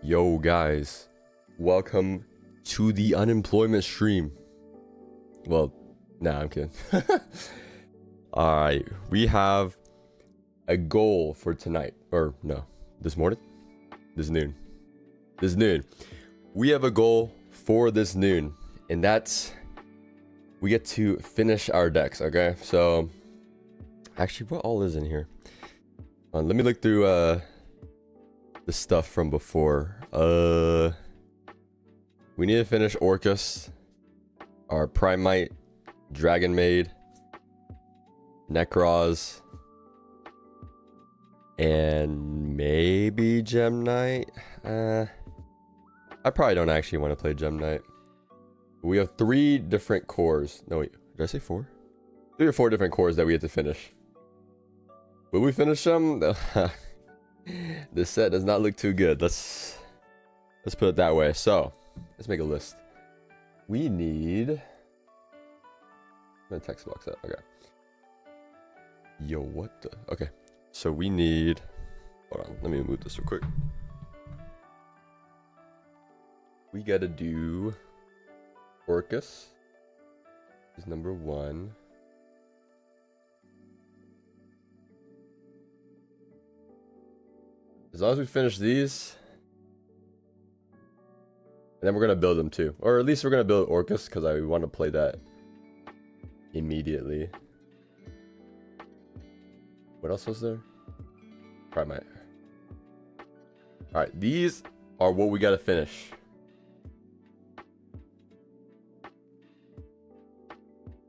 Yo guys, welcome to the unemployment stream. Well, nah, I'm kidding. Alright, we have a goal for tonight. Or no, this morning? This noon. We have a goal for this noon, and that's we get to finish our decks, okay? So actually, what all is in here? Let me look through the stuff from before. We need to finish Orcust, our Primite, Dragon Maid, Necros, and maybe Gem Knight. I probably don't actually want to play Gem Knight. We have 3 different cores. No, wait, did I say 4? 3 or 4 different cores that we have to finish. Will we finish them? This set does not look too good. Let's put it that way. So let's make a list. We need. I'm gonna text box that. Okay. Yo, what the? Okay. So we need. Hold on. Let me move this real quick. We gotta do Orcust is number 1. As long as we finish these, and then we're gonna build them too, or at least we're gonna build Orcust because I want to play that immediately. What else was there? Primite. All right, these are what we gotta finish.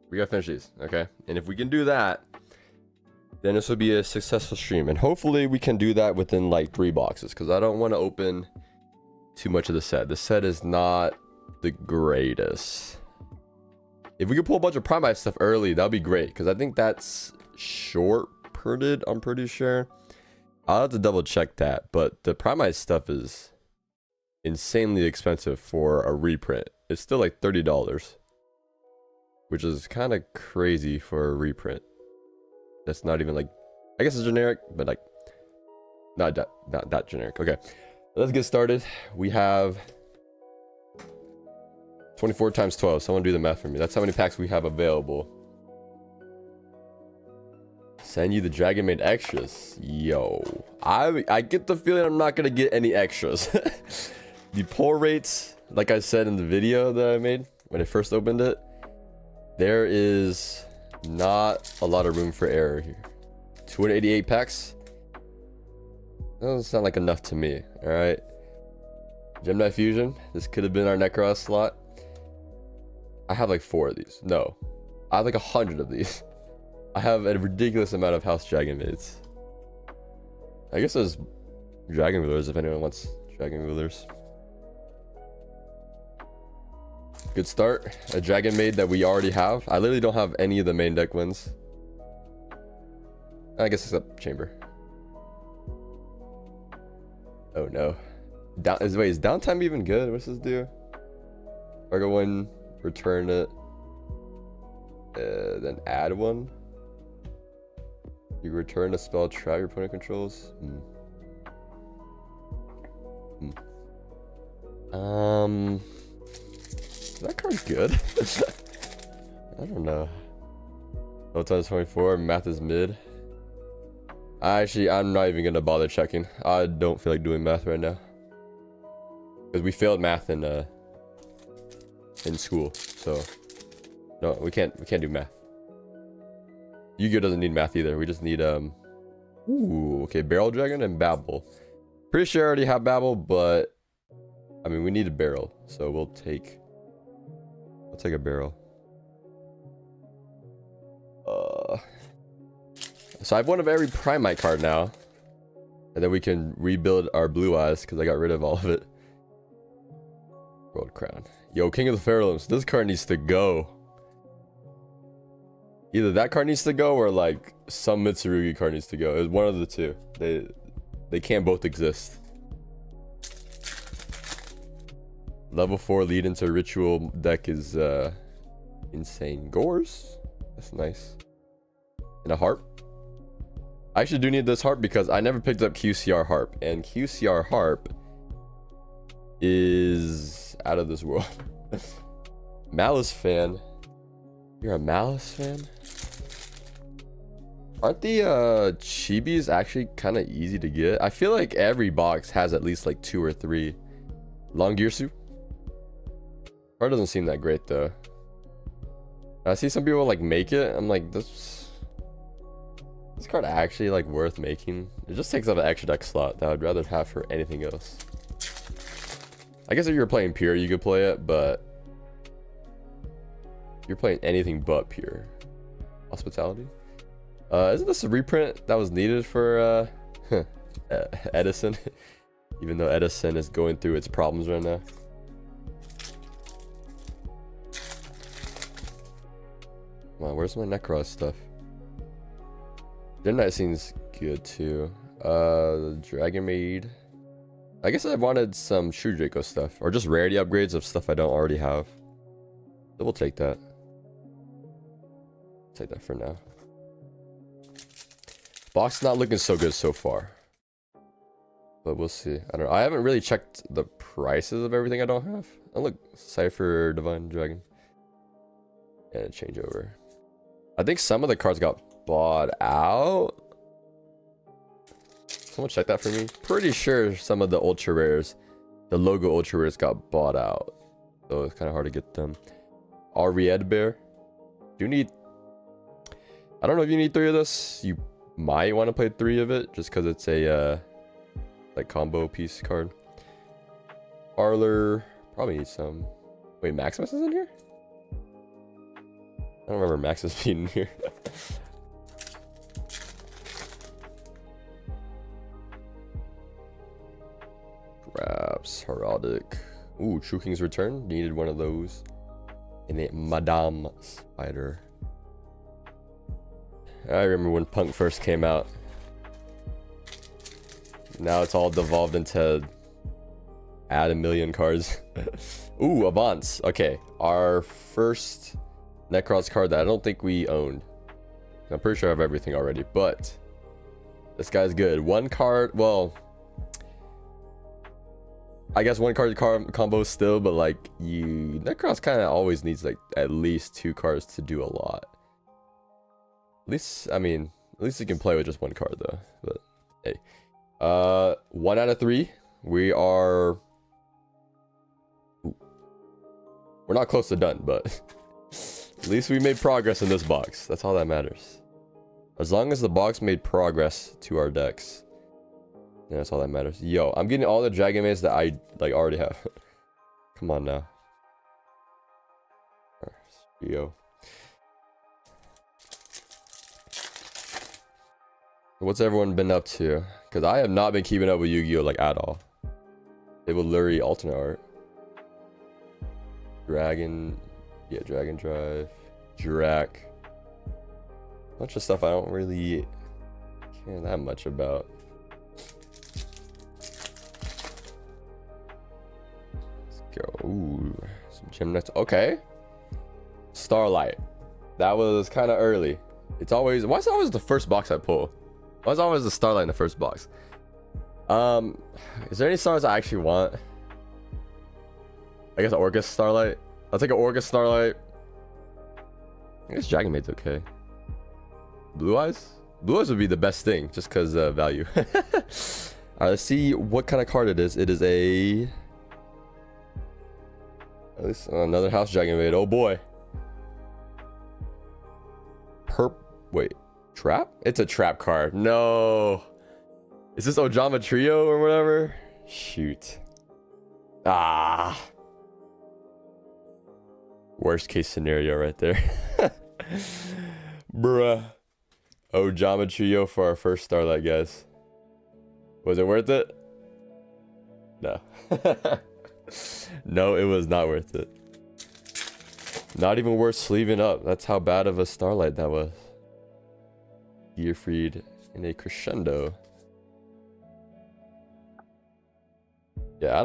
We gotta finish these, okay? And if we can do that, then this will be a successful stream, and hopefully we can do that within like 3 boxes, because I don't want to open too much of the set. The set is not the greatest. If we could pull a bunch of Primite stuff early, that'd be great, because I think that's short printed, I'm pretty sure. I'll have to double check that, but the Primite stuff is insanely expensive for a reprint. It's still like $30, which is kind of crazy for a reprint. That's not even like, I guess it's generic, but like not that generic. Okay, let's get started. We have 24 times 12. Someone do the math for me. That's how many packs we have available. Send you the Dragon Maid extras. Yo, I get the feeling I'm not gonna get any extras. The pull rates, like I said in the video that I made when I first opened it, there is not a lot of room for error here. 288 packs. That doesn't sound like enough to me. All right, Gem Knight Fusion. This could have been our Necros slot. I have like 4 of these. No, I have like 100 of these. I have a ridiculous amount of House Dragon Maids. I guess there's Dragon Rulers if anyone wants Dragon Rulers. Good start. A Dragon Maid that we already have. I literally don't have any of the main deck wins. I guess except Chamber. Oh no. Wait, is downtime even good? What's this do? Target one, return it. Then add one. You return a spell trap your opponent controls. That card's good. I don't know. No times 24. Math is mid. I'm not even gonna bother checking. I don't feel like doing math right now because we failed math in school. So no, we can't do math. Yu-Gi-Oh doesn't need math either. We just need ooh, okay, Barrel Dragon and Babel. Pretty sure I already have Babel, but I mean we need a barrel, so we'll take a barrel. So I have one of every Primite card now, and then we can rebuild our Blue Eyes because I got rid of all of it. World Crown. Yo, King of the Fairlands. This card needs to go. Either that card needs to go or like some Mitsurugi card needs to go. It's one of the two. They can't both exist. Level 4 lead into ritual deck is insane. Gores, that's nice. And a harp. I actually do need this harp because I never picked up QCR harp, and QCR harp is out of this world. Malice fan. You're a Malice fan? Aren't the chibis actually kind of easy to get? I feel like every box has at least like 2 or 3. Longirsu? Card doesn't seem that great though. I see some people like make it. I'm like, this card actually like worth making? It just takes up an extra deck slot that I'd rather have for anything else. I guess if you're playing pure, you could play it, but if you're playing anything but pure. Hospitality? Isn't this a reprint that was needed for Edison? Even though Edison is going through its problems right now. Come on, where's my Necros stuff? Midnight seems good too. Dragon Maid. I guess I wanted some True Draco stuff, or just rarity upgrades of stuff I don't already have. So we'll take that. Take that for now. Box not looking so good so far, but we'll see. I don't know. I haven't really checked the prices of everything I don't have. Oh look, Cypher, Divine Dragon, and changeover. I think some of the cards got bought out. Someone check that for me. Pretty sure some of the ultra rares, the logo ultra rares, got bought out, so it's kind of hard to get them. Ariad Bear. Do you need? I don't know if you need 3 of this. You might want to play 3 of it just because it's a like combo piece card. Parlor probably needs some. Wait, Maximus is in here? I don't remember Maximus being in here. Perhaps Heraldic. Ooh, True King's Return. Needed one of those. And a Madame Spider. I remember when Punk first came out. Now it's all devolved into add a million cards. Ooh, Avance. Okay, our first Necros card that I don't think we owned. I'm pretty sure I have everything already, but this guy's good. 1 card, well, I guess 1 card combo still, but like Necros kind of always needs like at least 2 cards to do a lot. At least, I mean, at least you can play with just 1 card though. But hey, 1 out of 3. We are. We're not close to done, but at least we made progress in this box. That's all that matters. As long as the box made progress to our decks, yeah, that's all that matters. Yo, I'm getting all the Dragon Maids that I like already have. Come on now. Yo. What's everyone been up to? Because I have not been keeping up with Yu-Gi-Oh! Like at all. They will Lurie alternate art. Dragon. Yeah, Dragon Drive. Drac. Bunch of stuff I don't really care that much about. Let's go. Ooh, some Gymnast. Okay. Starlight. That was kind of early. It's always. Why is it always the first box I pull? Why is always the Starlight in the first box? Is there any stars I actually want? I guess Orcust Starlight. I'll take an Orcust Starlight. I guess Dragon Maid's okay. Blue Eyes? Blue Eyes would be the best thing, just because value. Alright, let's see what kind of card it is. It is a... At least another House Dragon Maid. Oh boy. Wait. Trap? It's a trap card. No. Is this Ojama Trio or whatever? Shoot. Ah. Worst case scenario right there. Bruh. Ojama Trio for our first Starlight, guys. Was it worth it? No. No, it was not worth it. Not even worth sleeving up. That's how bad of a Starlight that was. Gearfried in a crescendo. Yeah,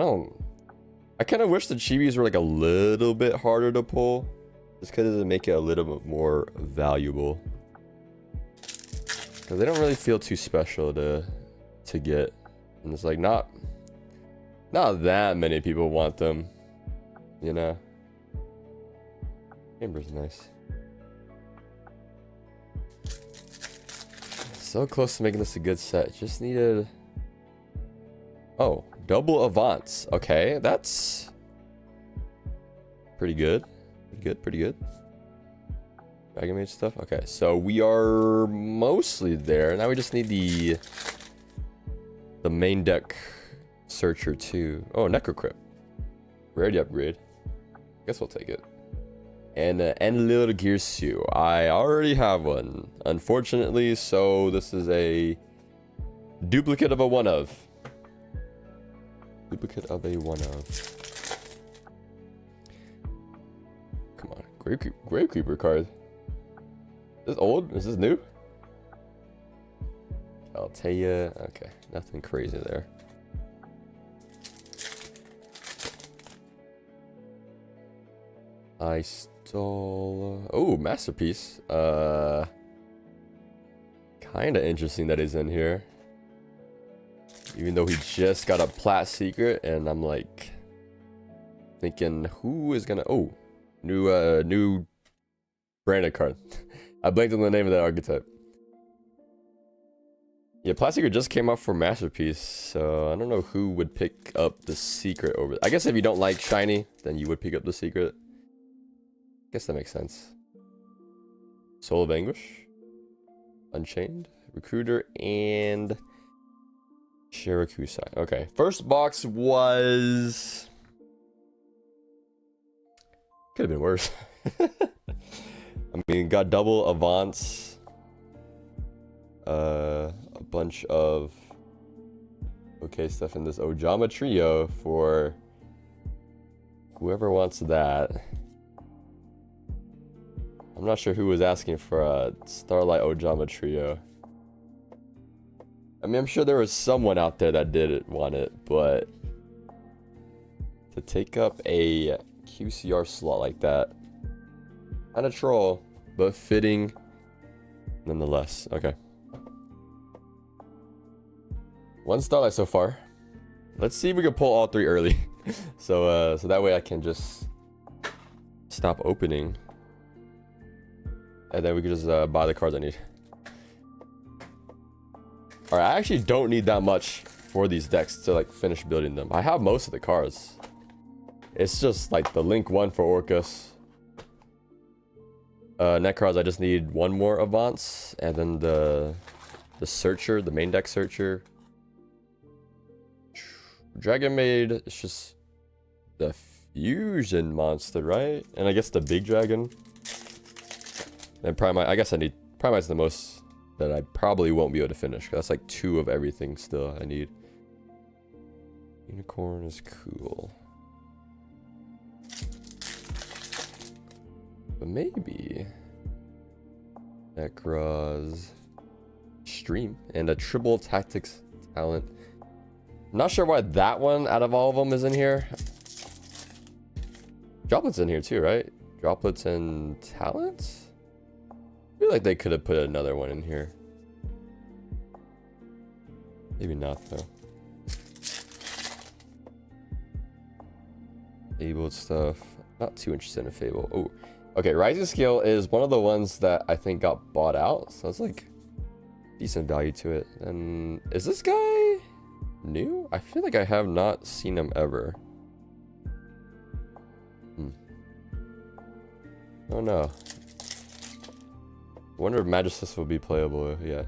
I kind of wish the chibis were like a little bit harder to pull, just because it make it a little bit more valuable. Because they don't really feel too special to get, and it's like not Not that many people want them, you know. Chamber's nice. So close to making this a good set. Just needed... Oh, double Avance. Okay, that's... pretty good. Pretty good, pretty good. Dragon Mage stuff. Okay, so we are mostly there. Now we just need the main deck Searcher too. Oh, Necrocrypt. Rarity upgrade. Guess we'll take it. And Enlil Girsu. I already have one, unfortunately, so this is a duplicate of a one of. Duplicate of a one of. Come on, Gravekeeper card. Is this old? Is this new? I'll tell you. Okay, nothing crazy there. I stole... Oh, Masterpiece. Kind of interesting that he's in here. Even though he just got a Plat Secret, and I'm like... thinking, who is gonna... Oh, new branded card. I blanked on the name of that archetype. Yeah, Plat Secret just came out for Masterpiece, so I don't know who would pick up the Secret over... I guess if you don't like Shiny, then you would pick up the Secret. Guess that makes sense. Soul of Anguish, Unchained, Recruiter, and Shirakusai. Okay, first box was... could have been worse. I mean, got double Avance, a bunch of okay stuff in this Ojama trio for whoever wants that. I'm not sure who was asking for a Starlight Ojama trio. I mean, I'm sure there was someone out there that didn't want it, but to take up a QCR slot like that, kind of troll, but fitting nonetheless. Okay. One Starlight so far. Let's see if we can pull all three early. so that way I can just stop opening. And then we can just buy the cards I need. Alright, I actually don't need that much for these decks to like finish building them. I have most of the cards. It's just like the Link 1 for Orcust. Net cards, I just need one more Avance. And then the Searcher, the main deck Searcher. Dragon Maid, it's just the fusion monster, right? And I guess the big dragon. And Primite, I guess I need... Primite's the most that I probably won't be able to finish. That's like 2 of everything still I need. Unicorn is cool. But maybe... Necroz... Stream. And a Triple Tactics talent. Not sure why that one out of all of them is in here. Droplets in here too, right? Droplets and talents? I feel like they could have put another one in here. Maybe not though. Fabled stuff. Not too interested in Fable. Oh, okay. Rising Scale is one of the ones that I think got bought out. So it's like decent value to it. And is this guy new? I feel like I have not seen him ever. Oh no. I wonder if Magistus will be playable yet.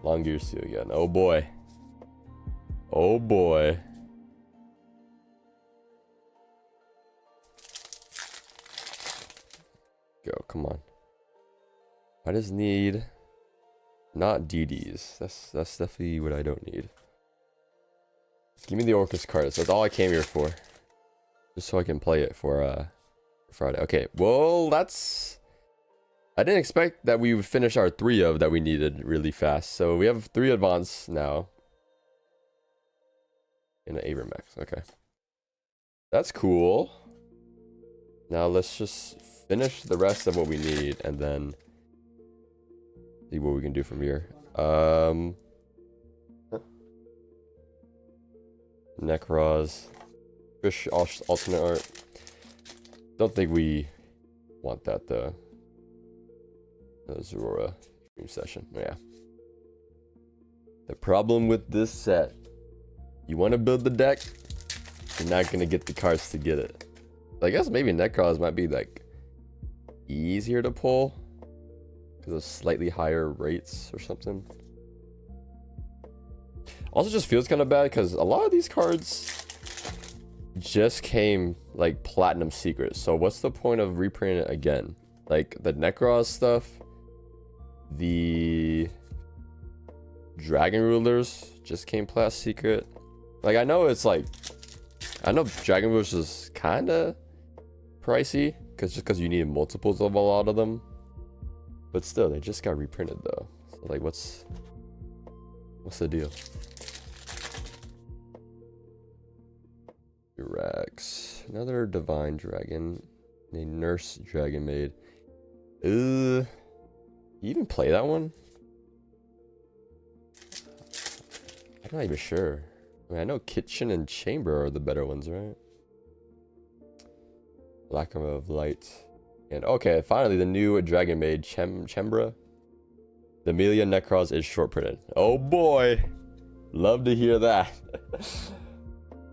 Longirsu again. Oh boy. Oh boy. Go, come on. I just need not DDs. That's definitely what I don't need. Give me the Orcust cards. That's all I came here for. Just so I can play it for Friday. Okay, well that's... I didn't expect that we would finish our 3 of that we needed really fast. So we have 3 Advance now. In an Abramax. Okay. That's cool. Now let's just finish the rest of what we need and then see what we can do from here. Necros. Fish alternate art. Don't think we want that though. Zora stream session. Yeah. The problem with this set, you want to build the deck, you're not gonna get the cards to get it. I guess maybe Necros might be like easier to pull because of slightly higher rates or something. Also just feels kind of bad because a lot of these cards just came like platinum secrets. So what's the point of reprinting it again? Like the Necros stuff, the Dragon Rulers just came plat secret. Like I know it's like, I know Dragon Rulers is kind of pricey because you need multiples of a lot of them, but still they just got reprinted though. So like what's the deal? Rex, another divine dragon, a nurse dragon maid. You even play that one? I'm not even sure. I mean, I know kitchen and chamber are the better ones, right? Lack of light. And okay, finally the new dragon maid, Chembra. The Amelia Necros is short printed. Oh boy, love to hear that.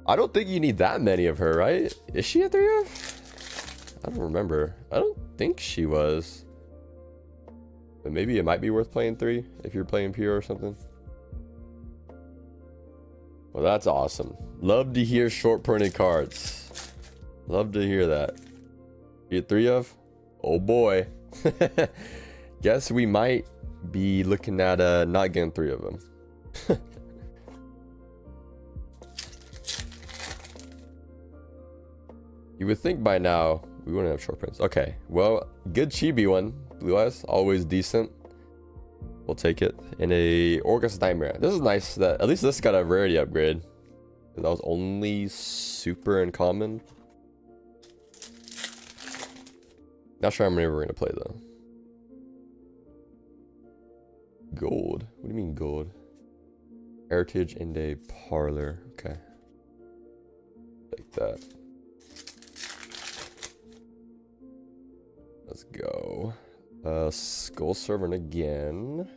I don't think you need that many of her, right? Is she a 3F? I don't remember. I don't think she was. But maybe it might be worth playing 3 if you're playing pure or something. Well, that's awesome. Love to hear short printed cards. Love to hear that. You get 3 of? Oh boy. Guess we might be looking at not getting 3 of them. You would think by now we wouldn't have short prints. Okay, well, good chibi one. Blue eyes, always decent. We'll take it. And a Orcust Nightmare. This is nice that at least this got a rarity upgrade. That was only super uncommon. Not sure how many we're gonna play though. Gold. What do you mean gold? Heritage and a parlor. Okay. Like that. Let's go. Skull Servant again.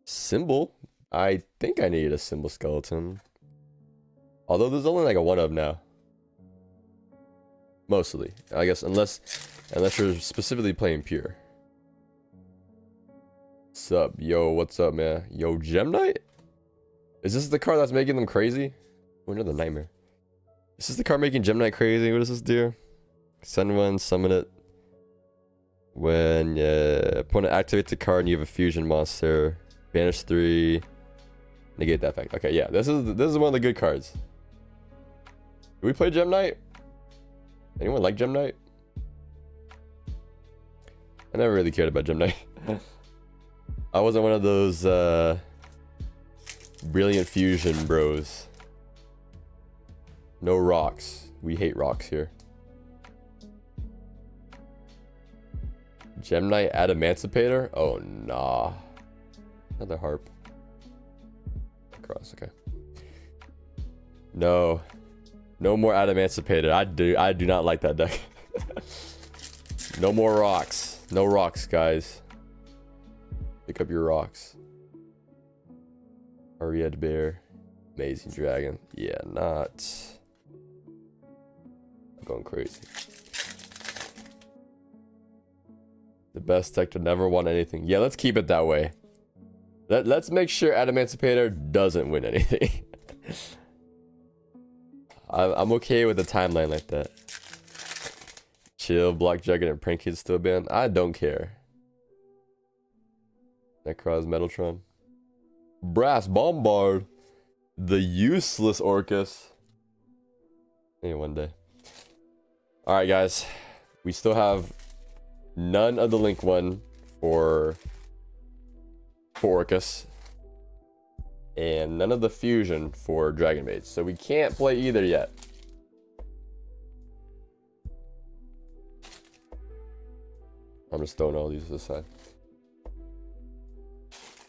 Symbol. I think I needed a symbol skeleton. Although there's only like a 1 of now. Mostly. I guess unless you're specifically playing pure. Sup? Yo, what's up, man? Yo, Gem Knight? Is this the card that's making them crazy? Oh, another nightmare. Is this the card making Gem Knight crazy? What does this do? Send 1, summon it. When opponent activates a card and you have a fusion monster, banish 3, negate that effect. Okay, yeah, this is one of the good cards. Do we play Gem Knight? Anyone like Gem Knight? I never really cared about Gem Knight. I wasn't one of those brilliant fusion bros. No rocks. We hate rocks here. Gem Knight Adamantipator? Oh, nah. Another harp. Cross, okay. No. No more Adamantipator. I do not like that deck. No more rocks. No rocks, guys. Pick up your rocks. Ariad Bear. Amazing Dragon. Yeah, not. I'm going crazy. The best deck to never want anything. Yeah, let's keep it that way. Let's make sure Adamantipator doesn't win anything. I'm okay with a timeline like that. Chill, Block Dragon, and Prank Kid still banned. I don't care. Necros, Metaltron. Brass Bombard. The useless Orcust. Maybe one day. Alright, guys. We still have none of the Link one for Orcust. And none of the fusion for Dragon Maid. So we can't play either yet. I'm just throwing all these to the side.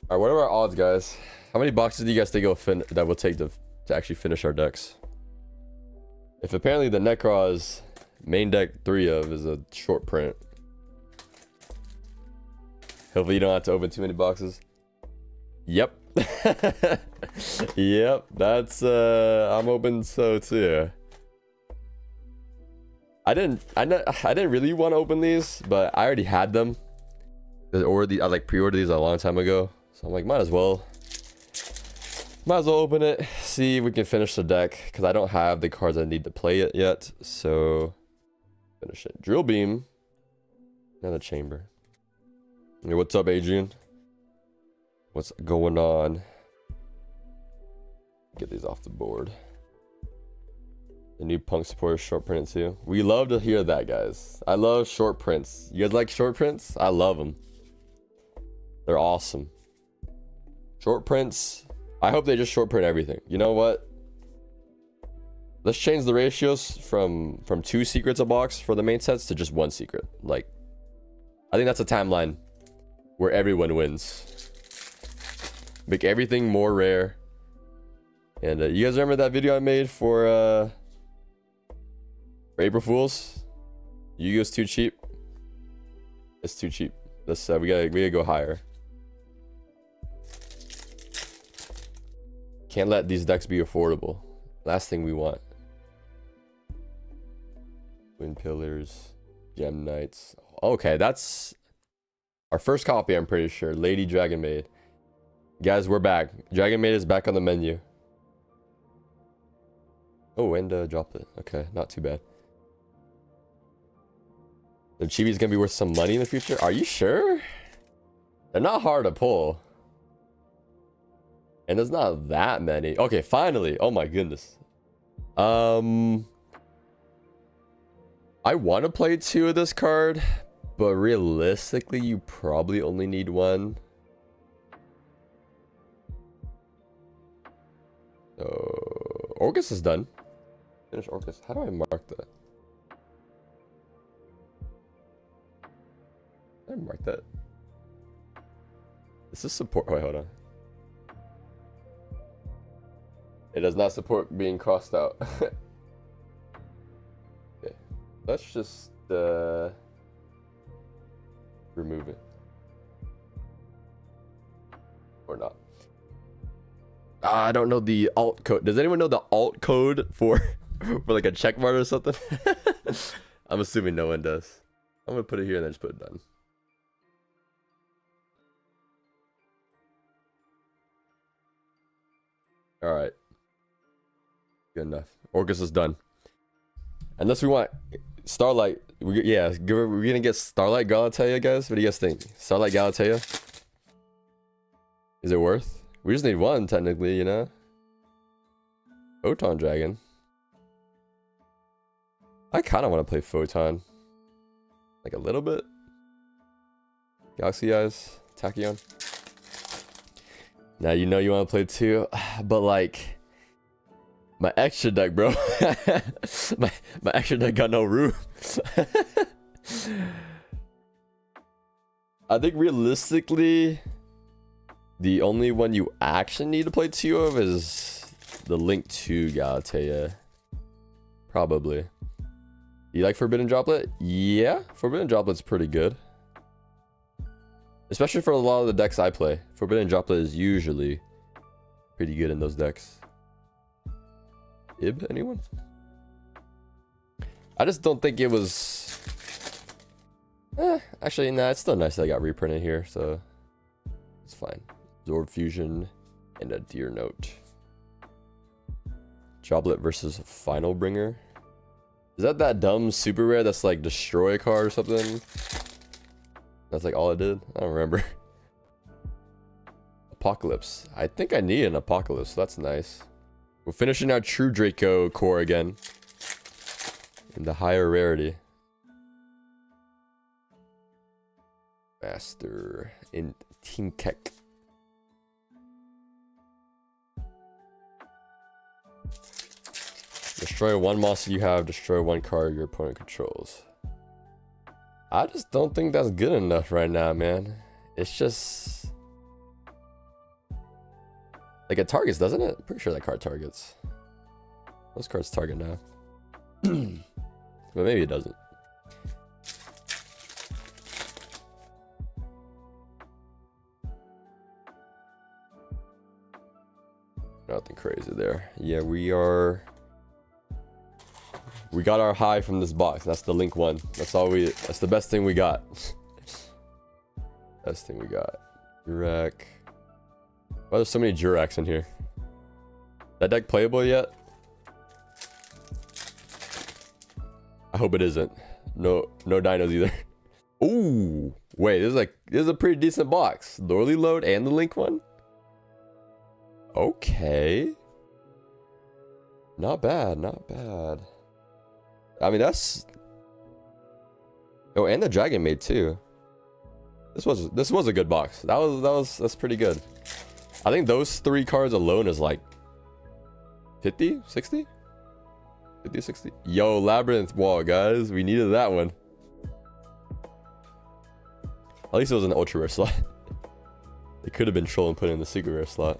Alright, what are our odds, guys? How many boxes do you guys think that will take to actually finish our decks? If apparently the Necros main deck 3 of is a short print. Hopefully you don't have to open too many boxes. Yep. Yep, that's I'm open so too. I didn't really want to open these, but I already had them. I like pre-ordered these a long time ago, so I'm like, might as well open it, see if we can finish the deck, because I don't have the cards I need to play it yet. So finish it. Drill Beam, another Chamber. Hey, what's up, Adrian? What's going on? Get these off the board. The new Punk supporter short print too. We love to hear that, guys. I love short prints. You guys like short prints? I love them. They're awesome. Short prints. I hope they just short print everything. You know what? Let's change the ratios from 2 secrets a box for the main sets to just 1 secret. Like, I think that's a timeline where everyone wins. Make everything more rare. And you guys remember that video I made for April Fools? Yu-Gi-Oh's too cheap. It's too cheap. Let's we gotta go higher. Can't let these decks be affordable. Last thing we want. Wind Pillars, Gem Knights. Okay, that's our first copy, I'm pretty sure. Lady Dragon Maid. Guys, we're back. Dragon Maid is back on the menu. Oh, and dropped it. Okay, not too bad. The Chibi's gonna be worth some money in the future. Are you sure? They're not hard to pull. And there's not that many. Okay, finally. Oh my goodness. I want to play 2 of this card, but realistically, you probably only need 1. Orcust is done. Finish Orcust. How do I mark that? How do I mark that? Is this support? Wait, hold on. It does not support being crossed out. Okay. Let's just remove it. Or not. I don't know the alt code. Does anyone know the alt code for like a check mark or something? I'm assuming no one does. I'm gonna put it here and then just put it done. All right. Good enough. Orcust is done. Unless we want Starlight. Yeah, we're gonna get Starlight Galatea, guys. What do you guys think? Starlight Galatea? Is it worth? We just need 1, technically, you know? Photon Dragon. I kind of want to play Photon. Like a little bit. Galaxy Eyes. Tachyon. Now you know you want to play 2. But like... My extra deck, bro. my extra deck got no room. I think realistically, the only one you actually need to play 2 of is the Link 2 Galatea. Probably. You like Forbidden Droplet? Yeah, Forbidden Droplet's pretty good. Especially for a lot of the decks I play. Forbidden Droplet is usually pretty good in those decks. Ib, anyone? I just don't think it was... actually, nah, it's still nice that I got reprinted here, so... It's fine. Absorb Fusion and a Deer Note. Droplet versus Final Bringer. Is that dumb super rare that's like destroy a card or something? That's like all it did? I don't remember. Apocalypse. I think I need an Apocalypse, so that's nice. We're finishing our True Draco core again. In the higher rarity. Master in Tinkek. Destroy 1 monster you have, destroy 1 card your opponent controls. I just don't think that's good enough right now, man. It's just... Like it targets, doesn't it? Pretty sure that card targets. Those cards target now. But maybe it doesn't. Nothing crazy there. Yeah, we got our high from this box. That's the link one. That's the best thing we got. Best thing we got. Jurek. Why there's so many Jureks in here? That deck playable yet? I hope it isn't. No dinos either. Ooh, wait, this is a pretty decent box. Lorely load and the link one. Okay. Not bad, not bad. I mean, that's... Oh, and the Dragon Maid too. This was a good box. That's pretty good. I think those 3 cards alone is like 50, 60? 50, 60? Yo, Labyrinth Wall, guys. We needed that one. At least it was an ultra rare slot. It could have been troll and put in the secret rare slot.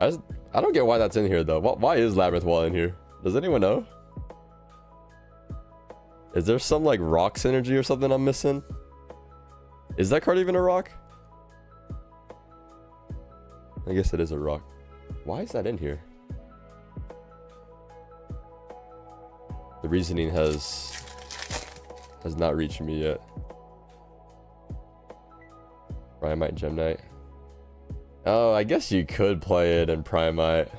I don't get why that's in here though. Why is Labyrinth Wall in here? Does anyone know? Is there some like rock synergy or something I'm missing? Is that card even a rock? I guess it is a rock. Why is that in here? The reasoning has not reached me yet. Primite Gem Knight. Oh, I guess you could play it in Primite.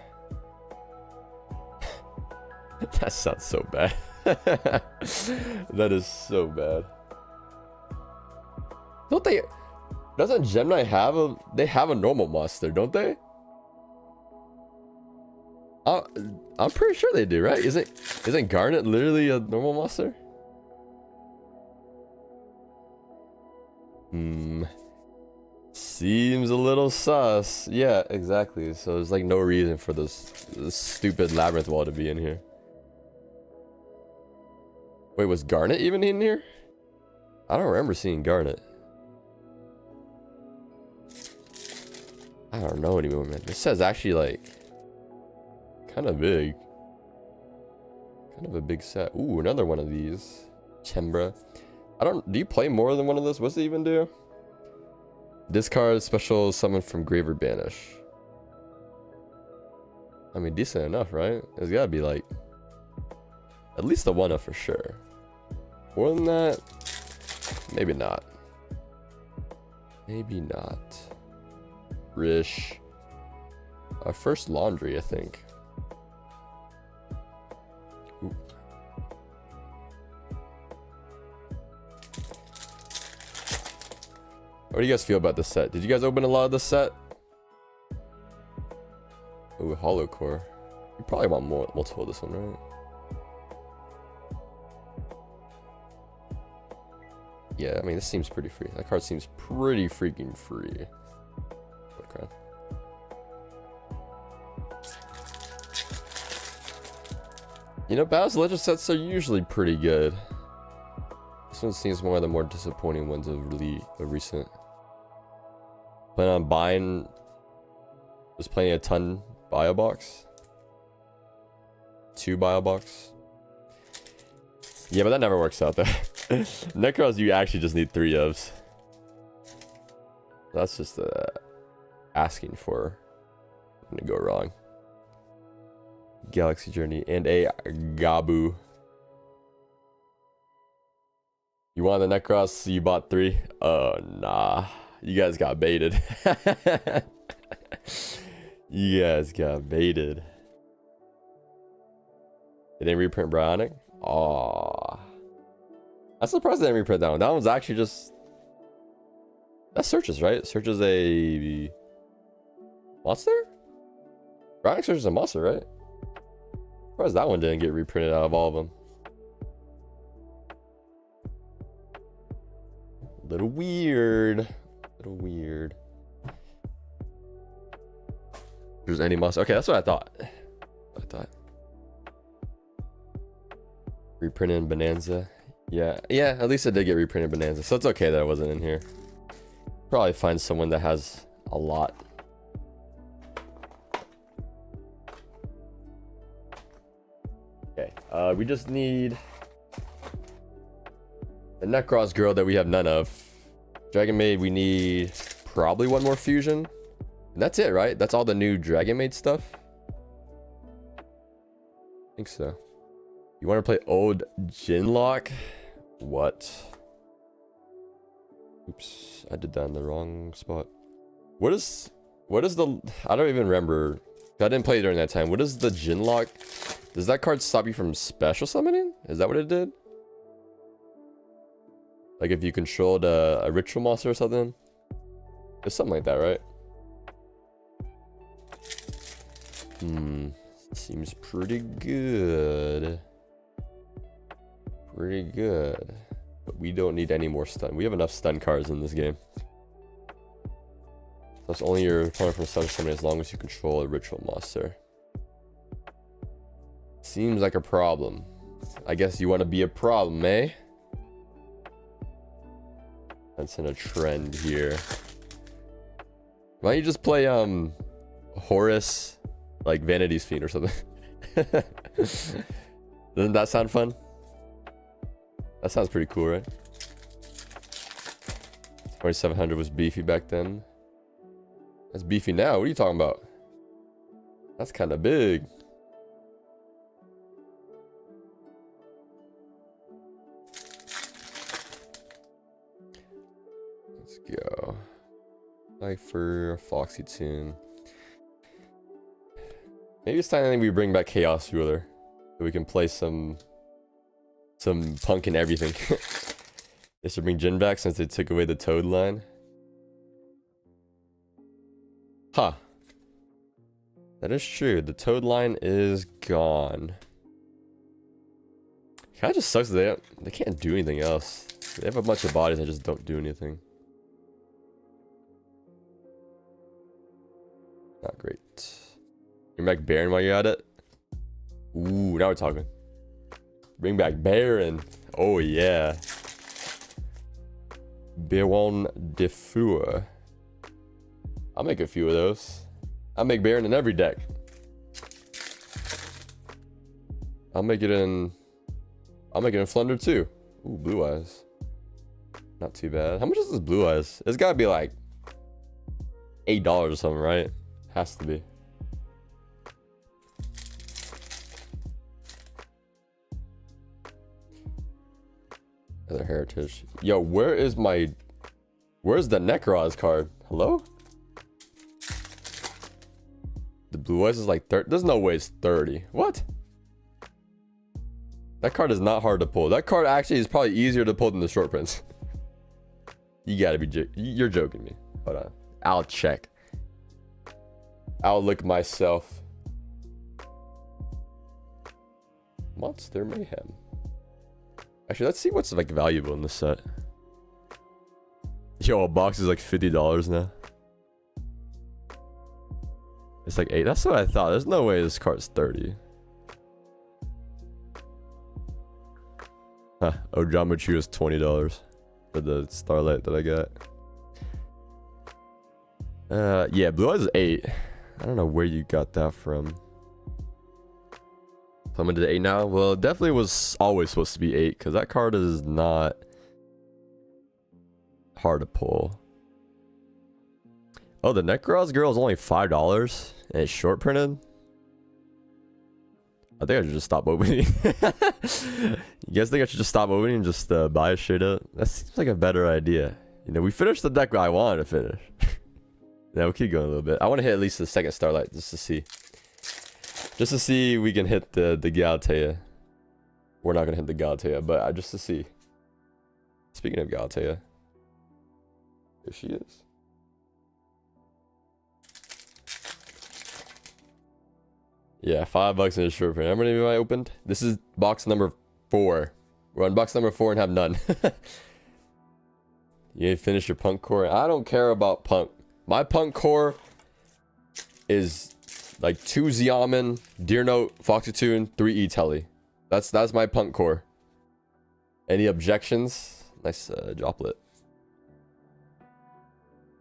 That sounds so bad. That is so bad. Doesn't Gem Knight have a normal monster, don't they? I'm pretty sure they do, right? Isn't Garnet literally a normal monster? Seems a little sus. Yeah, exactly. So there's like no reason for this stupid Labyrinth Wall to be in here. Wait, was Garnet even in here? I don't remember seeing Garnet. I don't know anymore, man. This says actually like kind of big. Kind of a big set. Ooh, another one of these. Chembra. Do you play more than one of those? What's it even do? Discard special summon from grave or banish. I mean, decent enough, right? It's gotta be like at least a 1-up for sure. More than that, maybe not. Maybe not. Rish. First Laundry, I think. Ooh. What do you guys feel about this set? Did you guys open a lot of this set? Ooh, Hollow Core. You probably want multiple of this one, right? Yeah, I mean, this seems pretty free. That card seems pretty freaking free. Okay. You know, Battles Legend sets are usually pretty good. This one seems one of the more disappointing ones of recent. Plan on buying... Was playing a ton bio box. 2 bio box. Yeah, but that never works out there. Necros, you actually just need 3 ofs. That's just asking for to go wrong. Galaxy Journey and a Gabu. You want the Necros? You bought 3? Oh, nah. You guys got baited. You guys got baited. They didn't reprint Bionic? Aww. I'm surprised they didn't reprint that one. That one's actually just... That Searches, right? Searches a... monster? Bionic Searches a monster, right? I'm surprised that one didn't get reprinted out of all of them. Little weird. Little weird. There's any monster. Okay, that's what I thought. Reprinted Bonanza. Yeah, at least it did get reprinted Bonanza. So it's okay that it wasn't in here. Probably find someone that has a lot. We just need the Necros girl that we have none of. Dragon Maid, we need probably one more fusion. And that's it, right? That's all the new Dragon Maid stuff? I think so. You want to play old Jinlock? What? Oops, I did that in the wrong spot. What is the... I don't even remember. I didn't play it during that time. What is the Jinlock? Does that card stop you from special summoning? Is that what it did? Like if you controlled a ritual monster or something? It's something like that, right? Seems pretty good. Pretty good. But we don't need any more stun. We have enough stun cards in this game. That's only your opponent from stun summon as long as you control a ritual monster. Seems like a problem. I guess you want to be a problem, eh? That's in a trend here. Why don't you just play Horus, like Vanity's Fiend or something? Doesn't that sound fun? That sounds pretty cool, right? 2700 was beefy back then. That's beefy now. What are you talking about? That's kind of big. Let's go. Cypher, Foxy Tune. Maybe it's time we bring back Chaos Ruler, so we can play some punk and everything. They should bring Jin back since they took away the Toad line. Huh. That is true. The Toad line is gone. It kind of just sucks that they can't do anything else. They have a bunch of bodies that just don't do anything. Not great. Bring back Baron while you're at it. Ooh, now we're talking. Bring back Baron. Oh yeah. Baron de Fur. I'll make a few of those. I'll make Baron in every deck. I'll make it in Flunder too. Ooh, Blue Eyes. Not too bad. How much is this Blue Eyes? It's gotta be like $8 or something, right? Has to be. Other heritage. Yo, where's the Necros card? Hello? The Blue Eyes is like 30. There's no way it's 30. What? That card is not hard to pull. That card actually is probably easier to pull than the Short Prince. You gotta be you're joking me. Hold on. I'll check. I'll look myself. Monster Mayhem. Actually, let's see what's like valuable in this set. Yo, a box is like $50 now. It's like 8. That's what I thought. There's no way this card's 30. Huh. Ojamuchu is $20 for the Starlight that I got. Yeah, Blue Eyes is 8. I don't know where you got that from. So I'm into the 8 now. Well, it definitely was always supposed to be 8 because that card is not hard to pull. Oh, the Necros girl is only $5 and it's short printed. I think I should just stop opening. You guys think I should just stop opening and just buy it straight up? That seems like a better idea. You know, we finished the deck I wanted to finish. Yeah, we'll keep going a little bit. I want to hit at least the second Starlight just to see. Just to see we can hit the Galatea. We're not going to hit the Galatea, but just to see. Speaking of Galatea. Here she is. Yeah, $5 in a short print. How many have I opened? This is box number 4. We're on box number 4 and have none. You ain't finished your punk core. I don't care about punk. My punk core is like 2 Xiamen, Deer Note, Foxy Tune, 3 E-Telly. That's my punk core. Any objections? Nice droplet.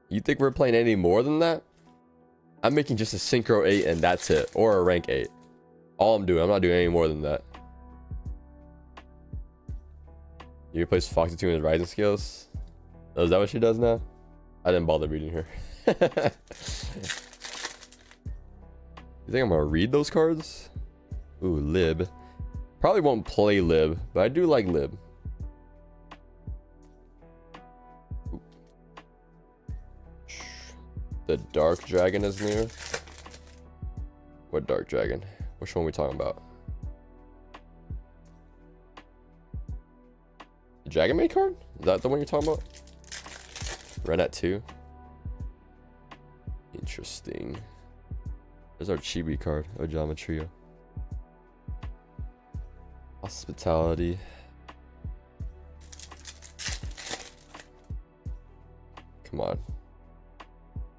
You think we're playing any more than that? I'm making just a Synchro 8 and that's it. Or a rank 8. All I'm doing. I'm not doing any more than that. You replace Foxy 2 with Rising Scales. Oh, is that what she does now? I didn't bother reading her. You think I'm gonna read those cards? Ooh, Lib. Probably won't play Lib, but I do like Lib. Ooh. The Dark Dragon is new. What Dark Dragon? Which one are we talking about? The Dragon Maid card? Is that the one you're talking about? Ren at 2. Interesting. There's our Chibi card, Ojama Trio. Hospitality. Come on.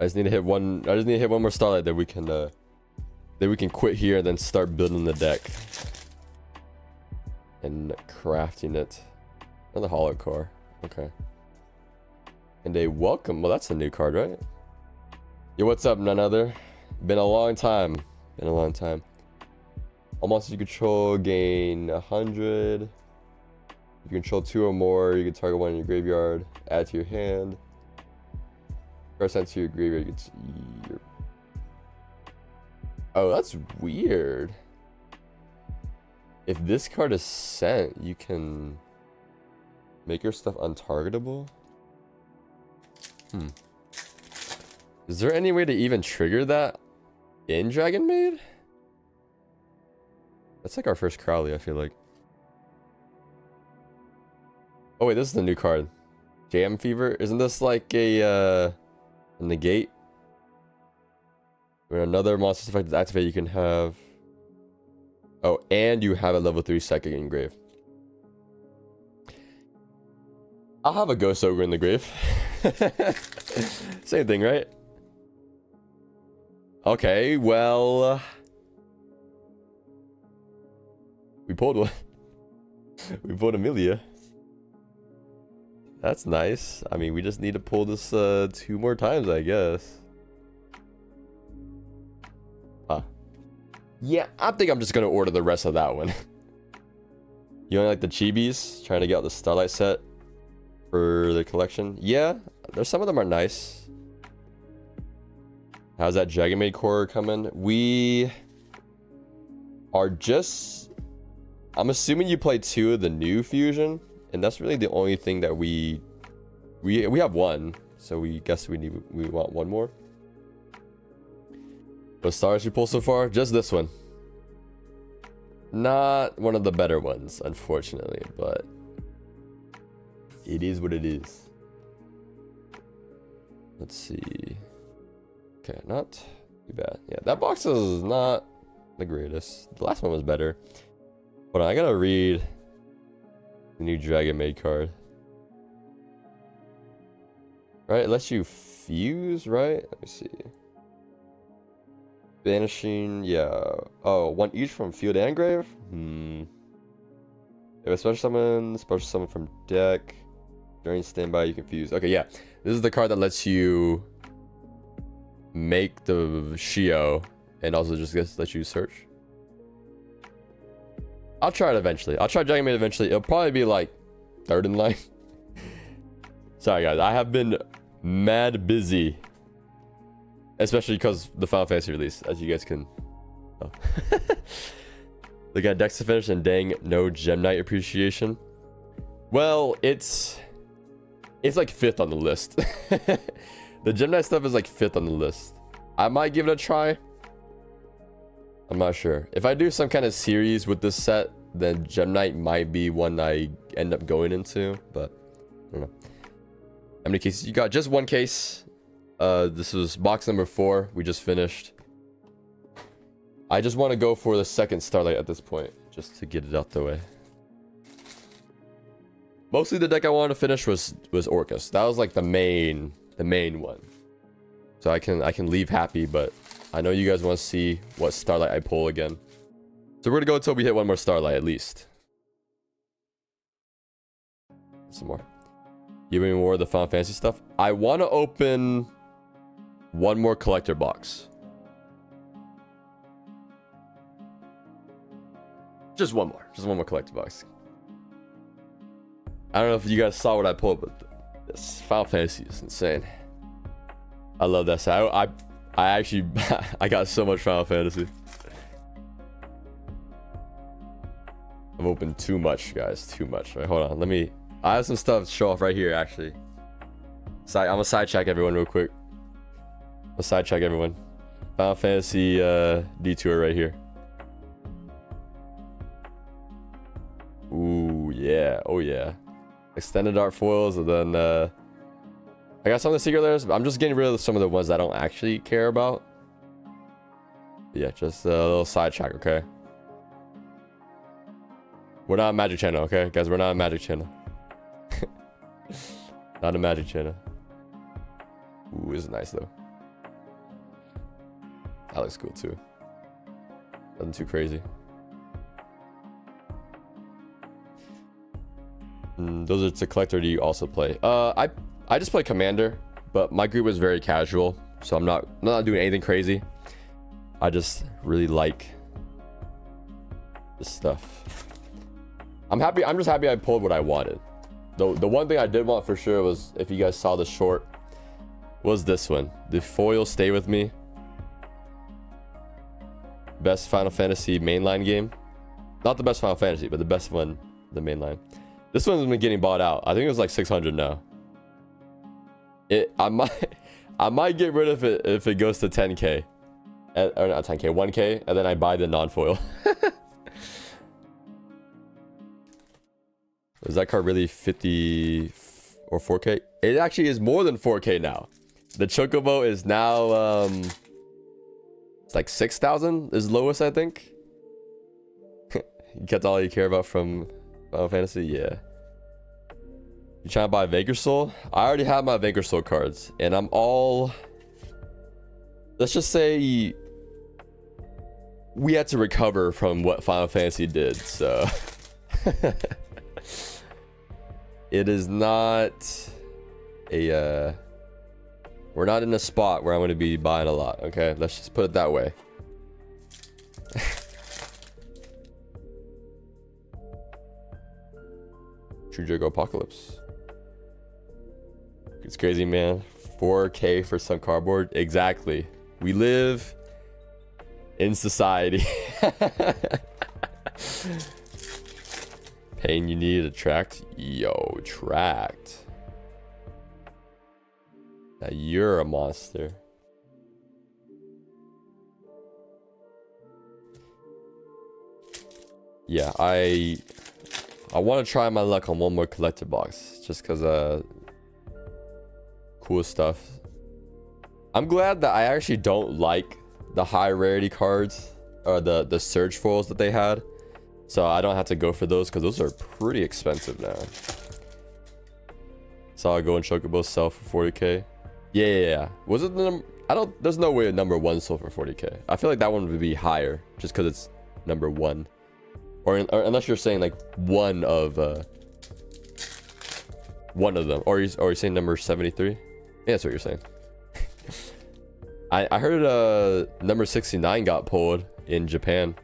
I just need to hit one more Starlight that we can quit here and then start building the deck. And crafting it. Another hollow car. Okay. And a welcome. Well, that's a new card, right? Yo, what's up, none other? Been a long time. Been a long time. All monsters you control gain 100. If you control 2 or more, you can target one in your graveyard. Add to your hand. Or sent to your graveyard. You can oh, that's weird. If this card is sent, you can make your stuff untargetable. Is there any way to even trigger that in Dragon Maid? That's like our first Crowley, I feel like. Oh wait, this is the new card. Jam Fever. Isn't this like a negate? When another monster effect is activated, you can have... Oh, and you have a level 3 Psychic in grave. I'll have a Ghost Ogre in the grave. Same thing, right? Okay, well... we pulled one. We pulled Amelia. That's nice. I mean, we just need to pull this 2 more times, I guess. Yeah, I think I'm just gonna order the rest of that one. You only like the Chibis? Trying to get out the Starlight set for the collection? Yeah, there's some of them are nice. How's that Dragon Maid core coming? We are just... I'm assuming you play 2 of the new fusion, and that's really the only thing that we have 1, so we guess we want 1 more. What stars you pull so far? Just this one. Not one of the better ones, unfortunately, but it is what it is. Let's see. Okay, not too bad. Yeah, that box is not the greatest. The last one was better. Hold on, I gotta read the new Dragon Maid card. Right, it lets you fuse, right? Let me see. Banishing, yeah. Oh, 1 each from field and grave? If a special summon from deck. During standby, you can fuse. Okay, yeah. This is the card that lets you make the Shio and also just lets you search. I'll try it eventually. I'll try Dragon Maid eventually. It'll probably be like 3rd in line. Sorry, guys. I have been mad busy. Especially because the Final Fantasy release, as you guys can... Oh. Look at decks to finish and dang, no Gem Knight appreciation. Well, it's like 5th on the list. The Gem Knight stuff is like 5th on the list. I might give it a try. I'm not sure. If I do some kind of series with this set, then Gem Knight might be one I end up going into, but I don't know. How many cases you got? Just 1 case. This was box number 4. We just finished. I just want to go for the 2nd Starlight at this point, just to get it out the way. Mostly the deck I wanted to finish was Orcust. That was like the main one. So I can leave happy, but I know you guys want to see what Starlight I pull again. So we're gonna go until we hit 1 more Starlight at least. Some more. You have any more of the Final Fantasy stuff? I want to open 1 more collector box. Just 1 more. Just 1 more collector box. I don't know if you guys saw what I pulled, but this Final Fantasy is insane. I love that set. I actually I got so much Final Fantasy. I've opened too much, guys. Too much. Right, hold on. I have some stuff to show off right here, actually. I'm gonna side check everyone real quick. Final Fantasy detour right here. Ooh, yeah. Oh, yeah. Extended art foils, and then I got some of the secret layers, but I'm just getting rid of some of the ones that I don't actually care about. Yeah, just a little sidetrack, okay? We're not a Magic channel, okay? Guys, we're not a Magic channel. Not a Magic channel. Ooh, this is nice, though. That looks cool, too. Nothing too crazy. Those are to collect, or do you also play? I just play Commander, but my group was very casual, so I'm not doing anything crazy. I just really like this stuff. I'm just happy I pulled what I wanted. The one thing I did want for sure was, if you guys saw the short, was this one. The foil Stay With Me. Best Final Fantasy mainline game. Not the best Final Fantasy, but the best one, the mainline. This one's been getting bought out. I think it was like 600 now. I might get rid of it if it goes to 10k. Or not 10k, 1k, and then I buy the non-foil. Is that card really 50 or 4k? It actually is more than 4k now. The Chocobo is now it's like 6,000 is lowest, I think. You get all you care about from Final Fantasy, yeah. You trying to buy Vagrant Soul? I already have my Vagrant Soul cards, and I'm all. Let's just say we had to recover from what Final Fantasy did, so it is not a. We're not in a spot where I'm going to be buying a lot. Okay, let's just put it that way. True Jogo Apocalypse. It's crazy, man. 4k for some cardboard. Exactly. We live in society. Pain you need attract. Yo, tracked. Now you're a monster. Yeah, I want to try my luck on one more collector box, just because cool stuff. I'm glad that I actually don't like the high rarity cards or the surge foils that they had, so I don't have to go for those, because those are pretty expensive now. Saw Go and Chocobo sell for 40k. Yeah. Was it the there's no way number 1 sold for 40k. I feel like that one would be higher just because it's number 1. Or unless you're saying like one of them, or you're saying number 73. Yeah, that's what you're saying. I heard number 69 got pulled in Japan,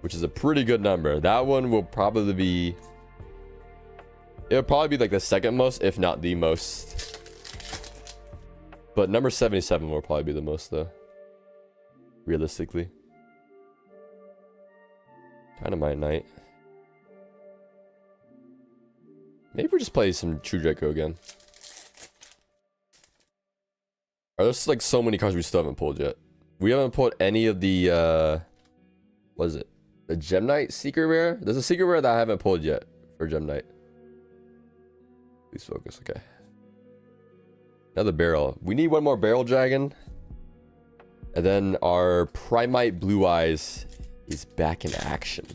which is a pretty good number. That one will probably be. It'll probably be like the second most, if not the most. But number 77 will probably be the most, though. Realistically. Dynamite Knight. Maybe we just play some True Draco again. There's like so many cards we still haven't pulled yet. We haven't pulled any of the what is it? The Gem Knight Secret Rare? There's a Secret Rare that I haven't pulled yet for Gem Knight. Please focus, okay. Another barrel. We need one more barrel dragon. And then our Primite Blue Eyes is back in action.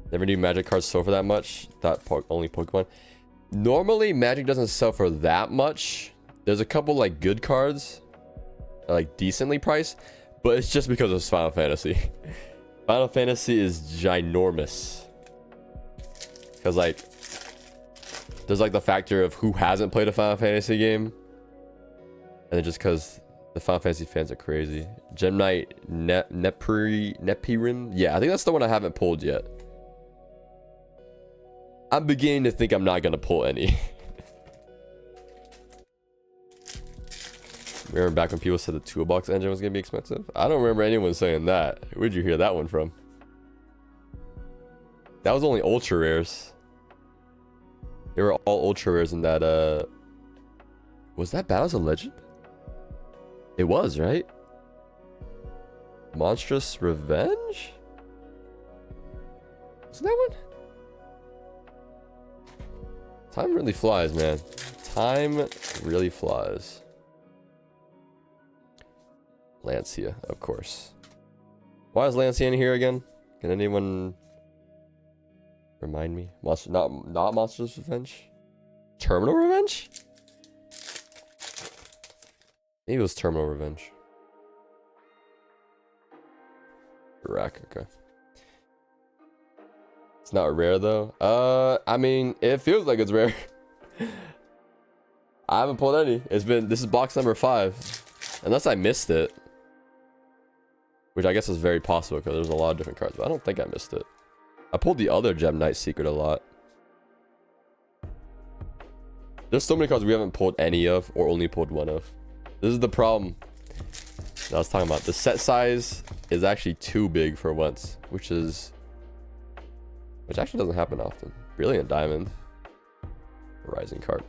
Never knew Magic cards sold for that much. That only Pokemon. Normally, Magic doesn't sell for that much. There's a couple like good cards, like decently priced, but it's just because of Final Fantasy. Final Fantasy is ginormous. Because like, there's like the factor of who hasn't played a Final Fantasy game, and then just because the Final Fantasy fans are crazy. Gem Knight Nepirim. Yeah, I think that's the one I haven't pulled yet. I'm beginning to think I'm not gonna pull any. Remember back when people said the toolbox engine was gonna be expensive? I don't remember anyone saying that. Where'd you hear that one from? That was only ultra rares. They were all ultra rares in that was that Battles of Legend? It was, right? Monstrous Revenge? Was that one? Time really flies, man. Time really flies. Lancia, of course. Why is Lancia in here again? Can anyone remind me? Not Monstrous Revenge? Terminal Revenge? Maybe it was Terminal Revenge. Rack, okay. It's not rare though. I mean, it feels like it's rare. I haven't pulled any. This is box number 5. Unless I missed it. Which I guess is very possible because there's a lot of different cards, but I don't think I missed it. I pulled the other Gem Knight Secret a lot. There's so many cards we haven't pulled any of or only pulled one of. This is the problem that I was talking about. The set size is actually too big for once, which actually doesn't happen often. Brilliant Diamond. Rising card.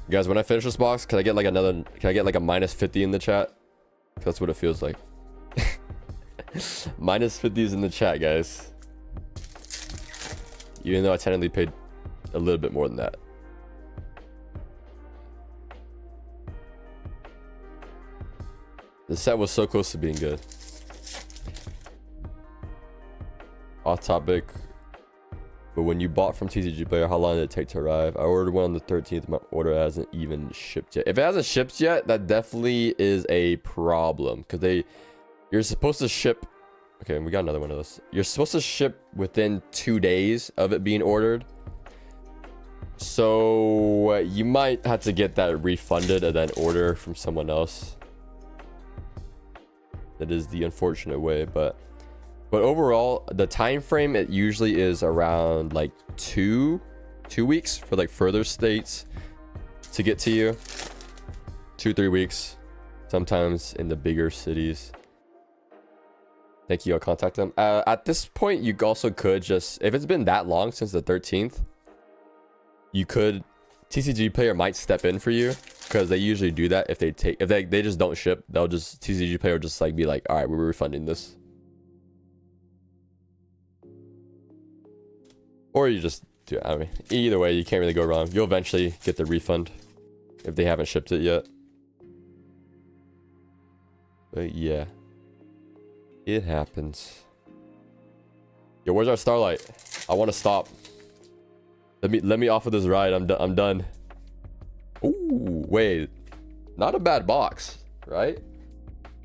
Guys, when I finish this box, can I get like a minus 50 in the chat? That's what it feels like. Minus 50s in the chat, guys. Even though I technically paid a little bit more than that. The set was so close to being good. Off topic. But when you bought from TCG Player, how long did it take to arrive? I ordered one on the 13th. My order hasn't even shipped yet. If it hasn't shipped yet, that definitely is a problem. Because you're supposed to ship. Okay, we got another one of those. You're supposed to ship within 2 days of it being ordered. So you might have to get that refunded and then order from someone else. That is the unfortunate way, but overall, the time frame, it usually is around like two weeks for like further states to get to you. 2-3 weeks, sometimes in the bigger cities. Thank you. I'll contact them. At this point, you also could just, if it's been that long since the 13th, you could, TCG Player might step in for you because they usually do that. If they just don't ship, they'll just, TCG Player will just like be like, all right, we're refunding this. Or you just do, I mean, either way, you can't really go wrong. You'll eventually get the refund if they haven't shipped it yet. But yeah, it happens. Yo, where's our Starlight? I want to stop. Let me off of this ride. I'm done. Ooh, wait, not a bad box, right?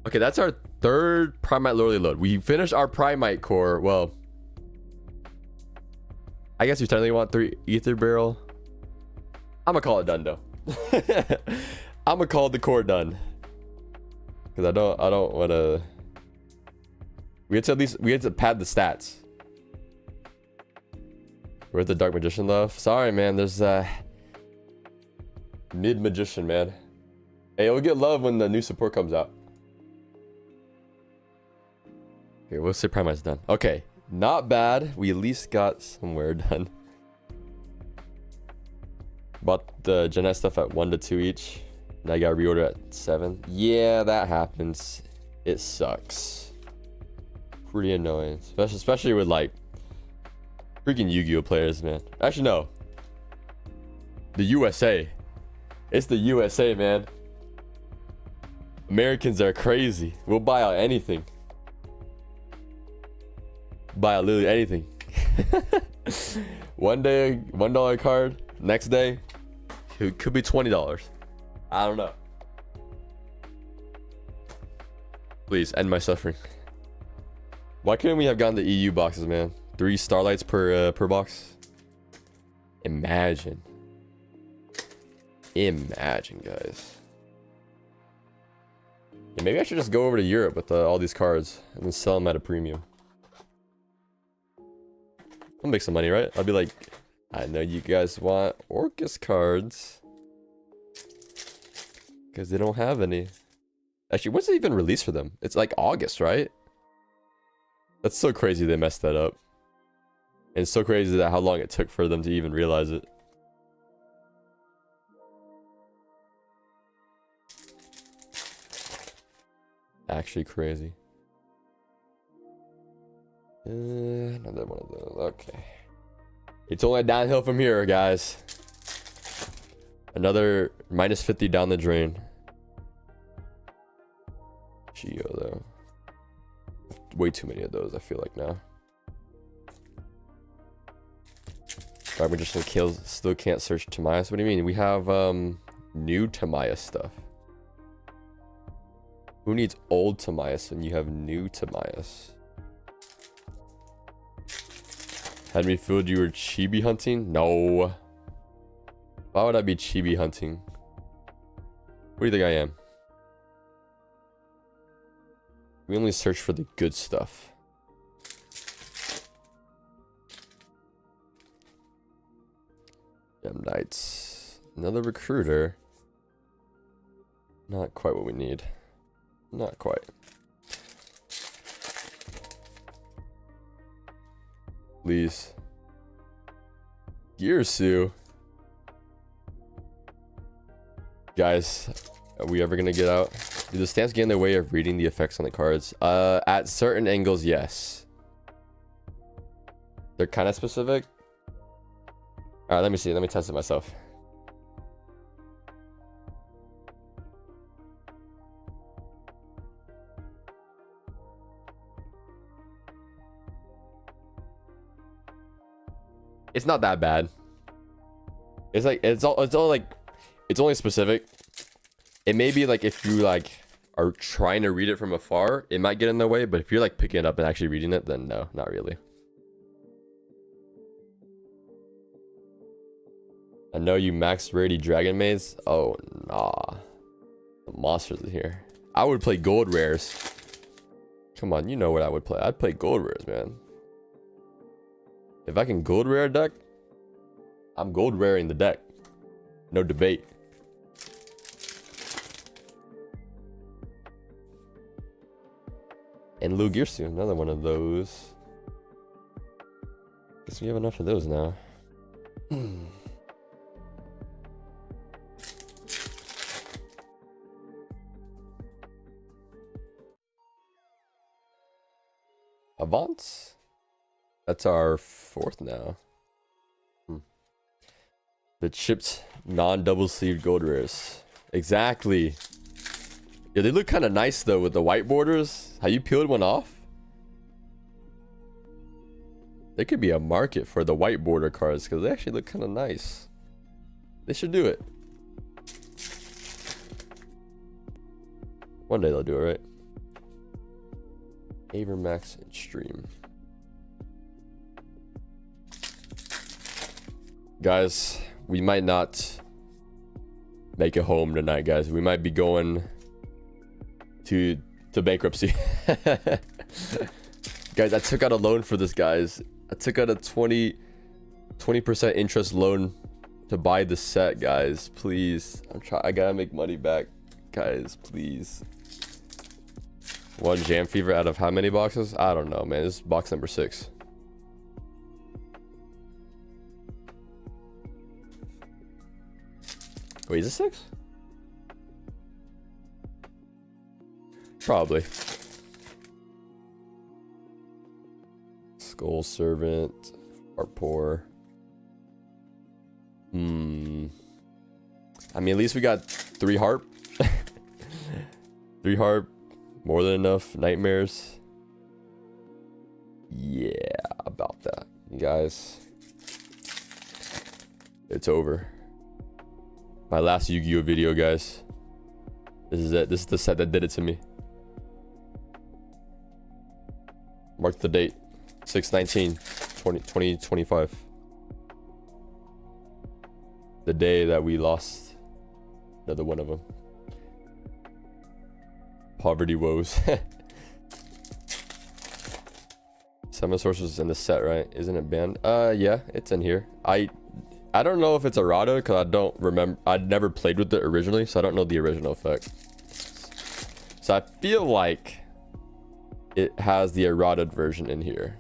Okay, that's our 3rd Primite Lorely load. We finished our Primite core. Well, I guess you technically want 3 Ether Barrel. I'm gonna call it done though. I'm gonna call the core done. Cause I don't wanna. We had to pad the stats. Where's the Dark Magician love? Sorry, man. There's Mid Magician, man. Hey, it'll get love when the new support comes out. Here, we'll say Primite's done. Okay. Not bad. We at least got somewhere done. Bought the Gen S stuff at 1 to 2 each. And I got reorder at 7. Yeah, that happens. It sucks. Pretty annoying. Especially with like freaking Yu-Gi-Oh players, man. Actually, no. The USA. It's the USA, man. Americans are crazy. We'll buy out anything. Buy out literally anything. One day, $1 card. Next day, it could be $20. I don't know. Please end my suffering. Why couldn't we have gotten the EU boxes, man? 3 Starlights per box. Imagine, guys. Yeah, maybe I should just go over to Europe with all these cards and then sell them at a premium. I'll make some money, right? I'll be like, I know you guys want Orcust cards. Because they don't have any. Actually, when's it even released for them? It's like August, right? That's so crazy they messed that up. And it's so crazy that how long it took for them to even realize it. Actually crazy. Another one of those. Okay. It's only downhill from here, guys. Another minus 50 down the drain. Geo, though. Way too many of those, I feel like now. Alright, we're just gonna kill. Still can't search Tamias. What do you mean? We have new Tamias stuff. Who needs old Tamias when you have new Tamias? Had me fooled you were chibi hunting? No. Why would I be chibi hunting? What do you think I am? We only search for the good stuff. Gem Knights. Another recruiter. Not quite what we need. Not quite. Please. Gearsu. Guys, are we ever gonna get out? Do the stamps get in their way of reading the effects on the cards? At certain angles, yes. They're kind of specific. Alright, let me see. Let me test it myself. It's not that bad. It's like it's only specific. It may be like if you like are trying to read it from afar, it might get in the way, but if you're like picking it up and actually reading it, then no, not really. I know you max rarity dragon maids. Oh nah. The monsters are here. I would play gold rares. Come on, you know what I would play. I'd play gold rares, man. If I can gold rare a deck, I'm gold raring the deck. No debate. And Lugirsu, another one of those. Guess we have enough of those now. Avance? That's our fourth now. The chipped non-double sleeved gold rares. Exactly. Yeah, they look kind of nice though with the white borders. How you peeled one off? There could be a market for the white border cards because they actually look kind of nice. They should do it. One day they'll do it, right? Avermax and Stream. Guys, we might not make it home tonight, guys. We might be going to bankruptcy. Guys, I took out a loan for this, guys. I took out a 20% interest loan to buy the set, guys. Please. I gotta make money back, guys, please. One Jam Fever out of how many boxes? I don't know, man. This is box number 6. Wait, is it 6? Probably. Skull Servant. Heart Pour. I mean, at least we got 3 harp. 3 harp. More than enough. Nightmares. Yeah, about that. You guys. It's over. My last Yu-Gi-Oh video, guys. This is it. This is the set that did it to me. Mark the date. 6/19/2025. The day that we lost another one of them. Poverty woes. Summon sources in the set, right? Isn't it banned? Yeah, it's in here. I don't know if it's errata because I don't remember. I'd never played with it originally, so I don't know the original effect. So I feel like it has the errata version in here.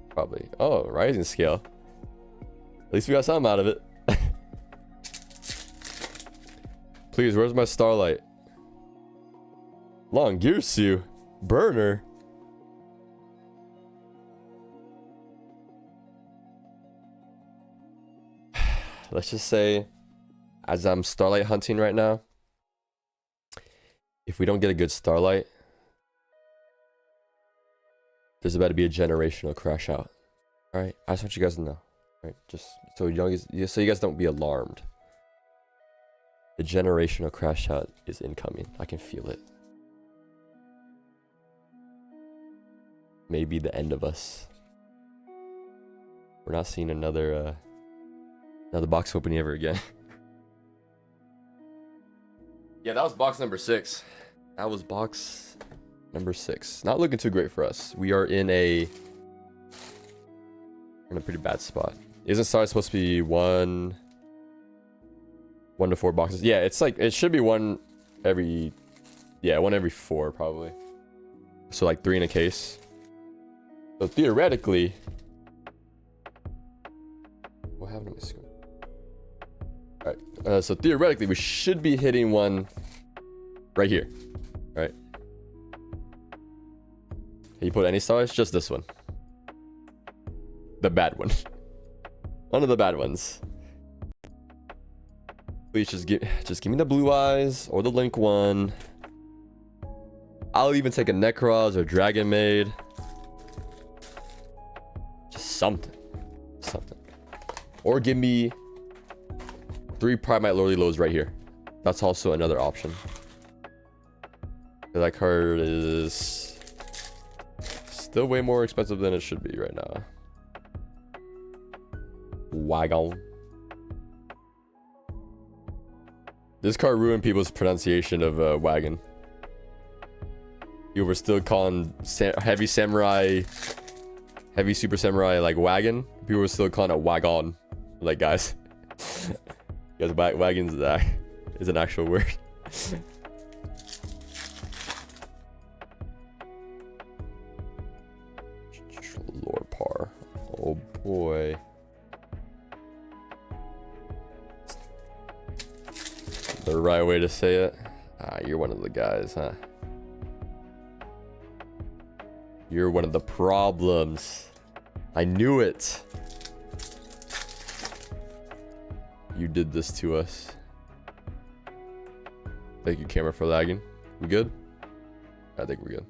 Probably. Oh, rising scale. At least we got something out of it. Please, where's my Starlight? Long Gearsu. Burner. Let's just say, as I'm Starlight hunting right now, if we don't get a good Starlight, there's about to be a generational crash out. All right, I just want you guys to know. All right, just so you guys don't be alarmed. The generational crash out is incoming. I can feel it. Maybe the end of us. We're not seeing another box opening ever again. Yeah, that was box number 6. That was box number 6. Not looking too great for us. We are in a pretty bad spot. Isn't Starlight supposed to be one to 4 boxes? Yeah, it's like it should be one every 4 probably. So like 3 in a case. So theoretically, what happened to my screen? All right. So theoretically, we should be hitting one right here. All right. Can you put any stars? Just this one. The bad one. One of the bad ones. Please just give me the blue eyes or the link one. I'll even take a Necroz or Dragon Maid. Just something. Or give me 3 Primite Lordly Lows right here. That's also another option. That card is still way more expensive than it should be right now. Wagon. This card ruined people's pronunciation of wagon. You were still calling heavy samurai, heavy super samurai like wagon. People were still calling it wagon. Like, guys, guys, wagon is an actual word. Lore par. Oh boy. The right way to say it. You're one of the guys, huh? You're one of the problems. I knew it. You did this to us. Thank you, camera, for lagging. We good? I think we're good.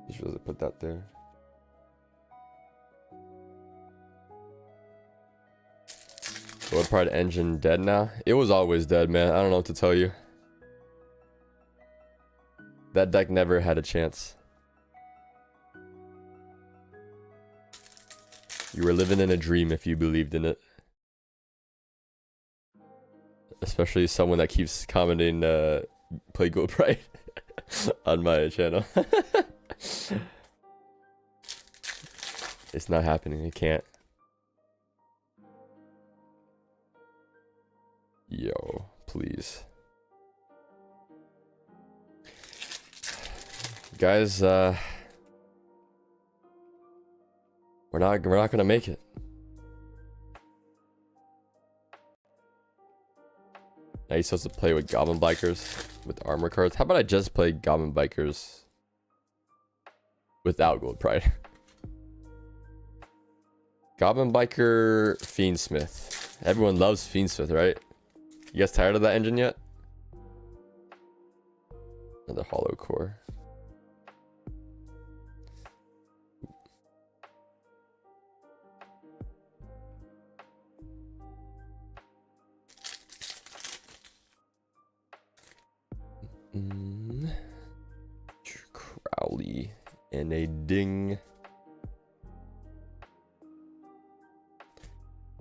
Just really put that there. What part of engine dead now? It was always dead, man. I don't know what to tell you. That deck never had a chance. You were living in a dream if you believed in it. Especially someone that keeps commenting, play Gold Pride on my channel. It's not happening. It can't. Yo, please. Guys, we're not gonna make it. Now you're supposed to play with Goblin Bikers with armor cards. How about I just play Goblin Bikers without Gold Pride? Goblin Biker Fiendsmith. Everyone loves Fiendsmith, right? You guys tired of that engine yet? Another hollow core. Crowley and a ding.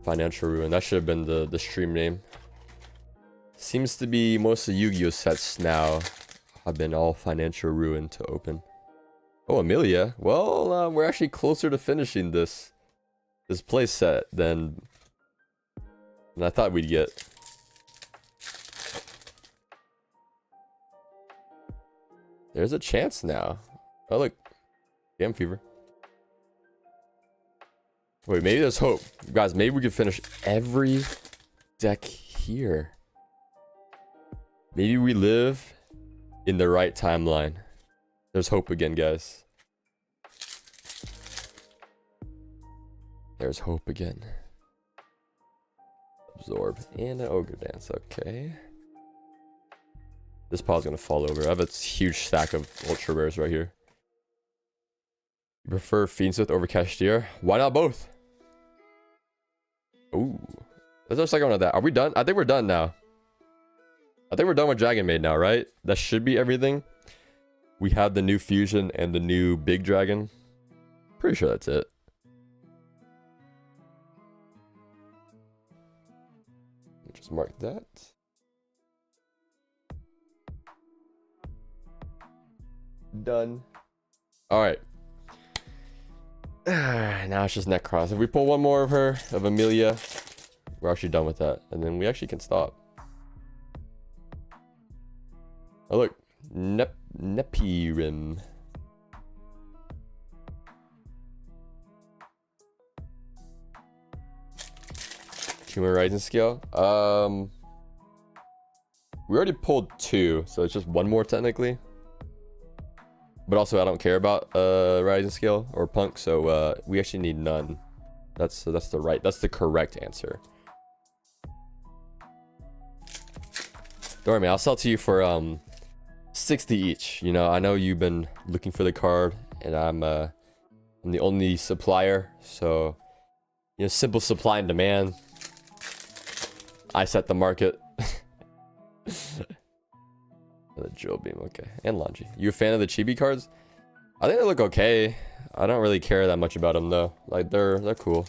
Financial Ruin. That should have been the stream name. Seems to be mostly Yu-Gi-Oh sets now. have been all financial ruin to open. Oh, Amelia. Well, we're actually closer to finishing this play set than I thought we'd get. There's a chance now. Oh, look. Damn fever. Wait, maybe there's hope. Guys, maybe we could finish every deck here. Maybe we live in the right timeline. There's hope again, guys. There's hope again. Absorb and an ogre dance. Okay. This pile's gonna fall over. I have a huge stack of ultra rares right here. You prefer Fiendsmith over Cashier? Why not both? Ooh. That's our second one of that. Are we done? I think we're done now. I think we're done with Dragon Maid now, right? That should be everything. We have the new fusion and the new big dragon. Pretty sure that's it. Just mark that. Done. All right. Now it's just Necros. If we pull one more of her, of Amelia, we're actually done with that. And then we actually can stop. Oh, look. Nepirim. Human Rising Scale. We already pulled 2, so it's just one more technically. But also I don't care about Rising Scale or Punk, so we actually need none. That's the correct answer. Don't worry, man, I'll sell to you for 60 each. You know, I know you've been looking for the card, and I'm the only supplier, so you know, simple supply and demand. I set the market. The Drill Beam, okay. And Laundry. You a fan of the chibi cards? I think they look okay. I don't really care that much about them though. Like they're cool.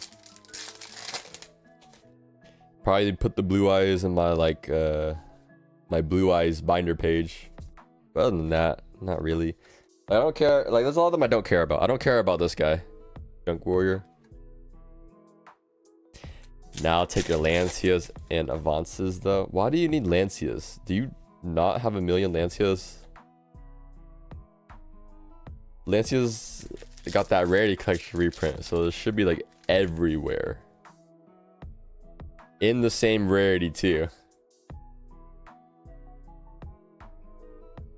Probably put the blue eyes in my like my blue eyes binder page. But other than that, not really. I don't care. Like there's a lot of them I don't care about. I don't care about this guy. Junk Warrior. Now I'll take your Lancias and Avances though. Why do you need Lancias? Do you not have a million Lancias? Lancias got that rarity collection reprint, so it should be like everywhere. In the same rarity too.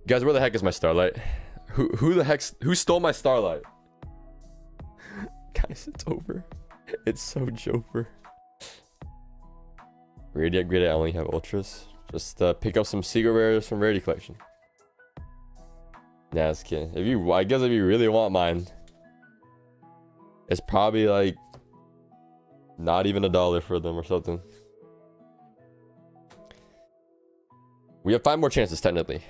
Guys, where the heck is my Starlight? Who stole my Starlight? Guys, it's over. It's so over. Radiant Grid, I only have ultras. Just pick up some secret rares from rarity collection. Nah, just kidding. I guess if you really want mine, it's probably like not even $1 for them or something. We have 5 more chances technically,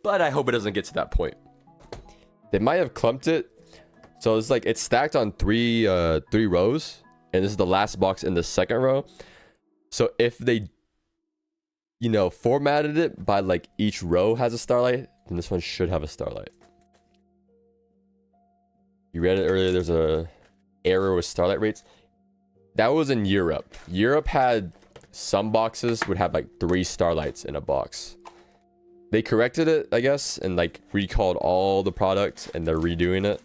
but I hope it doesn't get to that point. They might have clumped it, so it's like it's stacked on three rows. And this is the last box in the second row. So if they, you know, formatted it by like each row has a Starlight, then this one should have a Starlight. You read it earlier, there's a error with Starlight rates. That was in Europe. Europe had some boxes would have like 3 Starlights in a box. They corrected it, I guess, and like recalled all the products and they're redoing it.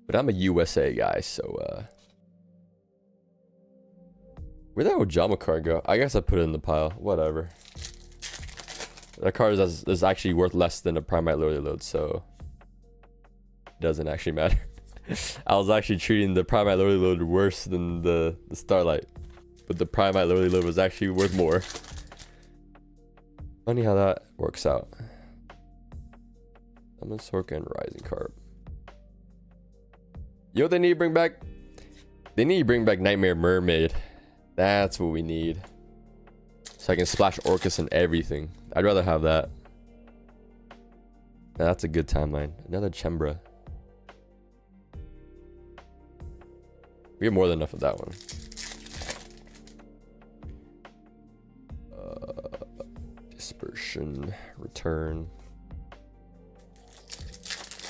But I'm a USA guy, so where'd that Ojama card go? I guess I put it in the pile. Whatever. That card is actually worth less than a Primite Lordy Load, so it doesn't actually matter. I was actually treating the Primite Lordy Load worse than the Starlight, but the Primite Lordy Load was actually worth more. Funny how that works out. Summon Sorka and Rising Carp. You know what they need to bring back? They need to bring back Nightmare Mermaid. That's what we need. So I can splash Orcust and everything. I'd rather have that. Now that's a good timeline. Another Chembra. We have more than enough of that one. Dispersion. Return. There's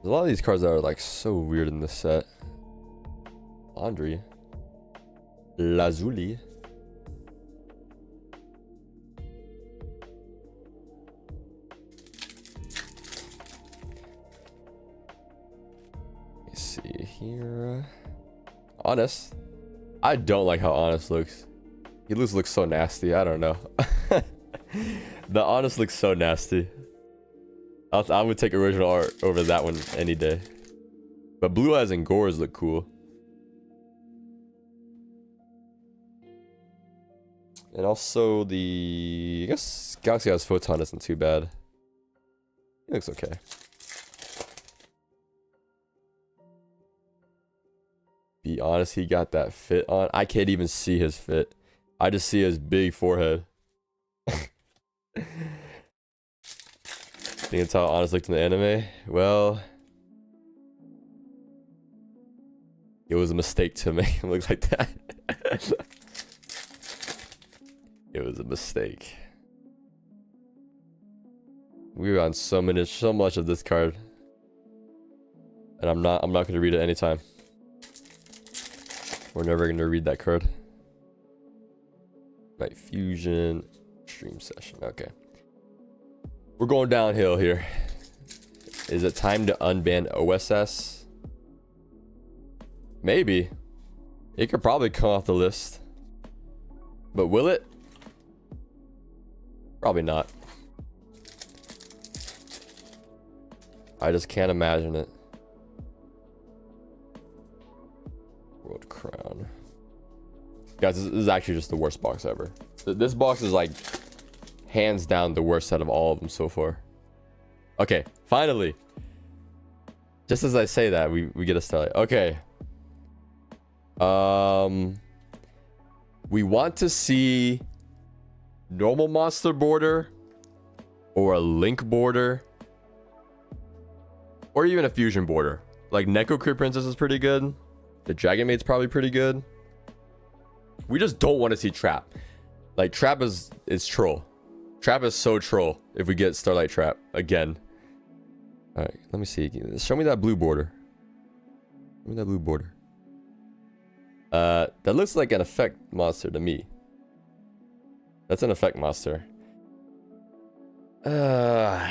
a lot of these cards that are like so weird in this set. Laundry. Lazuli. Let me see here. Honest. I don't like how Honest looks. He looks so nasty. I don't know. The Honest looks so nasty. I would take original art over that one any day. But Blue Eyes and Gores look cool. And also I guess Galaxy Eyes Photon isn't too bad. He looks okay. Be honest, he got that fit on. I can't even see his fit. I just see his big forehead. Think it's how Honest looked in the anime? Well, it was a mistake to make him look like that. It was a mistake. We were on so much of this card, and I'm not gonna read it anytime. We're never gonna read that card. Night Fusion, stream session. Okay, we're going downhill here. Is it time to unban OSS? Maybe. It could probably come off the list, but will it? Probably not. I just can't imagine it. World Crown. Guys, this is actually just the worst box ever. This box is like hands down the worst out of all of them so far. Okay, finally. Just as I say that, we get a Starlight. Okay. We want to see normal monster border, or a link border, or even a fusion border. Like Neko Crit Princess is pretty good. The Dragon Maid's probably pretty good. We just don't want to see Trap. Like Trap is troll. Trap is so troll if we get Starlight Trap again. All right, let me see. Show me that blue border. Show me that blue border. That looks like an effect monster to me. That's an effect monster. Are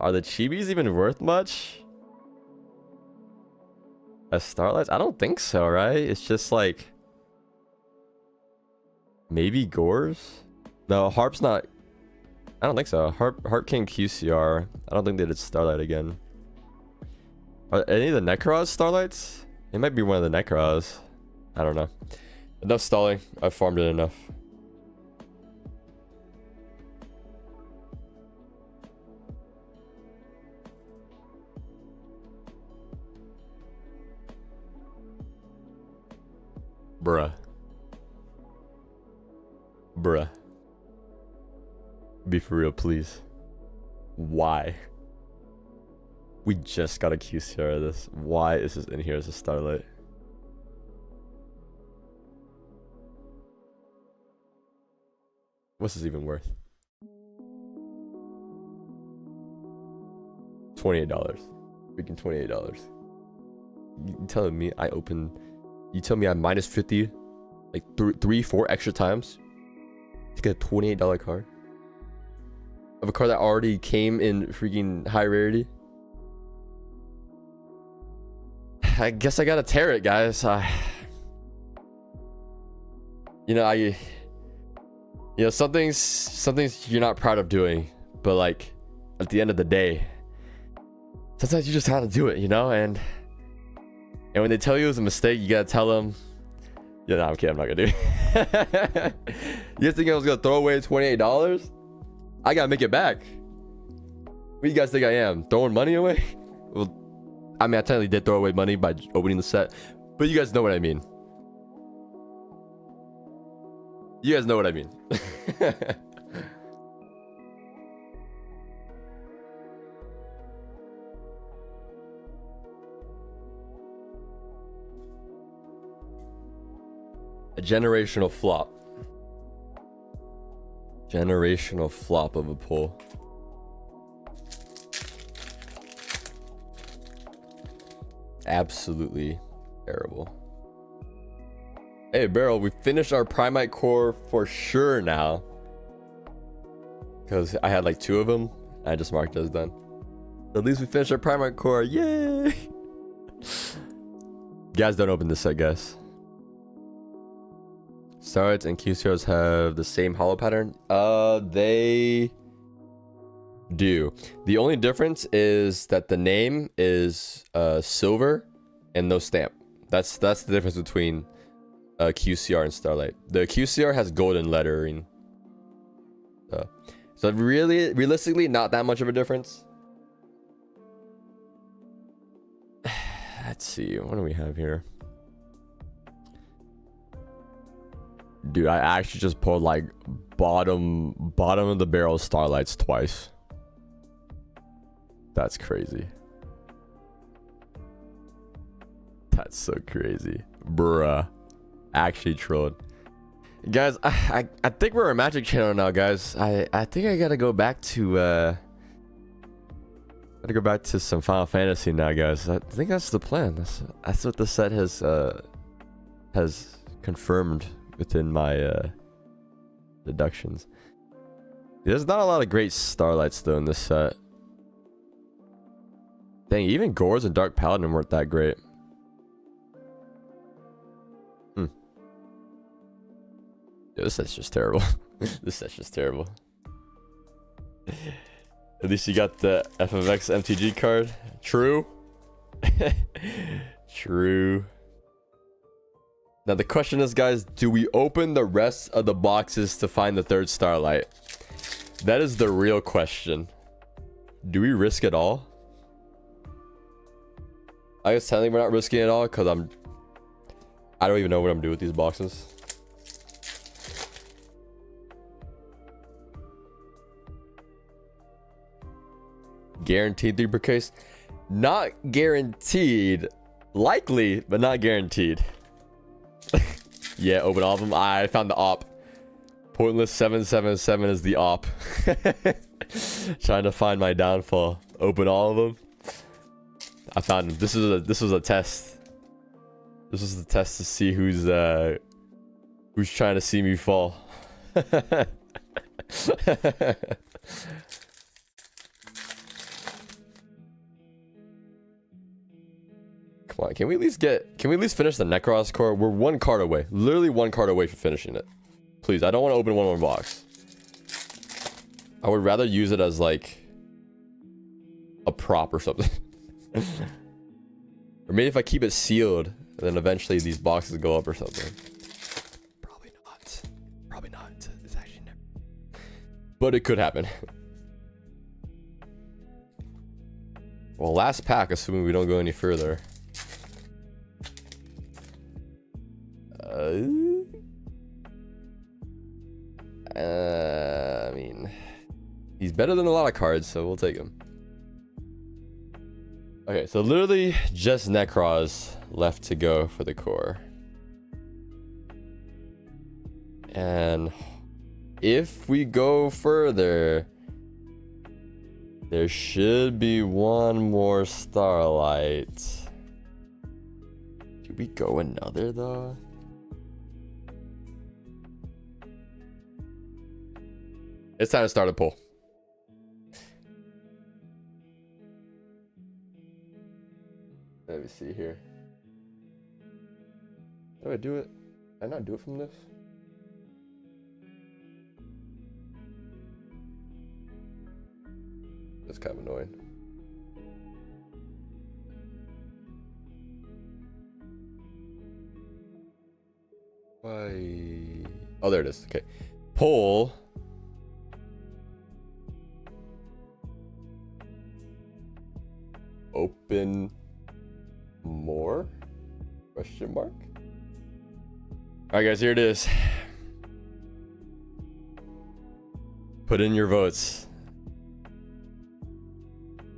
the chibis even worth much? As Starlights? I don't think so, right? It's just like maybe Gores? No, Harp's not. I don't think so. Harp King QCR. I don't think they did Starlight again. Are any of the Necros Starlights? It might be one of the Necros. I don't know. Enough stalling. I've farmed it enough. Bruh. Be for real, please. Why? We just got a QCR of this. Why is this in here as a Starlight? What's this even worth? $28. Freaking $28. You telling me I open... You tell me I'm minus 50 like 3-4 extra times to get a $28 card of a card that already came in freaking high rarity? I guess I gotta tear it, guys. Some things you're not proud of doing, but like at the end of the day, sometimes you just have to do it, and when they tell you it was a mistake, you gotta tell them, yeah, no, I'm kidding, I'm not gonna do it. You think I was gonna throw away $28? I gotta make it back. What do you guys think I am? Throwing money away? Well, I mean, I technically did throw away money by opening the set, but you guys know what I mean. You guys know what I mean. A generational flop. Generational flop of a pull. Absolutely terrible. Hey, Barrel, we finished our Primite core for sure now. Because I had like 2 of them. I just marked those done. So at least we finished our Primite core. Yay! Guys, don't open this set, guys. Starlights and QCRs have the same hollow pattern. They do. The only difference is that the name is silver and no stamp. That's the difference between QCR and Starlight. The QCR has golden lettering. So realistically, not that much of a difference. Let's see, what do we have here? Dude, I actually just pulled like bottom of the barrel Starlights twice. That's crazy. That's so crazy. Bruh. Actually trolled. Guys, I think we're a Magic channel now, guys. I think I gotta go back to some Final Fantasy now, guys. I think that's the plan. That's what the set has confirmed within my deductions. There's not a lot of great Starlights though in this set. Dang, even Gores and Dark Paladin weren't that great. Yeah, this set's just terrible. This set's just terrible. At least you got the FFX MTG card. True. True. Now the question is, guys, do we open the rest of the boxes to find the 3rd Starlight? That is the real question. Do we risk it all? I guess technically we're not risking it all because I don't even know what I'm doing with these boxes. Guaranteed 3 per case? Not guaranteed. Likely, but not guaranteed. Yeah, open all of them. I found the op. Pointless 777 is the op. Trying to find my downfall. Open all of them. I found him. This was a test. This was the test to see who's trying to see me fall. Come on, can we at least finish the Necros core? We're 1 card away. Literally 1 card away from finishing it. Please, I don't want to open one more box. I would rather use it as like a prop or something. Or maybe if I keep it sealed, then eventually these boxes go up or something. Probably not. Probably not. It's actually never. But it could happen. Well, last pack, assuming we don't go any further. I mean, he's better than a lot of cards, so we'll take him. Okay, so literally just Necros left to go for the core. And if we go further, there should be 1 more Starlight. Should we go another though? It's time to start a poll. Let me see here. How do I do it? Can I not do it from this? That's kind of annoying. Why? Oh, there it is. Okay. Poll. Open more? Question mark? Alright guys, here it is. Put in your votes.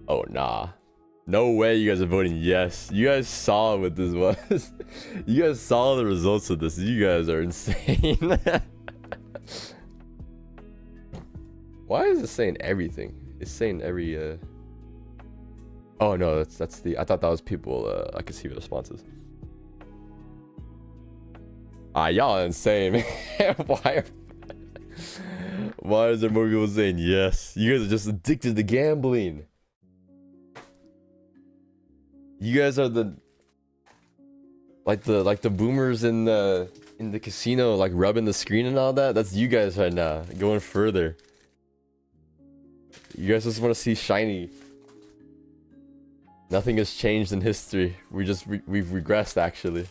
Oh nah. No way you guys are voting yes. You guys saw what this was. You guys saw the results of this. You guys are insane. Why is it saying everything? It's saying every oh no, that's the, I thought that was people I could see the responses. Y'all insane, man. Why is there more people saying yes? You guys are just addicted to gambling. You guys are the boomers in the casino, like rubbing the screen and all that. That's you guys right now, going further. You guys just want to see shiny. Nothing has changed in history. We've regressed, actually.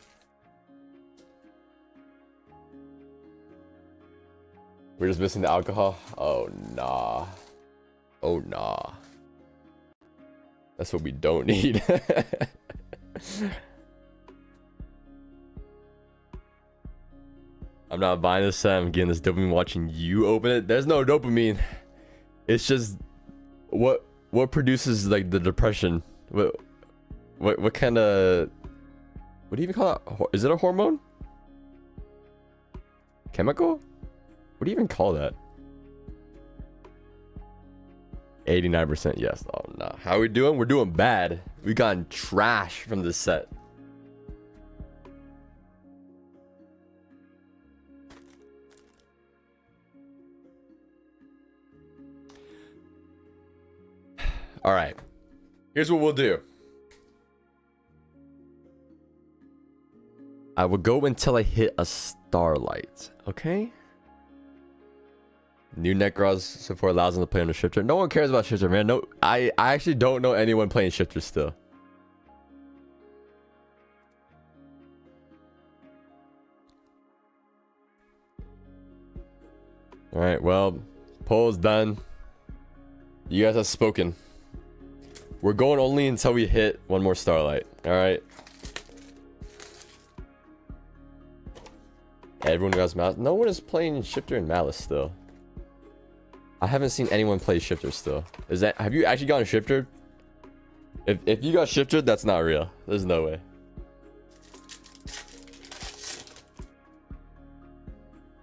We're just missing the alcohol. Oh nah. Oh nah. That's what we don't need. I'm not buying this set. I'm getting this dopamine watching you open it. There's no dopamine. It's just what produces like the depression. What kind of, what do you even call that? Is it a hormone? Chemical? What do you even call that? 89% yes. Oh no. How are we doing? We're doing bad. We gotten trash from this set. All right. Here's what we'll do. I will go until I hit a Starlight. Okay? New Necros support allows them to play on the shifter. No one cares about shifter, man. No, I actually don't know anyone playing shifter still. All right, well, poll's done. You guys have spoken. We're going only until we hit one more Starlight. All right. Everyone who has Malice. No one is playing shifter and Malice still. I haven't seen anyone play shifter still. Is that, have you actually gotten shifter? If you got shifter, that's not real. There's no way.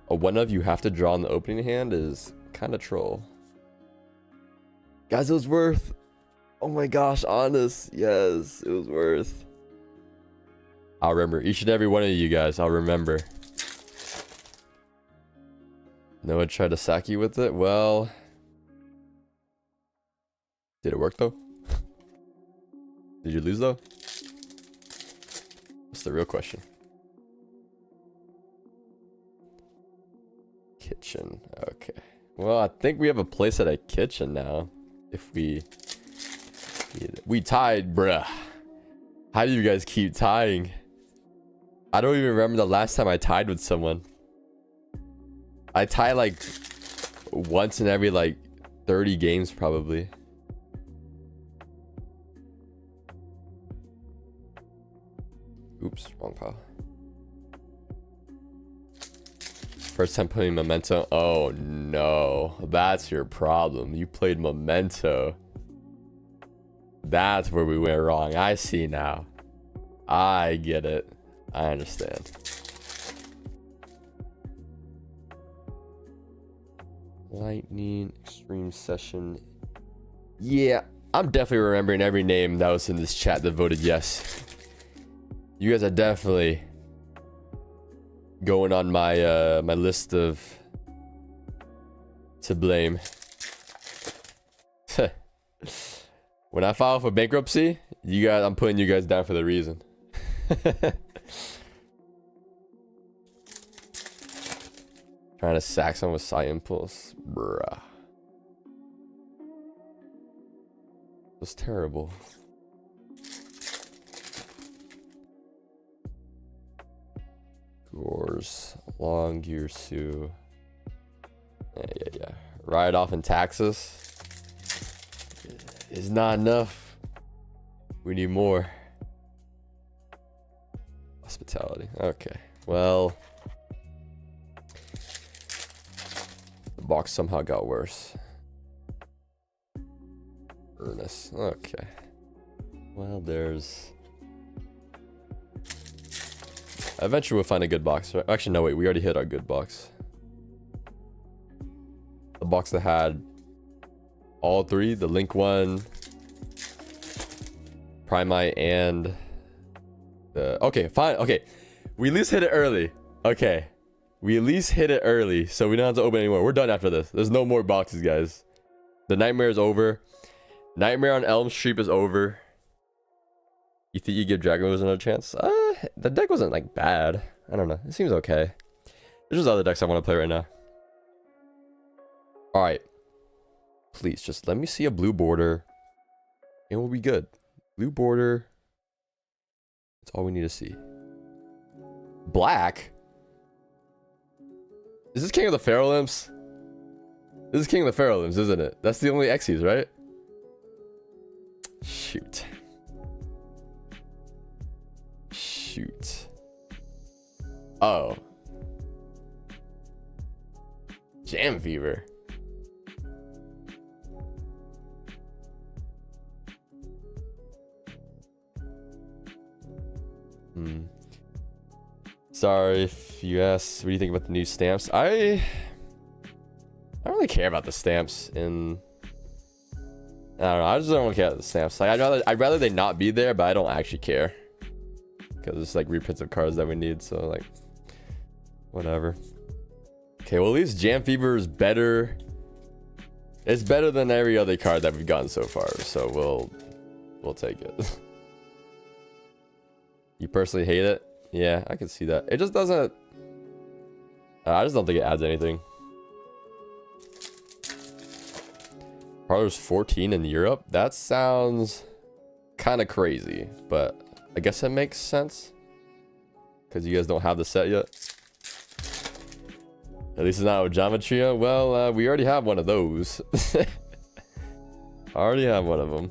A one of you have to draw in the opening hand is kind of troll. Guys, it was worth. Oh my gosh, honest. Yes, it was worth. I'll remember. Each and every one of you guys, I'll remember. No one tried to sack you with it? Well, did it work though? Did you lose though? That's the real question. Kitchen. Okay. Well, I think we have a place at a kitchen now. If we tied, bruh. How do you guys keep tying? I don't even remember the last time I tied with someone. I tie like once in every like 30 games probably. Oops, wrong pile. First time playing Memento. Oh no, that's your problem. You played Memento. That's where we went wrong. I see now. I get it. I understand. Lightning Extreme Session. Yeah, I'm definitely remembering every name that was in this chat that voted yes. You guys are definitely going on my my list of to blame. When I file for bankruptcy, you guys, I'm putting you guys down for the reason. Trying to sack someone with Psi Impulse. Bruh. It was terrible. Gores. Long Gear Sue. Yeah. Ride off in taxes. Is not enough. We need more. Hospitality. Okay. Well. The box somehow got worse. Ernest. Okay. Well, there's... Eventually we'll find a good box. Actually, no, wait. We already hit our good box. The box that had all three, the Link one, Primite, and the... Okay, fine. Okay, we at least hit it early. Okay, we at least hit it early, so we don't have to open anymore. We're done after this. There's no more boxes, guys. The nightmare is over. Nightmare on Elm Street is over. You think you give Dragon Moves another chance? The deck wasn't like bad. I don't know. It seems okay. There's just other decks I want to play right now. All right. Please, just let me see a blue border. And we'll be good. Blue border. That's all we need to see. Black? Is this King of the Pharaoh Imps? This is King of the Pharaoh Imps, isn't it? That's the only Xyz, right? Shoot. Shoot. Oh. Jam Fever. Sorry if you asked, what do you think about the new stamps? I don't really care about the stamps in... I don't know, I just don't really care about the stamps. Like, I'd rather they not be there, but I don't actually care. Because it's like reprints of cards that we need, so like... Whatever. Okay, well at least Jam Fever is better. It's better than every other card that we've gotten so far, so we'll take it. You personally hate it? Yeah, I can see that. It just doesn't... I just don't think it adds anything. Parlor's 14 in Europe? That sounds kind of crazy, but I guess it makes sense. Because you guys don't have the set yet. At least it's not with Geometria. Well, we already have one of those. I already have one of them.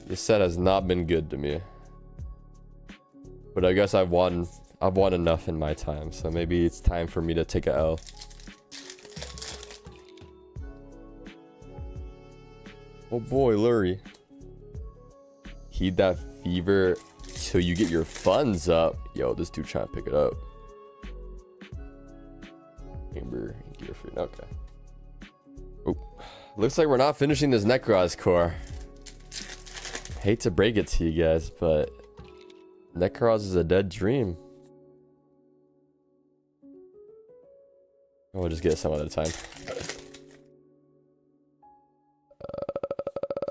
This set has not been good to me. But I guess I've won enough in my time, so maybe it's time for me to take a L. Oh boy, Lurie. Heed that fever till you get your funds up. Yo, this dude trying to pick it up. Amber, Gearfruit, okay. Oh, looks like we're not finishing this Necroz core. Hate to break it to you guys, but Necroz is a dead dream. We'll just get some other time.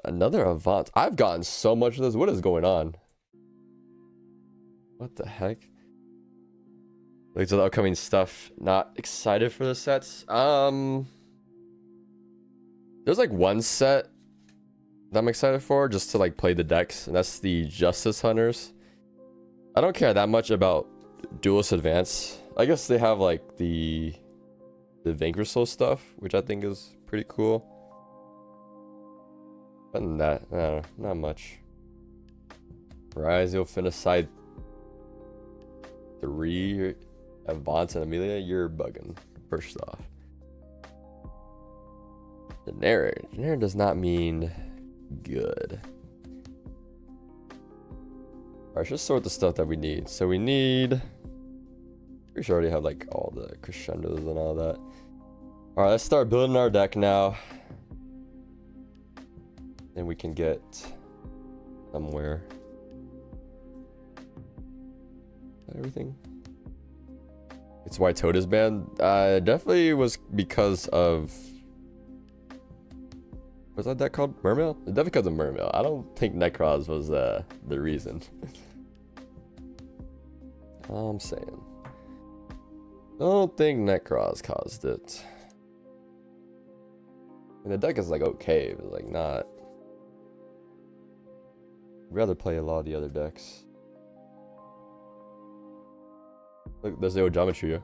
Another Avant. I've gotten so much of this. What is going on? What the heck? Like to the upcoming stuff. Not excited for the sets. There's like one set that I'm excited for, just to like play the decks, and that's the Justice Hunters. I don't care that much about Duelist Advance. I guess they have like the Vanquish Soul stuff, which I think is pretty cool. Other than that, I don't know, not much. Rise, you'll finish side 3. Avance and Amelia, you're bugging. First off, generic does not mean good. Alright, let's just sort the stuff that we need. So we need... We should already have like all the crescendos and all that. Alright, let's start building our deck now. Then we can get somewhere. Everything. It's why Toad is banned. Definitely was because of... Was that deck called Mermail? It's definitely because of Mermail. I don't think Necroz was the reason. All I'm saying. I don't think Necroz caused it. And the deck is like okay, but like not... I'd rather play a lot of the other decks. Look, there's the Geometry.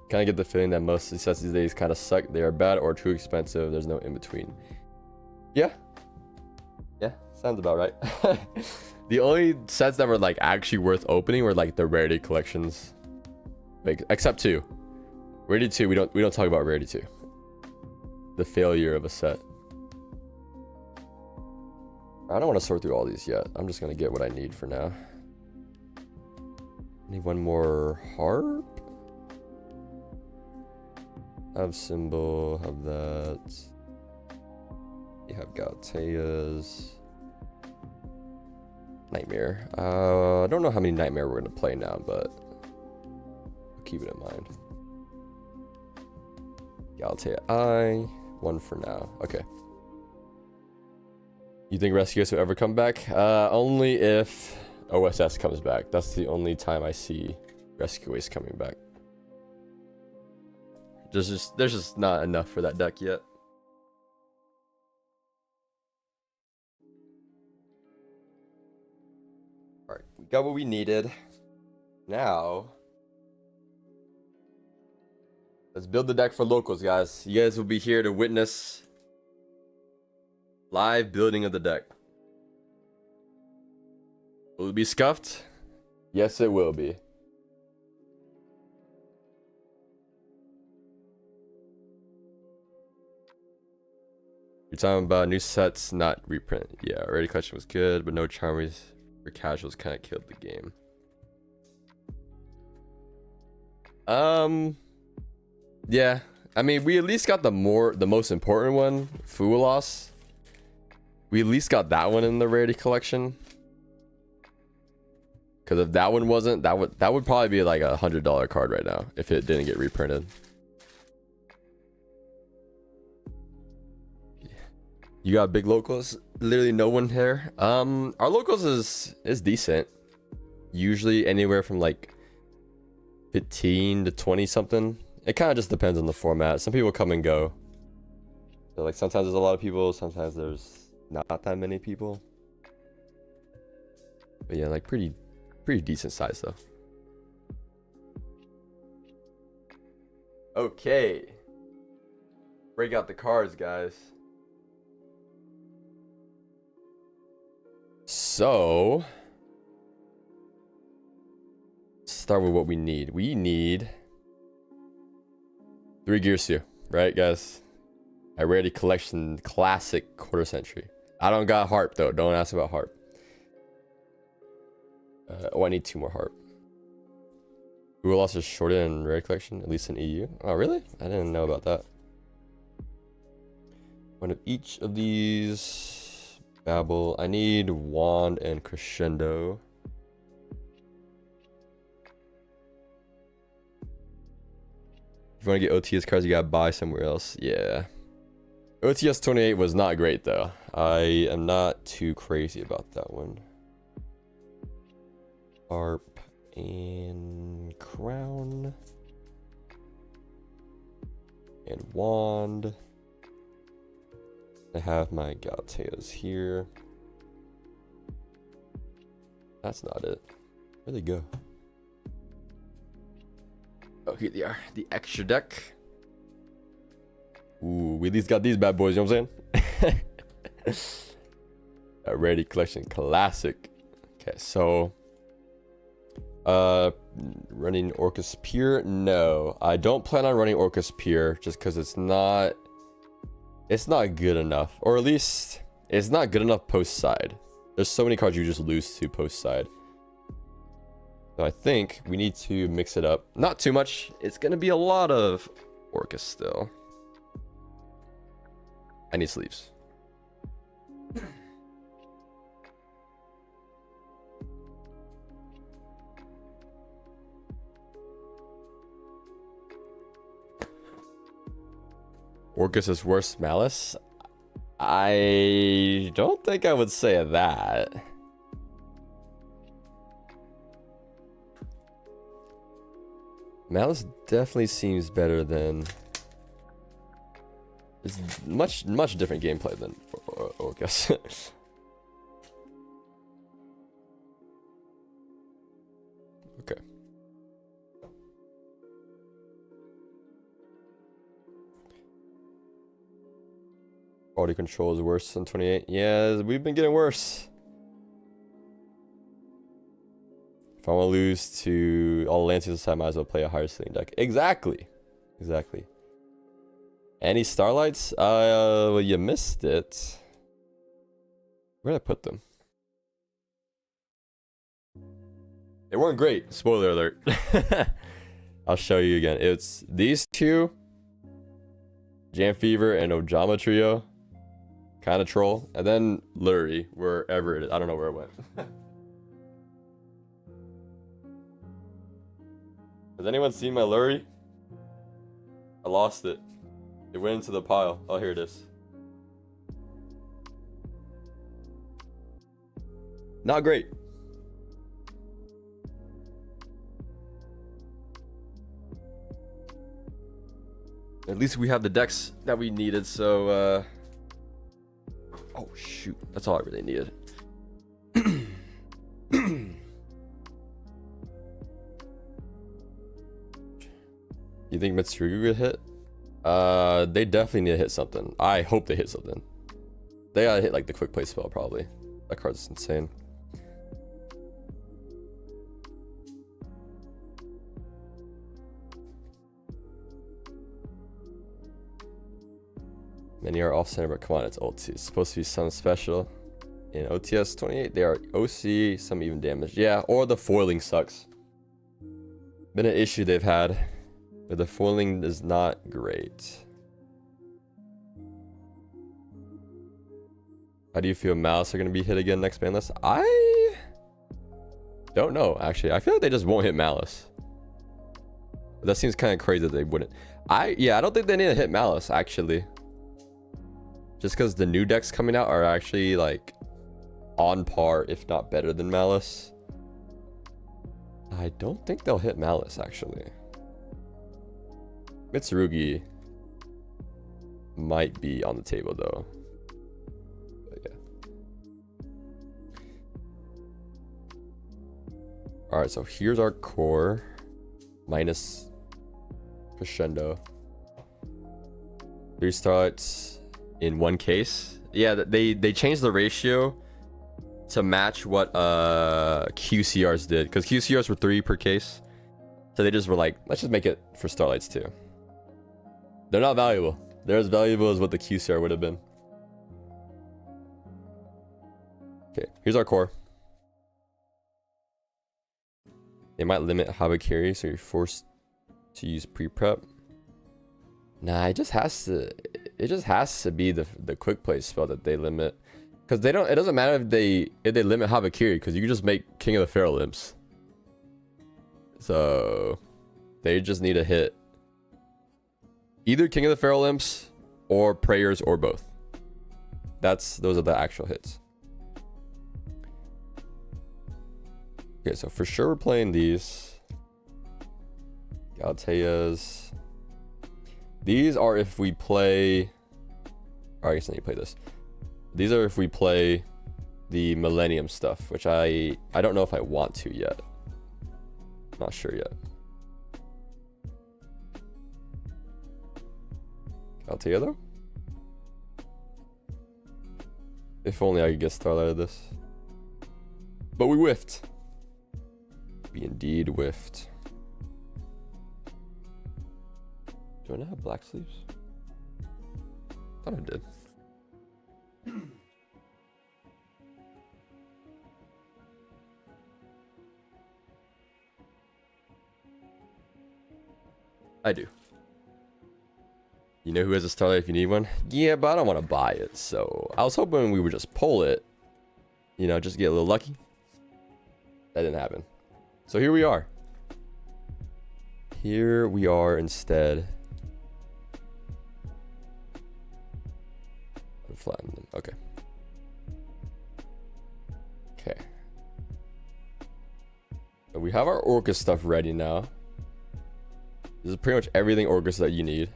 Kind of get the feeling that most sets these days kind of suck. They are bad or too expensive. There's no in between. Yeah. Yeah, sounds about right. The only sets that were like actually worth opening were like the Rarity collections. Like, except 2. Rarity 2, we don't talk about Rarity 2. The failure of a set. I don't want to sort through all these yet. I'm just gonna get what I need for now. Need one more harp. Have Symbol, have that. You have Galtea's. Nightmare. I don't know how many Nightmare we're gonna play now, but keep it in mind. Galtea I, one for now. Okay. You think Rescue Ace will ever come back? Only if OSS comes back. That's the only time I see Rescue Ace coming back. There's just not enough for that deck yet. Alright, we got what we needed. Now, let's build the deck for locals, guys. You guys will be here to witness live building of the deck. Will it be scuffed? Yes, it will be. You're talking about new sets, not reprint. Yeah, already collection was good, but no charmers for casuals kind of killed the game. Yeah, I mean, we at least got the most important one, Fuelos. We at least got that one in the rarity collection. Because if that one wasn't, that would probably be like $100 card right now if it didn't get reprinted. You got big locals? Literally no one here. Our locals is decent. Usually anywhere from like 15 to 20 something. It kind of just depends on the format. Some people come and go. So like sometimes there's a lot of people, sometimes there's not that many people. But yeah, like pretty decent size though. Okay. Break out the cards, guys. So, start with what we need. We need 3 Gearsu, right, guys? I rarity collection classic quarter century. I don't got harp though. Don't ask about harp. Oh, I need 2 more harp. Google also shorted in rarity collection, at least in EU. Oh, really? I didn't know about that. One of each of these. Babel. I need Wand and Crescendo. If you want to get OTS cards, you gotta buy somewhere else. Yeah. OTS 28 was not great though. I am not too crazy about that one. Harp and Crown. And Wand. I have my Galteas here. That's not it. Where'd they go? Oh, here they are. The extra deck. Ooh, we at least got these bad boys, you know what I'm saying? A rarity collection classic. Okay, so running Orcust Pure? No, I don't plan on running Orcust Pure just because it's not good enough, or at least it's not good enough post side. There's so many cards you just lose to post side. So I think we need to mix it up. Not too much. It's gonna be a lot of Orcust still. I need sleeves. Orcust is worse Malice? I don't think I would say that. Malice definitely seems better than... It's much different gameplay than Orcust. Okay. Quality control is worse than 28. Yeah, we've been getting worse. If I want to lose to all the Lancers, I might as well play a higher ceiling deck. Exactly. Any Starlights? Well, you missed it. Where did I put them? They weren't great. Spoiler alert. I'll show you again. It's these two Jam Fever and Ojama Trio. Kind of troll. And then Lurie, wherever it is. I don't know where it went. Has anyone seen my Lurie? I lost it. It went into the pile. Oh, here it is. Not great. At least we have the decks that we needed, so oh shoot, that's all I really needed. You think Mitsurugi would hit? They definitely need to hit something. I hope they hit something. They gotta hit like the quick play spell probably. That card's insane. Many are off center, but come on, it's OT. It's supposed to be something special. In OTS 28, they are OC, some even damaged. Yeah, or the foiling sucks. Been an issue they've had. But the foiling is not great. How do you feel Malice are going to be hit again next ban list? I don't know, actually. I feel like they just won't hit Malice. But that seems kind of crazy that they wouldn't. Yeah, I don't think they need to hit Malice, actually. Just because the new decks coming out are actually, like, on par, if not better than Malice. I don't think they'll hit Malice, actually. Mitsurugi might be on the table, though. But yeah. Alright, so here's our core. Minus Crescendo. 3 Starlights in one case. Yeah, they changed the ratio to match what QCRs did. Because QCRs were 3 per case. So they just were like, let's just make it for Starlights too. They're not valuable. They're as valuable as what the QCR would have been. Okay, here's our core. They might limit Habakiri, so you're forced to use pre-prep. Nah, it just has to be the quick play spell that they limit. Because they don't, it doesn't matter if they limit Habakiri, because you can just make King of the Feral Imps. So they just need to hit either King of the Feral Imps or Prayers or both. Those are the actual hits. Okay, so for sure we're playing these. Galteas. These are if we play. Or I guess I need to play this. These are if we play the Millennium stuff, which I don't know if I want to yet. Not sure yet. Galtea though? If only I could get Starlight out of this. But we whiffed. We indeed whiffed. Do I not have black sleeves? Thought I did. I do. You know who has a Starlight if you need one? Yeah, but I don't want to buy it, so I was hoping we would just pull it. You know, just get a little lucky. That didn't happen. So here we are. Here we are instead. Flatten them. Okay. Okay. So we have our Orcust stuff ready now. This is pretty much everything Orcust that you need.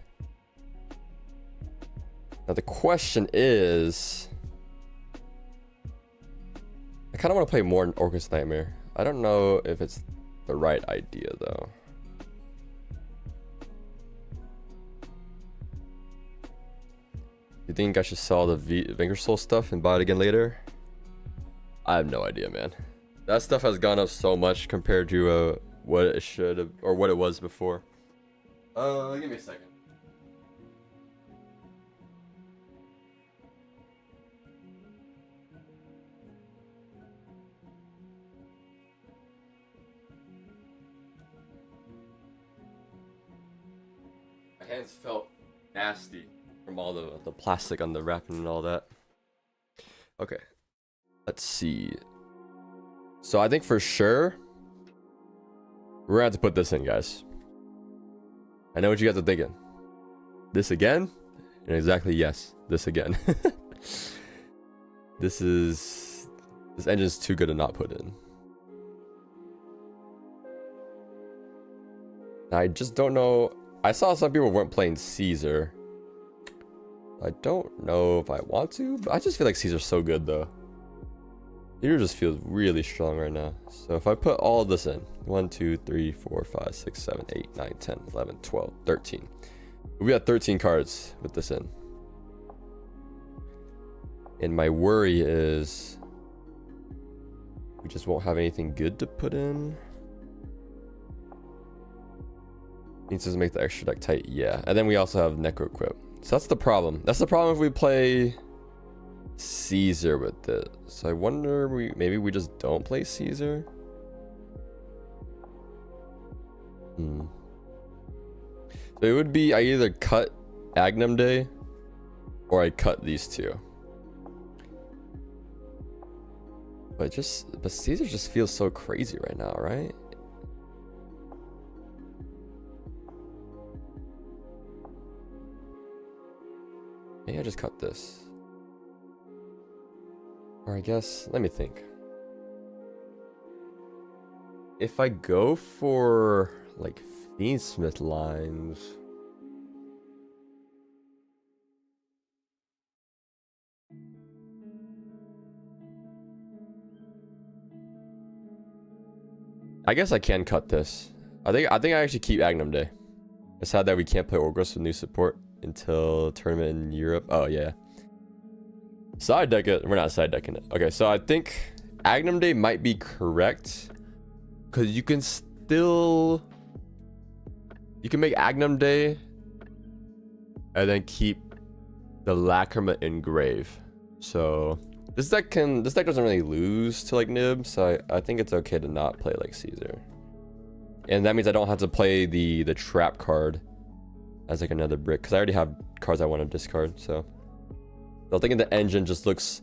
Now the question is, I kind of want to play more in Orcust Nightmare. I don't know if it's the right idea though. You think I should sell the Vingersoul stuff and buy it again later? I have no idea, man. That stuff has gone up so much compared to what it should have, or what it was before. Give me a second. My hands felt nasty. from all the plastic on the wrapping and all that. Okay, let's see. So I think for sure we're gonna have to put this in, guys. I know what you guys are thinking. This again? And exactly, yes, this again. This engine's too good to not put in. I just don't know. I saw some people weren't playing Caesar. I don't know if I want to, but I just feel like Caesar's so good though. Caesar just feels really strong right now. So if I put all of this in, 1, 2, 3, 4, 5, 6, 7, 8, 9, 10, 11, 12, 13. We got 13 cards with this in. And my worry is we just won't have anything good to put in. Needs to make the extra deck tight, yeah. And then we also have Necro Equip. So that's the problem. That's the problem if we play Caesar with it. So I wonder, maybe we just don't play Caesar. So it would be I either cut Agnum Day or I cut these two. But Caesar just feels so crazy right now, right? Maybe I just cut this. Or I guess, let me think. If I go for like Fiendsmith lines, I guess I can cut this. I think I actually keep Agnum Day. It's sad that we can't play Orcust with new support until tournament in Europe. Oh yeah. Side deck it. We're not side decking it. Okay, so I think Agnum Day might be correct. Cause you can make Agnum Day and then keep the Lacrima Engrave. So this deck doesn't really lose to like Nib, so I think it's okay to not play like Caesar. And that means I don't have to play the trap card as like another brick, because I already have cards I want to discard. So I'm thinking the engine just looks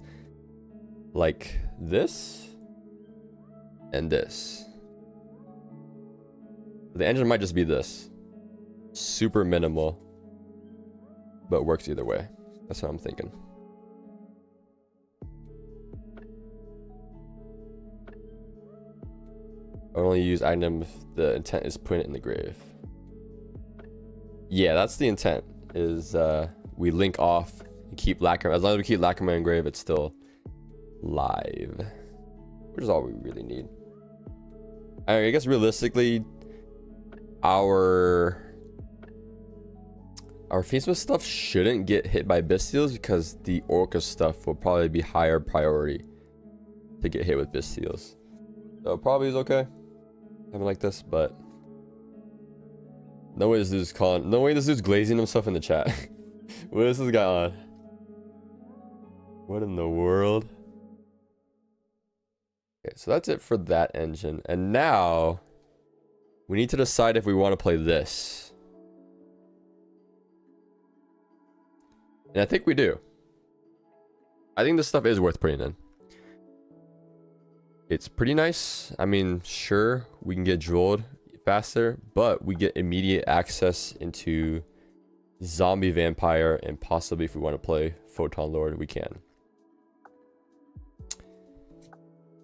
like this and this. The engine might just be this. Super minimal, but works either way. That's what I'm thinking. I only use item if the intent is putting it in the grave. Yeah, that's the intent. Is we link off and keep Lacrima. As long as we keep Lacrima in grave, it's still live, which is all we really need. I guess realistically, our Fiendsmith stuff shouldn't get hit by Bystials because the Orcust stuff will probably be higher priority to get hit with Bystials. So probably is okay having like this, but no way this dude's glazing himself in the chat. What is this guy on? What in the world? Okay, so that's it for that engine. And now we need to decide if we want to play this. And I think we do. I think this stuff is worth putting in. It's pretty nice. I mean, sure, we can get jeweled faster, but we get immediate access into zombie vampire, and possibly if we want to play Photon Lord, we can.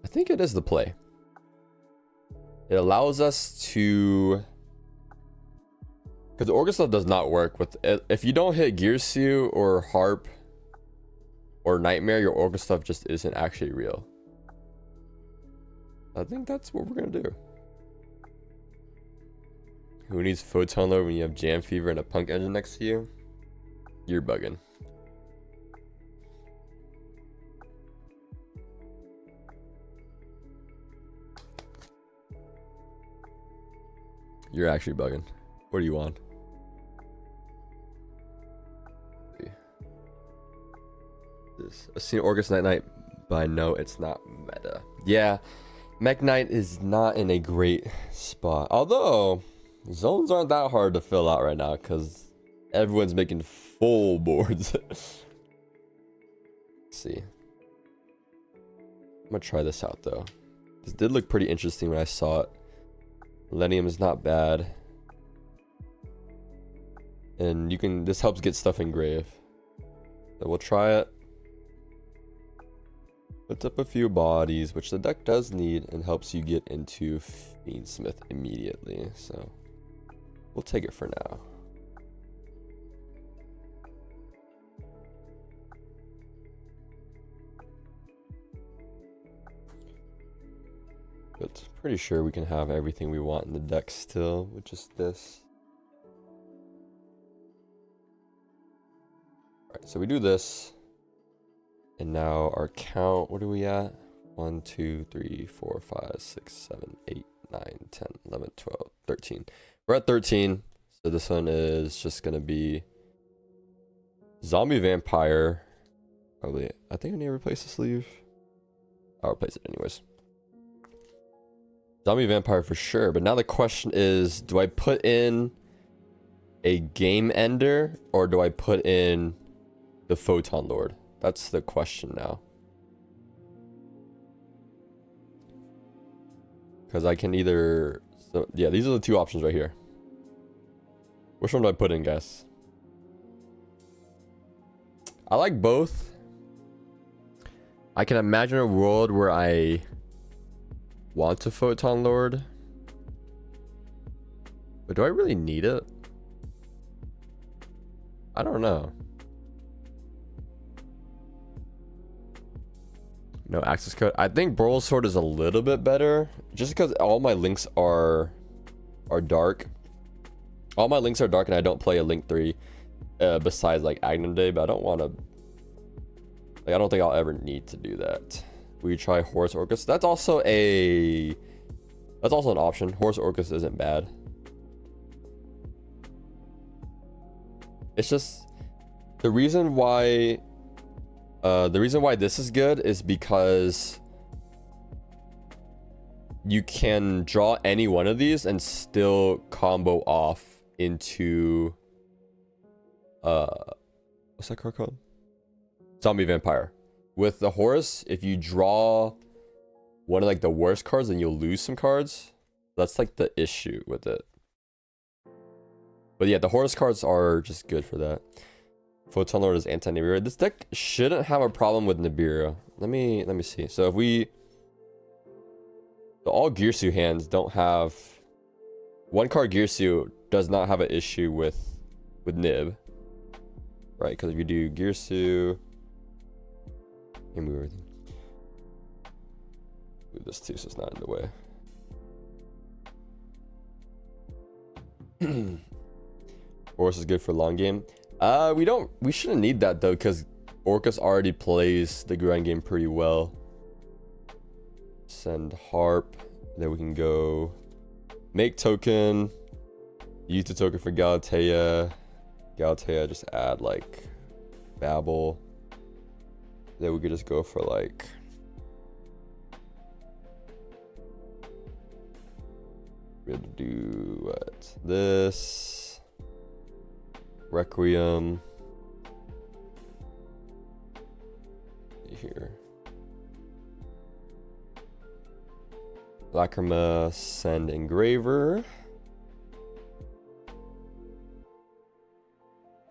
I think it is the play. It allows us to, because the Orcust stuff does not work with it. If you don't hit Gearseal or Harp or Nightmare, your Orcust stuff just isn't actually real. I think that's what we're gonna do. Who needs Photon Lord when you have Jam Fever and a Punk engine next to you? You're bugging. You're actually bugging. What are you on? I've seen Orcust Night, but I know it's not meta. Yeah, Mech Knight is not in a great spot. Although zones aren't that hard to fill out right now because everyone's making full boards. Let's see. I'm gonna try this out though. This did look pretty interesting when I saw it. Millennium is not bad. And you can, this helps get stuff engraved. So we'll try it. Puts up a few bodies, which the deck does need, and helps you get into Fiendsmith immediately. So we'll take it for now. But pretty sure we can have everything we want in the deck still with just this. Alright, so we do this. And now our count, what are we at? 1, 2, 3, 4, 5, 6, 7, 8, 9, 10, 11, 12, 13. We're at 13. So this one is just going to be Zombie Vampire. Probably, I think I need to replace the sleeve. I'll replace it anyways. Zombie Vampire for sure. But now the question is, do I put in a Game Ender or do I put in the Photon Lord? That's the question now. Because I can either... So, yeah, these are the two options right here. Which one do I put in, guys? I like both. I can imagine a world where I want to Photon Lord. But do I really need it? I don't know. No access code. I think Brawl Sword is a little bit better. Just because all my links are dark. All my links are dark and I don't play a Link 3 besides like Agnum Day, but I don't want to... Like, I don't think I'll ever need to do that. We try Horus Orcust. That's also an option. Horus Orcust isn't bad. It's just the reason why this is good is because you can draw any one of these and still combo off into what's that card called? Zombie Vampire. With the Horus, if you draw one of like the worst cards, then you'll lose some cards. That's like the issue with it. But yeah, the Horus cards are just good for that. Photon Lord is anti-Nibiru. This deck shouldn't have a problem with Nibiru. Let me see. So if we... So all Girsu hands don't have... One card Girsu does not have an issue with Nib. Right? Because if you do Girsu... Let me move everything. Move this too so it's not in the way. Horus is good for long game. We shouldn't need that though, because Orcust already plays the grind game pretty well. Send Harp, then we can go make token, use the token for Galatea. Galatea, just add like Babel. Then we could just go for like we have to do what? This Requiem here. Lacrima, send Engraver.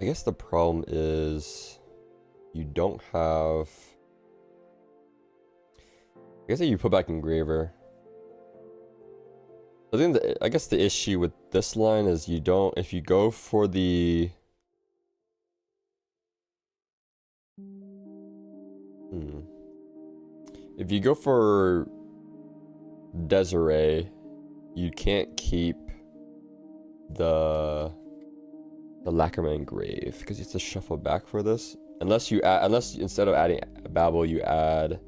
I guess the problem is you don't have... I guess that you put back Engraver. I guess the issue with this line is you don't... If you go for the... If you go for Desiree, you can't keep the Lacrima Engrave because you have to shuffle back for this. Unless instead of adding Babel, you add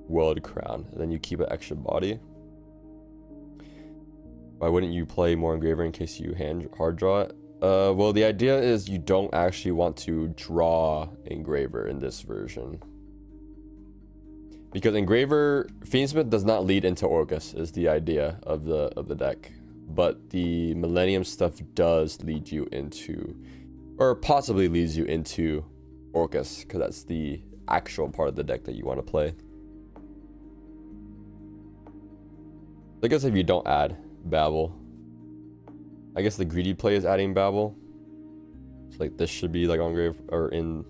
World Crown, and then you keep an extra body. Why wouldn't you play more Engraver in case you hard draw it? Well, the idea is you don't actually want to draw Engraver in this version. Because Engraver, Fiendsmith does not lead into Orcust, is the idea of the deck. but the Millennium stuff does lead you into, or possibly leads you into Orcust, because that's the actual part of the deck that you want to play. I guess if you don't add Babel, I guess the greedy play is adding Babel. So like this should be like on grave or in.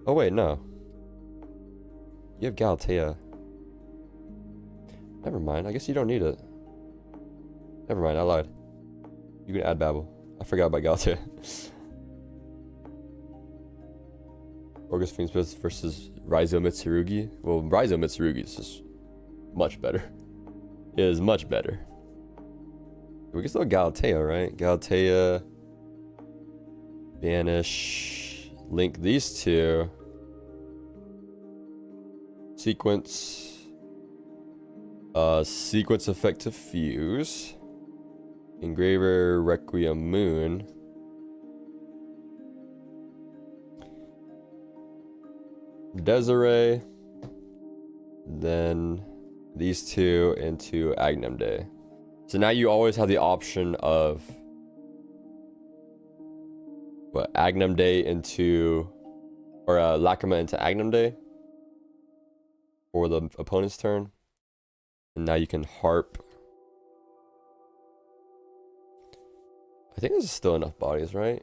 Oh wait, no. You have Galatea. Never mind. I guess you don't need it. Never mind. I lied. You can add Babel. I forgot about Galatea. Orcust Fiendspits versus Raizo Mitsurugi. Well, Raizo Mitsurugi is just much better. It is much better. We can still Galatea, right? Galatea. Banish. Link these two. Sequence. Sequence effect to fuse. Engraver Requiem Moon. Desiree. Then these two into Agnum Day. So now you always have the option of what, Agnum Day into, or Lacrima into Agnum Day for the opponent's turn. And now you can harp. I think there's still enough bodies, right?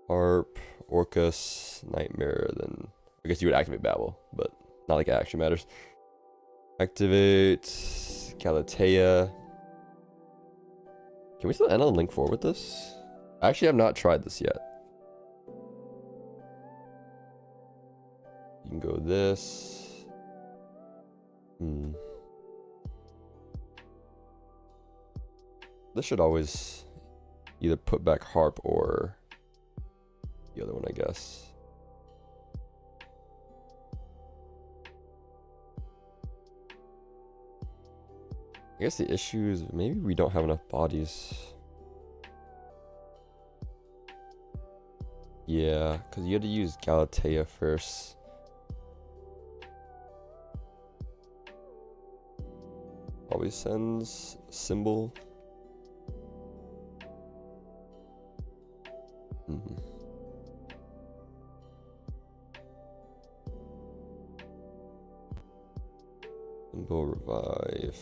Harp, Orcus, Nightmare, then I guess you would activate Babel, but not like it actually matters. Activate Galatea. Can we still end on Link 4 with this? I actually have not tried this yet. You can go this. This should always either put back Harp or the other one, I guess. I guess the issue is maybe we don't have enough bodies. Yeah, because you had to use Galatea first. Always sends symbol. Symbol revive.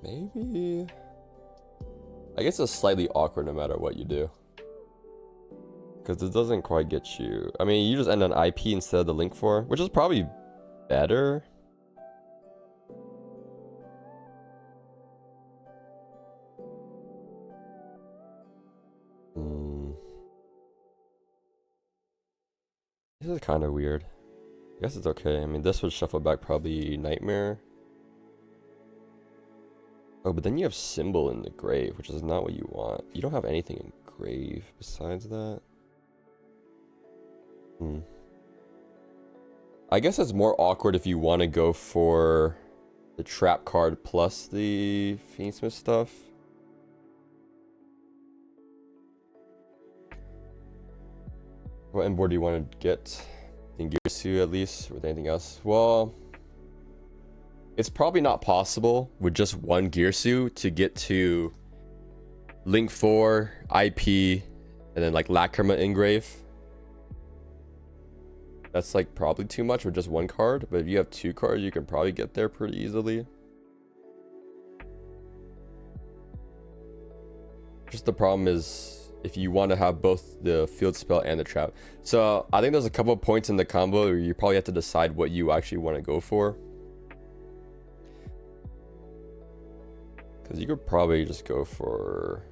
Maybe. I guess it's slightly awkward no matter what you do. Because it doesn't quite get you. I mean, you just end on IP instead of the Link 4, which is probably better. This is kind of weird. I guess it's okay. I mean, this would shuffle back probably Nightmare. Oh, but then you have Symbol in the grave, which is not what you want. You don't have anything in grave besides that. I guess it's more awkward if you want to go for the trap card plus the Fiendsmith stuff. What end board do you want to get? In Gearsu at least, with anything else? Well, it's probably not possible with just one Gearsu to get to Link 4, IP, and then like Lacrima Engrave. That's like probably too much with just one card, but if you have two cards, you can probably get there pretty easily. Just the problem is if you want to have both the field spell and the trap. So I think there's a couple of points in the combo where you probably have to decide what you actually want to go for. Because you could probably just go for,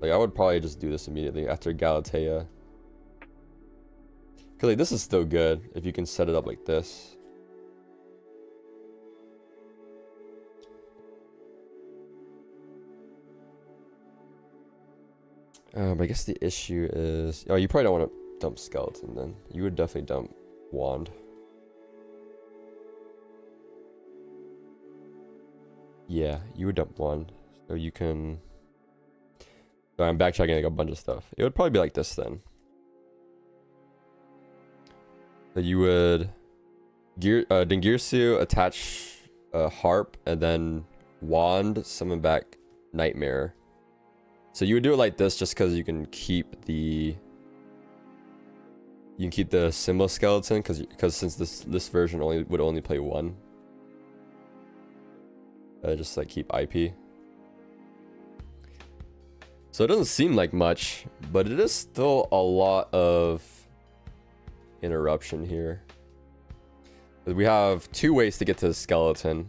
like, I would probably just do this immediately after Galatea. Because like, this is still good if you can set it up like this. But I guess the issue is, oh, you probably don't want to dump Skeleton then. You would definitely dump Wand. Yeah, you would dump Wand. So you can, so I'm backtracking like a bunch of stuff. It would probably be like this then. So you would Dingirsu, attach Harp, and then Wand, summon back Nightmare. So you would do it like this just because you can keep the symbol skeleton because since this version would only play one. Just like keep IP. So it doesn't seem like much, but it is still a lot of interruption here. We have 2 ways to get to the skeleton,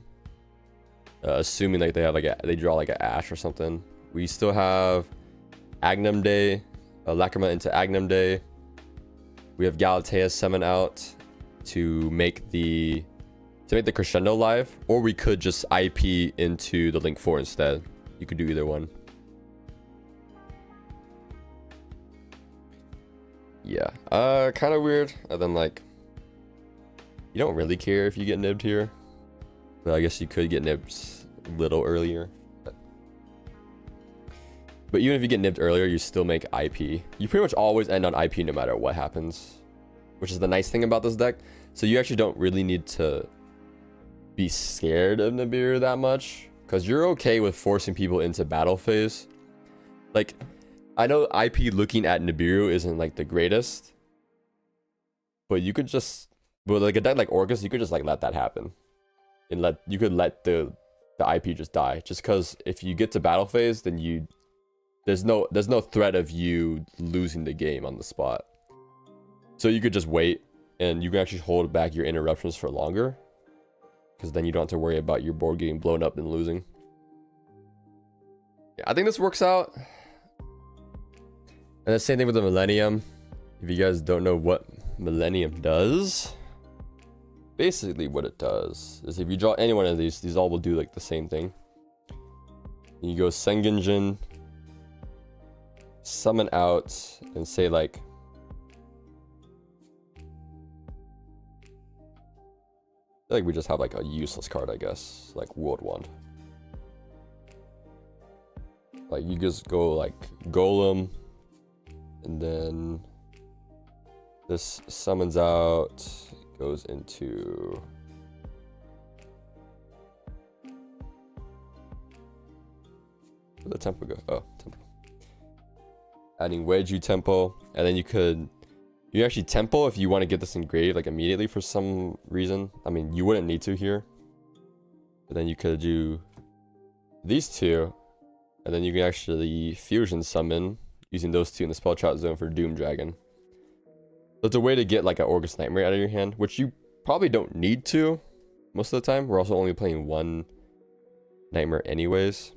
assuming like they draw like an ash or something. We still have Agnum Day, Lacrima into Agnum Day. We have Galatea summon out to make the crescendo live, or we could just IP into the Link 4 instead. You could do either one. Yeah, kind of weird. And then like, you don't really care if you get nibbed here, but I guess you could get nibbed a little earlier. But even if you get nibbed earlier, you still make IP. You pretty much always end on IP no matter what happens, which is the nice thing about this deck. So you actually don't really need to be scared of Nibiru that much, because you're okay with forcing people into battle phase. Like, I know IP looking at Nibiru isn't like the greatest, but you could just, but like a deck like Orcust, you could just like let that happen, and you could let the IP just die. Just because if you get to battle phase, then there's no threat of you losing the game on the spot. So you could just wait, and you can actually hold back your interruptions for longer, because then you don't have to worry about your board getting blown up and losing. Yeah, I think this works out. And the same thing with the Millennium. If you guys don't know what Millennium does, basically what it does is if you draw any one of these all will do like the same thing. You go Sengenjin, summon out, and say like, I feel like we just have like a useless card, I guess, like World Wand. Like you just go like Golem, and then this summons out, goes into where'd the tempo go? Oh, tempo. Adding Wedge tempo, and then you actually tempo if you want to get this engraved like immediately for some reason. I mean, you wouldn't need to here, but then you could do these two, and then you can actually fusion summon using those two in the spell trap zone for Doom Dragon. So it's a way to get like an Orcust Nightmare out of your hand, which you probably don't need to most of the time. We're also only playing one Nightmare anyways.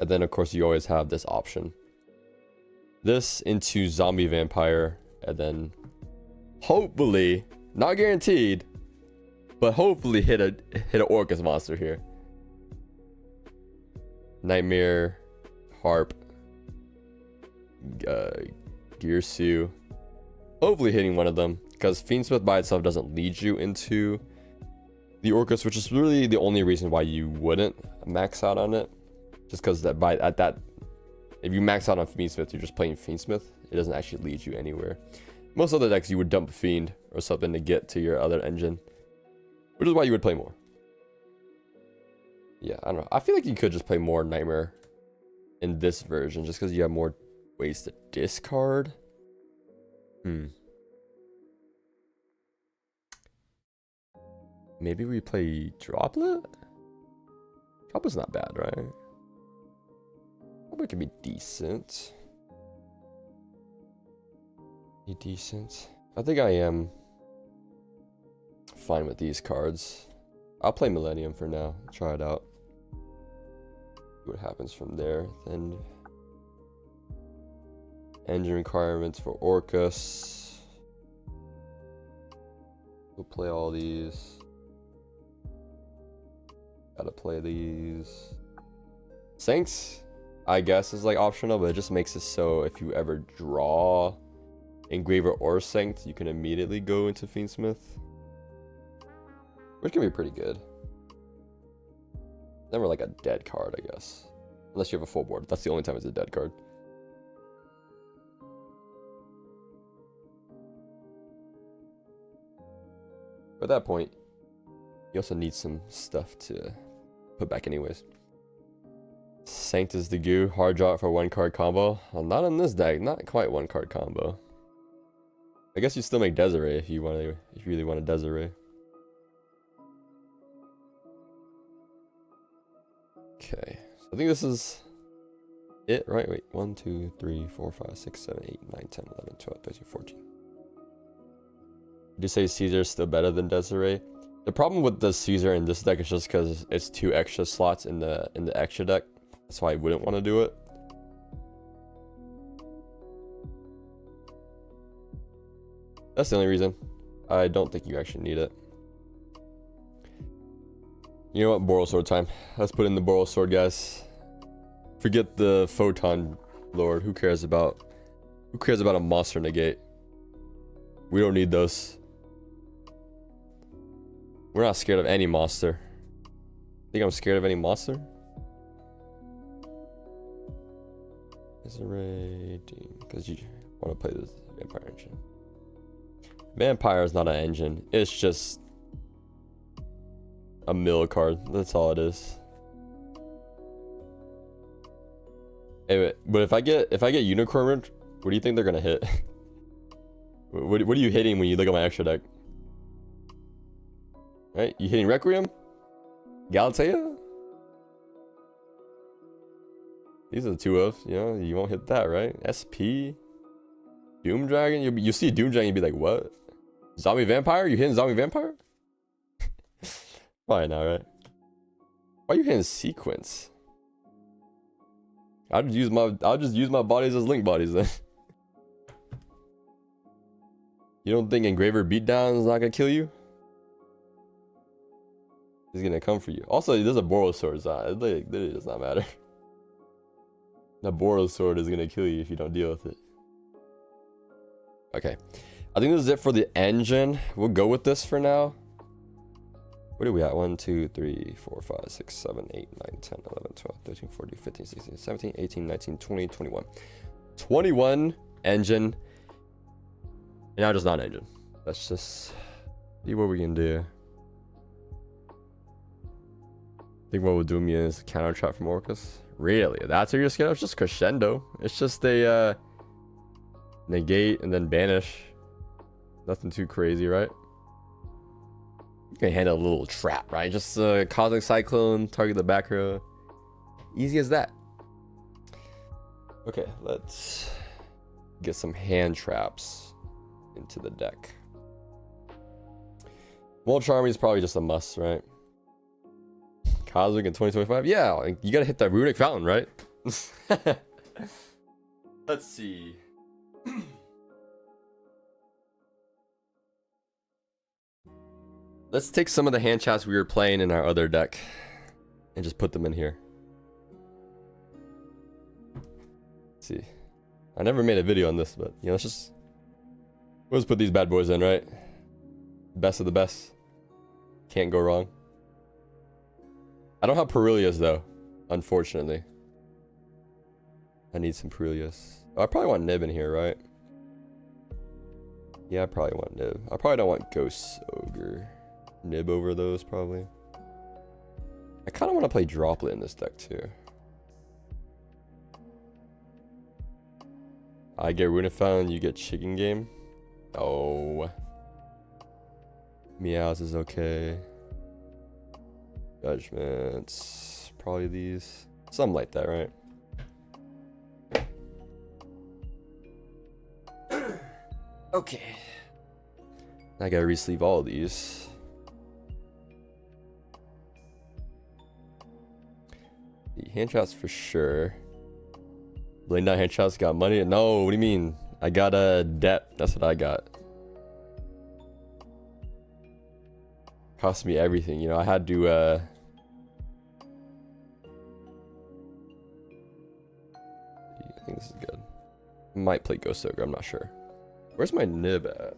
And then of course you always have this option. This into Zombie Vampire, and then hopefully, not guaranteed, but hopefully hit an Orcust monster here. Nightmare, Harp, Girsu. Hopefully hitting one of them, because Fiendsmith by itself doesn't lead you into the Orcust, which is really the only reason why you wouldn't max out on it. Just because if you max out on Fiendsmith, you're just playing Fiendsmith. It doesn't actually lead you anywhere. Most other decks, you would dump Fiend or something to get to your other engine, which is why you would play more. Yeah, I don't know. I feel like you could just play more Nightmare in this version, just because you have more ways to discard. Maybe we play Droplet? Droplet's not bad, right? Probably could be decent. I think I am fine with these cards. I'll play Millennium for now. Try it out. See what happens from there. Then engine requirements for Orcust. We'll play all these. Gotta play these. Saints, I guess, is like optional, but it just makes it so if you ever draw Engraver or Sanct, you can immediately go into Fiendsmith, which can be pretty good. Never like a dead card, I guess, unless you have a full board. That's the only time it's a dead card. At that point, you also need some stuff to put back anyways. Sanctus the Goo, hard draw for 1-card combo. Well, not on this deck, not quite 1-card combo. I guess you still make Desiree if you really want a Desiree. Okay, so I think this is it, right? Wait, 1, 2, 3, 4, 5, 6, 7, 8, 9, 10, 11, 12, 13, 14. Would you say Caesar's still better than Desiree? The problem with the Caesar in this deck is just because it's 2 extra slots in the extra deck. That's why I wouldn't want to do it. That's the only reason. I don't think you actually need it. You know what? Boral Sword time. Let's put in the Boral Sword, guys. Forget the Photon Lord. Who cares about a monster negate? We don't need those. We're not scared of any monster. Think I'm scared of any monster? Desiree, because you want to play this Vampire engine. Vampire is not an engine. It's just a mill card. That's all it is. Anyway, but if I get Unicorn, what do you think they're gonna hit? What are you hitting when you look at my extra deck? Right? You hitting Requiem? Galatea? These are the 2 of, you know, you won't hit that, right? SP? Doom Dragon? You see Doom Dragon, you'd be like, what? Zombie Vampire? You hitting Zombie Vampire? Probably not, right? Why are you hitting Sequence? I'll just use my bodies as link bodies then. You don't think Engraver Beatdown is not gonna kill you? He's gonna come for you. Also, there's a Boros Sword, so it literally does not matter. The Boros Sword is gonna kill you if you don't deal with it. Okay, I think this is it for the engine. We'll go with this for now. What are we at? 1, 2, 3, 4, 5, 6, 7, 8, 9, 10, 11, 12, 13, 14, 15, 16, 17, 18, 19, 20, 21. 21 engine. And now just not engine. Let's just see what we can do. I think what will do me is counter trap from Orcust. Really? That's what you're scared of? It's just crescendo. It's just a negate and then banish. Nothing too crazy, right? You can handle a little trap, right? Just Cosmic Cyclone, target the back row. Easy as that. Okay, let's get some hand traps into the deck. Mulch Army is probably just a must, right? Cosmic in 2025? Yeah, you gotta hit that Runic Fountain, right? Let's see. Let's take some of the hand traps we were playing in our other deck and just put them in here. Let's see. I never made a video on this, but you know, we'll just put these bad boys in, right? Best of the best. Can't go wrong. I don't have Perilias though, unfortunately. I need some Perilias. Oh, I probably want Nib in here, right? Yeah, I probably want Nib. I probably don't want Ghost Ogre. Nib over those, probably. I kind of want to play Droplet in this deck, too. I get Runic Fountain, you get Chicken Game. Oh. Meows is okay. Judgments. Probably these. Something like that, right? Okay. I gotta re-sleeve all of these. The hand traps for sure. Blade down hand traps got money. No, what do you mean? I got a depth. That's what I got. Cost me everything, you know. I had to I think this is good. Might play Ghost Ogre, I'm not sure. Where's my Nib at?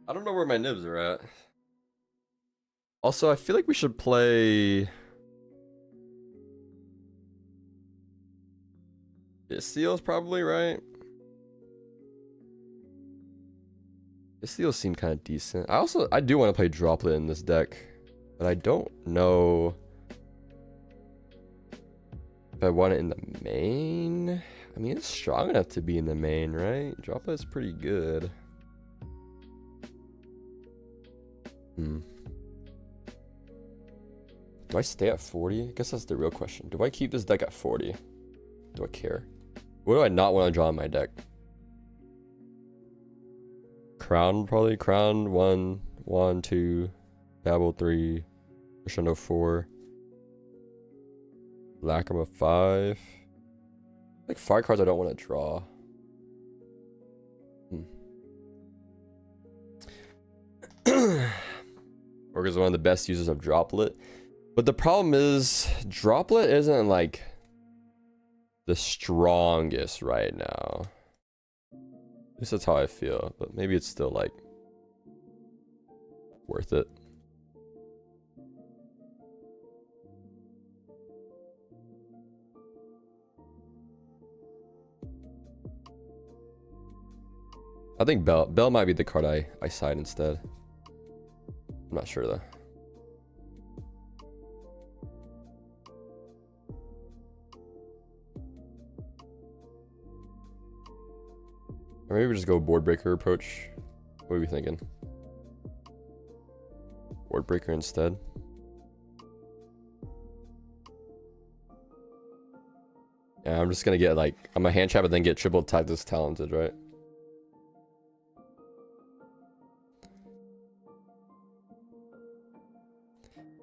I don't know where my nibs are at. Also, I feel like we should play... Istios probably, right? Istios seem kind of decent. I do want to play Droplet in this deck. But I don't know if I want it in the main. I mean, it's strong enough to be in the main, right? Droplet's pretty good. Do I stay at 40? I guess that's the real question. Do I keep this deck at 40? Do I care? What do I not want to draw in my deck? Crown, probably. Crown 1, 1, 2, Babel 3, Crescendo 4, Lacrima 5. Like 5 cards I don't want to draw. Orcust is one of the best users of Droplet. But the problem is, Droplet isn't like the strongest right now. At least that's how I feel, but maybe it's still like worth it. I think Bell might be the card I side instead. I'm not sure though. Or maybe we just go board breaker approach. What are we thinking? Board breaker instead. Yeah, I'm just gonna get like, I'm a hand trap and then get triple tagged as talented, right?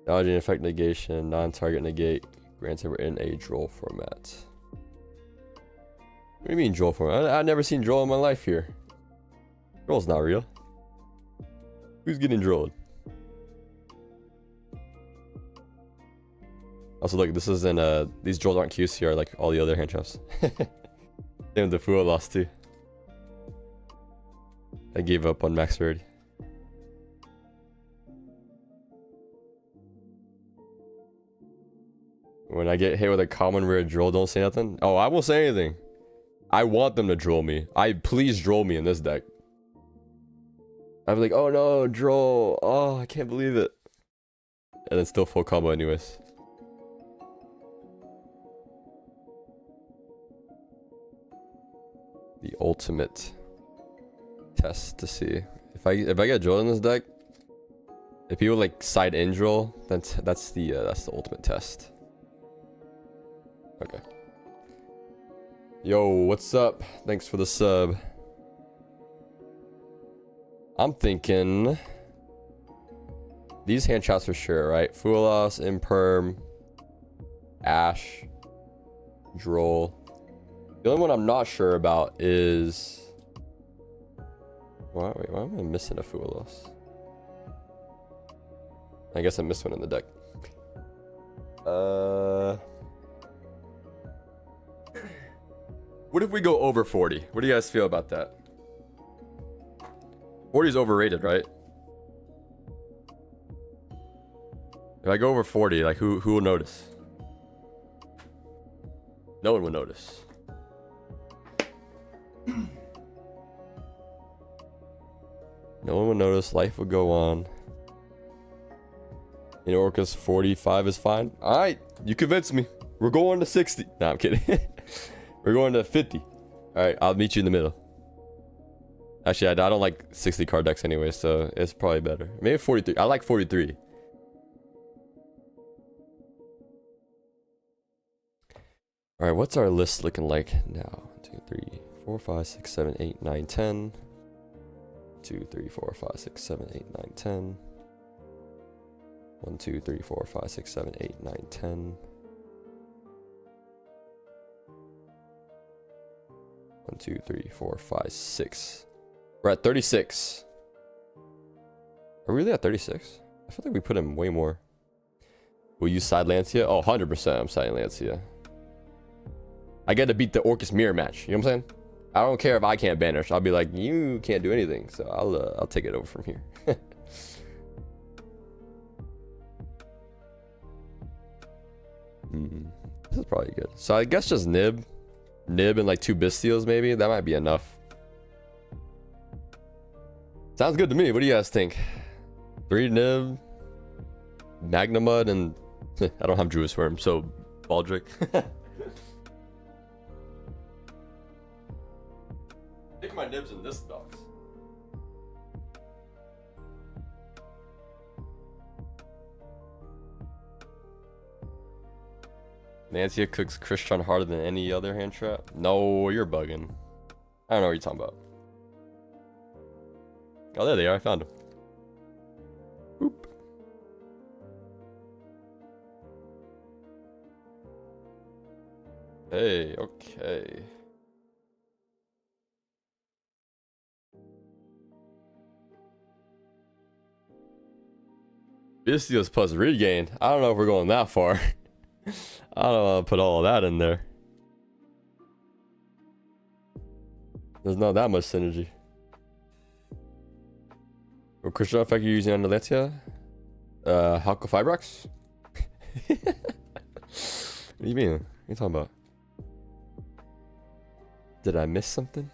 Dodging effect negation, non-target negate, granted we're in a draw format. What do you mean draw format? I've never seen draw in my life here. Draw's not real. Who's getting drawed? Also look, this isn't these draws aren't QCR like all the other hand traps. Same with the Fuo lost too. I gave up on max rarity. When I get hit with a common rare draw, don't say nothing. Oh, I won't say anything. I want them to draw me. Please draw me in this deck. I'm like, oh no, draw. Oh, I can't believe it. And then still full combo anyways. The ultimate test to see if I get drawn in this deck. If people like side in draw, that's the ultimate test. Okay. Yo, what's up? Thanks for the sub. I'm thinking these hand traps for sure, right? Fuelos, Imperm, Ash, Droll. The only one I'm not sure about is... Wait, why am I missing a Fuelos? I guess I missed one in the deck. What if we go over 40? What do you guys feel about that? 40 is overrated, right? If I go over 40, like who will notice? No one will notice. No one will notice. Life will go on. In Orcust, 45 is fine. All right, you convinced me. We're going to 60. Nah, I'm kidding. We're going to 50. All right, I'll meet you in the middle. Actually, I don't like 60 card decks anyway, so it's probably better. Maybe 43. I like 43. All right, what's our list looking like now? 2, 3, 4, 5, 6, 7, 8, 9, 10. 2, 3, 4, 5, 6, 7, 8, 9, 10. 1, 2, 3, 4, 5, 6, 7, 8, 9, 10. 1, 2, 3, 4, 5, 6. We're at 36. Are we really at 36? I feel like we put in way more. Will you side Lancia? Oh, 100% I'm siding Lancia. I got to beat the Orcust mirror match. You know what I'm saying? I don't care if I can't banish. I'll be like, you can't do anything. So I'll take it over from here. This is probably good. So I guess just Nib and like 2 Bystials maybe. That might be enough. Sounds good to me. What do you guys think? 3 Nib, Magnamud, and I don't have Druid Worm, so Baldric. I think my Nibs in this box. Lancia cooks Christian harder than any other hand trap. No, you're bugging. I don't know what you're talking about. Oh, there they are. I found them. Boop. Hey, okay. Bystials plus regain. I don't know if we're going that far. I don't want to put all of that in there. There's not that much synergy. What crystal effect you're using on the Lancia? Halco Fibrox? What do you mean? What are you talking about? Did I miss something?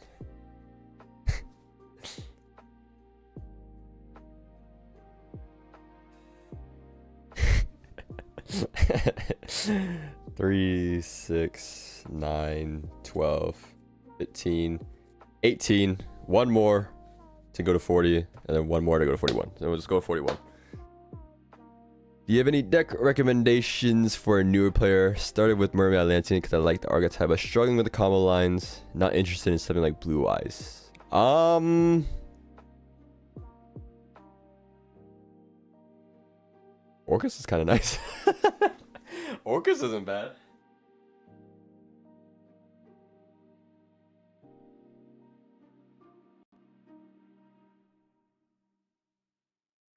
Three, 6, 9, 12, 15, 18. One more to go to 40, and then one more to go to 41. So we'll just go to 41. Do you have any deck recommendations for a newer player? Started with Mermaid Atlantean because I like the archetype, but struggling with the combo lines. Not interested in something like Blue Eyes. Orcust is kind of nice. Orcust isn't bad.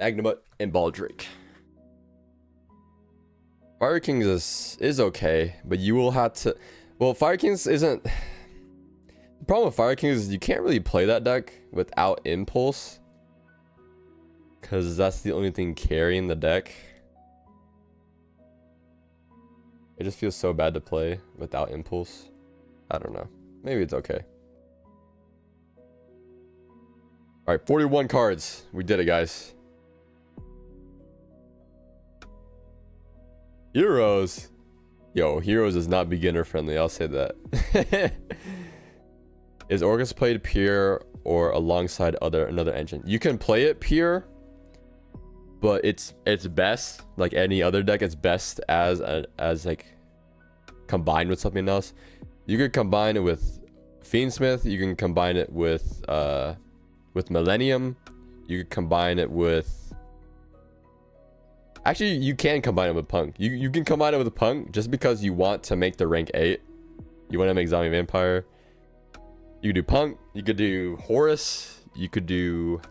Magnamut and Baldric. Fire Kings is okay, but you will have to. Well, Fire Kings isn't. The problem with Fire Kings is you can't really play that deck without Impulse, because that's the only thing carrying the deck. It just feels so bad to play without Impulse. I don't know. Maybe it's okay. All right, 41 cards. We did it, guys. Heroes. Yo, Heroes is not beginner friendly. I'll say that. Is Orcust played pure or alongside another engine? You can play it pure, but it's best, like any other deck, it's best as like combined with something else. You could combine it with Fiendsmith, you can combine it with Millennium, you could combine it with, actually you can combine it with Punk. You can combine it with Punk just because you want to make the rank 8. You want to make Zombie Vampire. You could do Punk, you could do Horus, you could do,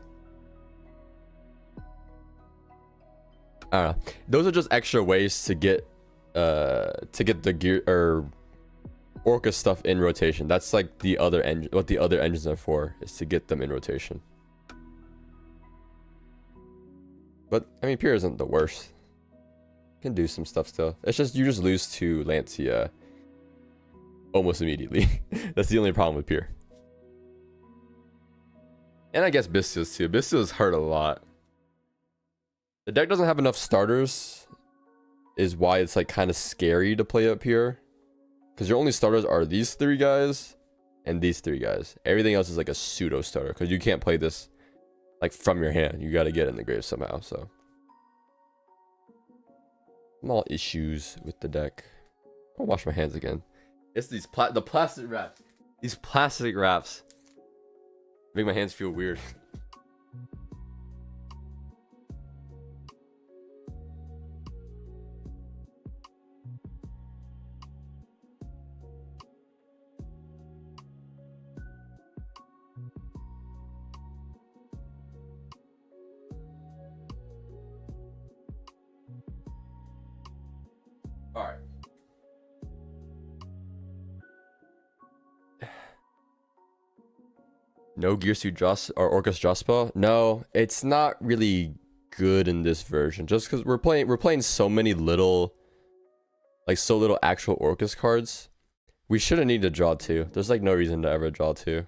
I don't know. Those are just extra ways to get the gear or Orca stuff in rotation. That's like the other engine. What the other engines are for is to get them in rotation. But I mean, pure isn't the worst. Can do some stuff still. It's just you just lose to Lancia almost immediately. That's the only problem with pure. And I guess Bystials too. Bystials hurt a lot. The deck doesn't have enough starters, is why it's like kind of scary to play up here. Because your only starters are these 3 guys and these 3 guys. Everything else is like a pseudo starter because you can't play this like from your hand. You got to get in the grave somehow. So small issues with the deck. I'll wash my hands again. It's these the plastic wraps. These plastic wraps make my hands feel weird. All right. No Gear Suit draw or Orcust draw spell. No, it's not really good in this version. Just because we're playing so many little, like so little actual Orcust cards. We shouldn't need to draw 2. There's like no reason to ever draw 2.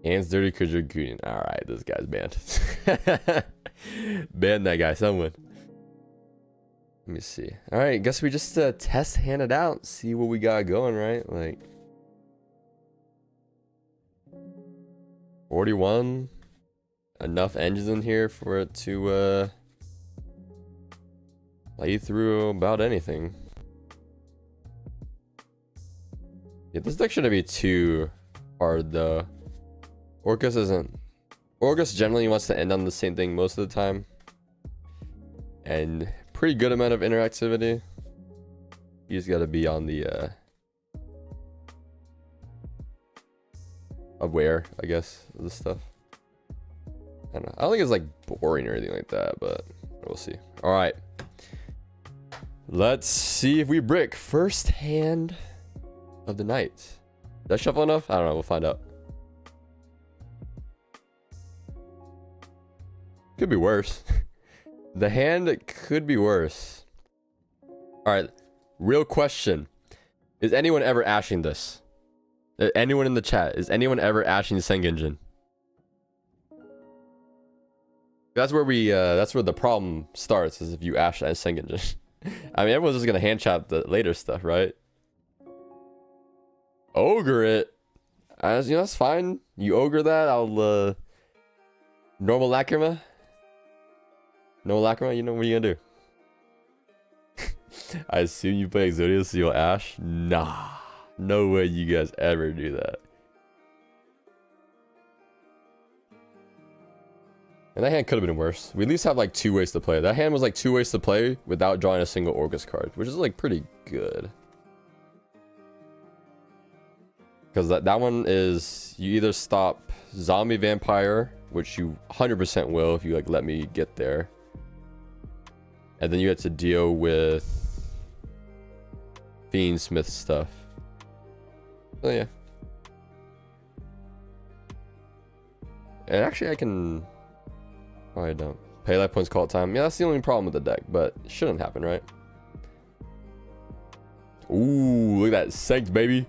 Hands dirty because you're gooning. Alright, this guy's banned. Ban that guy, someone. Let me see. Alright, guess we just test hand it out. See what we got going, right? Like 41. Enough engines in here for it to play through about anything. Yeah, this deck shouldn't be too hard though. Orcust isn't. Orcust generally wants to end on the same thing most of the time. And pretty good amount of interactivity. You just gotta be on the aware, I guess, of this stuff. I don't know. I don't think it's like boring or anything like that, but we'll see. Alright. Let's see if we brick. First hand of the night. Did I shuffle enough? I don't know. We'll find out. Could be worse. The hand could be worse. Alright. Real question. Is anyone ever ashing this? Anyone in the chat? Is anyone ever ashing Sengenjin? That's where we that's where the problem starts, is if you ash as Sengenjin. I mean, everyone's just gonna hand chop the later stuff, right? Ogre it. As you know, that's fine. You ogre that, I'll normal lacrima. No lacrima, you know what are you gonna do? I assume you play Exodia so you'll ash? Nah. No way you guys ever do that. And that hand could have been worse. We at least have like 2 ways to play. That hand was like 2 ways to play without drawing a single Orcust card, which is like pretty good. Because that one is, you either stop Zombie Vampire, which you 100% will if you like let me get there. And then you have to deal with Fiendsmith stuff. So yeah. And actually I can... Oh, I don't. Pay life points, call it time. Yeah, that's the only problem with the deck, but it shouldn't happen, right? Ooh, look at that. Sanked, baby.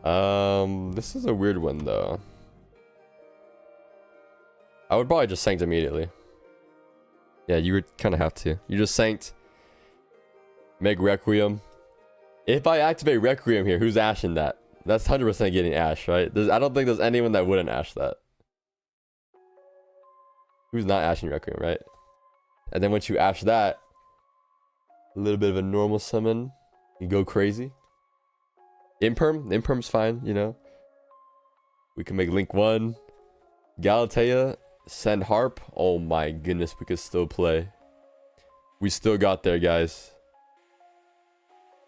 This is a weird one, though. I would probably just sanked immediately. Yeah, you would kind of have to. You just sanked. Make Requiem. If I activate Requiem here, who's ashing that? That's 100% getting ash, right? I don't think there's anyone that wouldn't ash that. Who's not ashing Requiem, right? And then once you ash that, a little bit of a normal summon, you go crazy. Imperm's fine, you know. We can make Link 1. Galatea, send Harp. Oh my goodness, we could still play. We still got there, guys.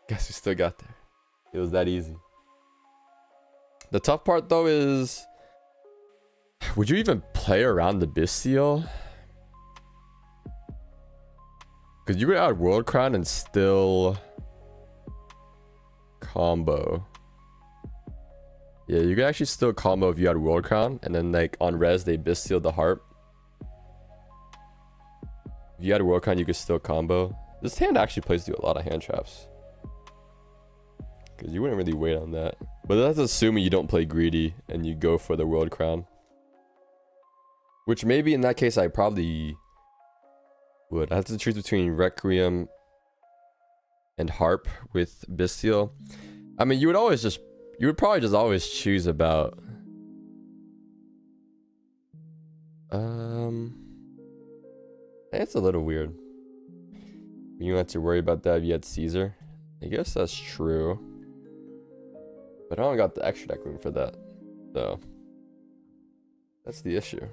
Guess we still got there. It was that easy. The tough part, though, is... Would you even play around the Bestial? Because you could add World Crown and still... combo. Yeah, you could actually still combo if you had World Crown. And then, like, on res, they Bestial the Harp. If you had World Crown, you could still combo. This hand actually plays through a lot of hand traps. Because you wouldn't really wait on that. But that's assuming you don't play greedy and you go for the World Crown. Which maybe in that case I probably would. I have to choose between Requiem and Harp with Bestial. I mean, you would probably just always choose about... It's a little weird. You don't have to worry about that if you had Caesar. I guess that's true. But I don't got the extra deck room for that. So that's the issue.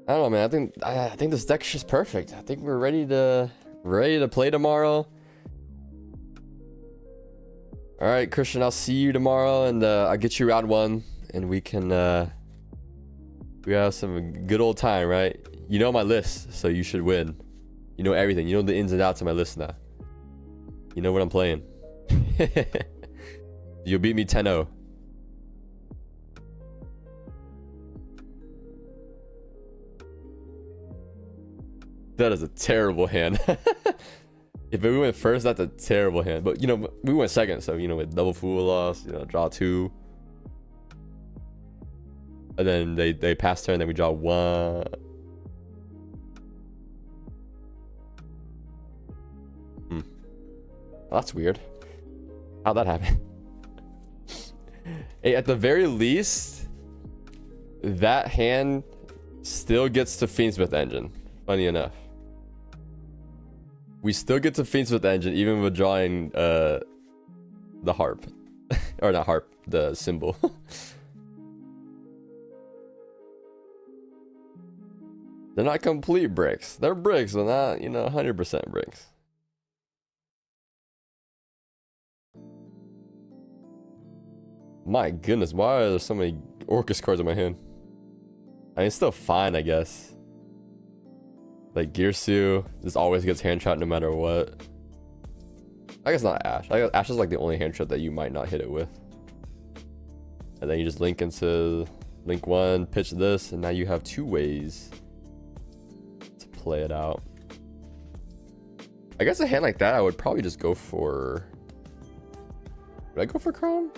I don't know, man. I think this deck's just perfect. I think we're ready to play tomorrow. All right, Christian, I'll see you tomorrow, and I'll get you round 1, and we can we have some good old time, right? You know my list, so you should win. You know everything. You know the ins and outs of my list now. You know what I'm playing. You beat me 10-0. That is a terrible hand. If we went first, that's a terrible hand. But, you know, we went second. So, you know, with double fool loss, you know, draw 2. And then they pass turn, then we draw 1. That's weird. How'd that happen? Hey, at the very least, that hand still gets to Fiendsmith Engine. Funny enough. We still get to Fiendsmith Engine even with drawing the harp. Or not harp, the symbol. They're not complete bricks. They're bricks, but not, you know, 100% bricks. My goodness, why are there so many Orcust cards in my hand? I mean, it's still fine, I guess. Like, Girsu, this always gets hand trapped no matter what. I guess not Ash. I guess Ash is like the only hand trap that you might not hit it with. And then you just link into link 1, pitch this, and now you have 2 ways to play it out. I guess a hand like that, I would probably just go for... Would I go for Crown?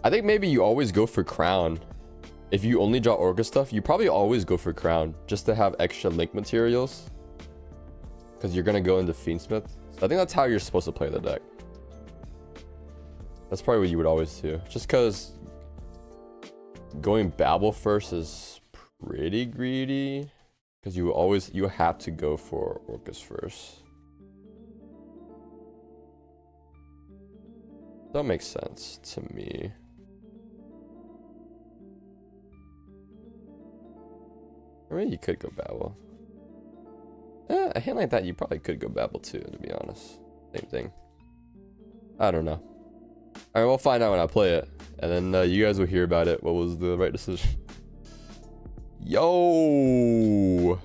I think maybe you always go for Crown. If you only draw Orcust stuff, you probably always go for Crown just to have extra link materials. Because you're going to go into Fiendsmith. So I think that's how you're supposed to play the deck. That's probably what you would always do. Just because going Babel first is pretty greedy. Because you have to go for Orcust first. That makes sense to me. I mean, you could go Babel. A hand like that, you probably could go Babel too, to be honest. Same thing. I don't know. Alright, we'll find out when I play it. And then you guys will hear about it. What was the right decision? Yo!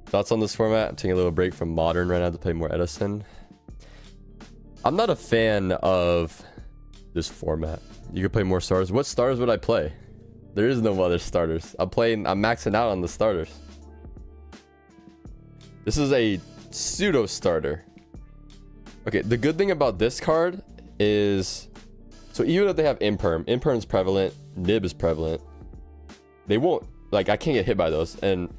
Thoughts on this format? I'm taking a little break from Modern right now to play more Edison. I'm not a fan of this format. You could play more starters. What starters would I play? There is no other starters. I'm maxing out on the starters. This is a pseudo starter. Okay, the good thing about this card is, so even if they have Imperm is prevalent, Nib is prevalent. They won't, like, I can't get hit by those. And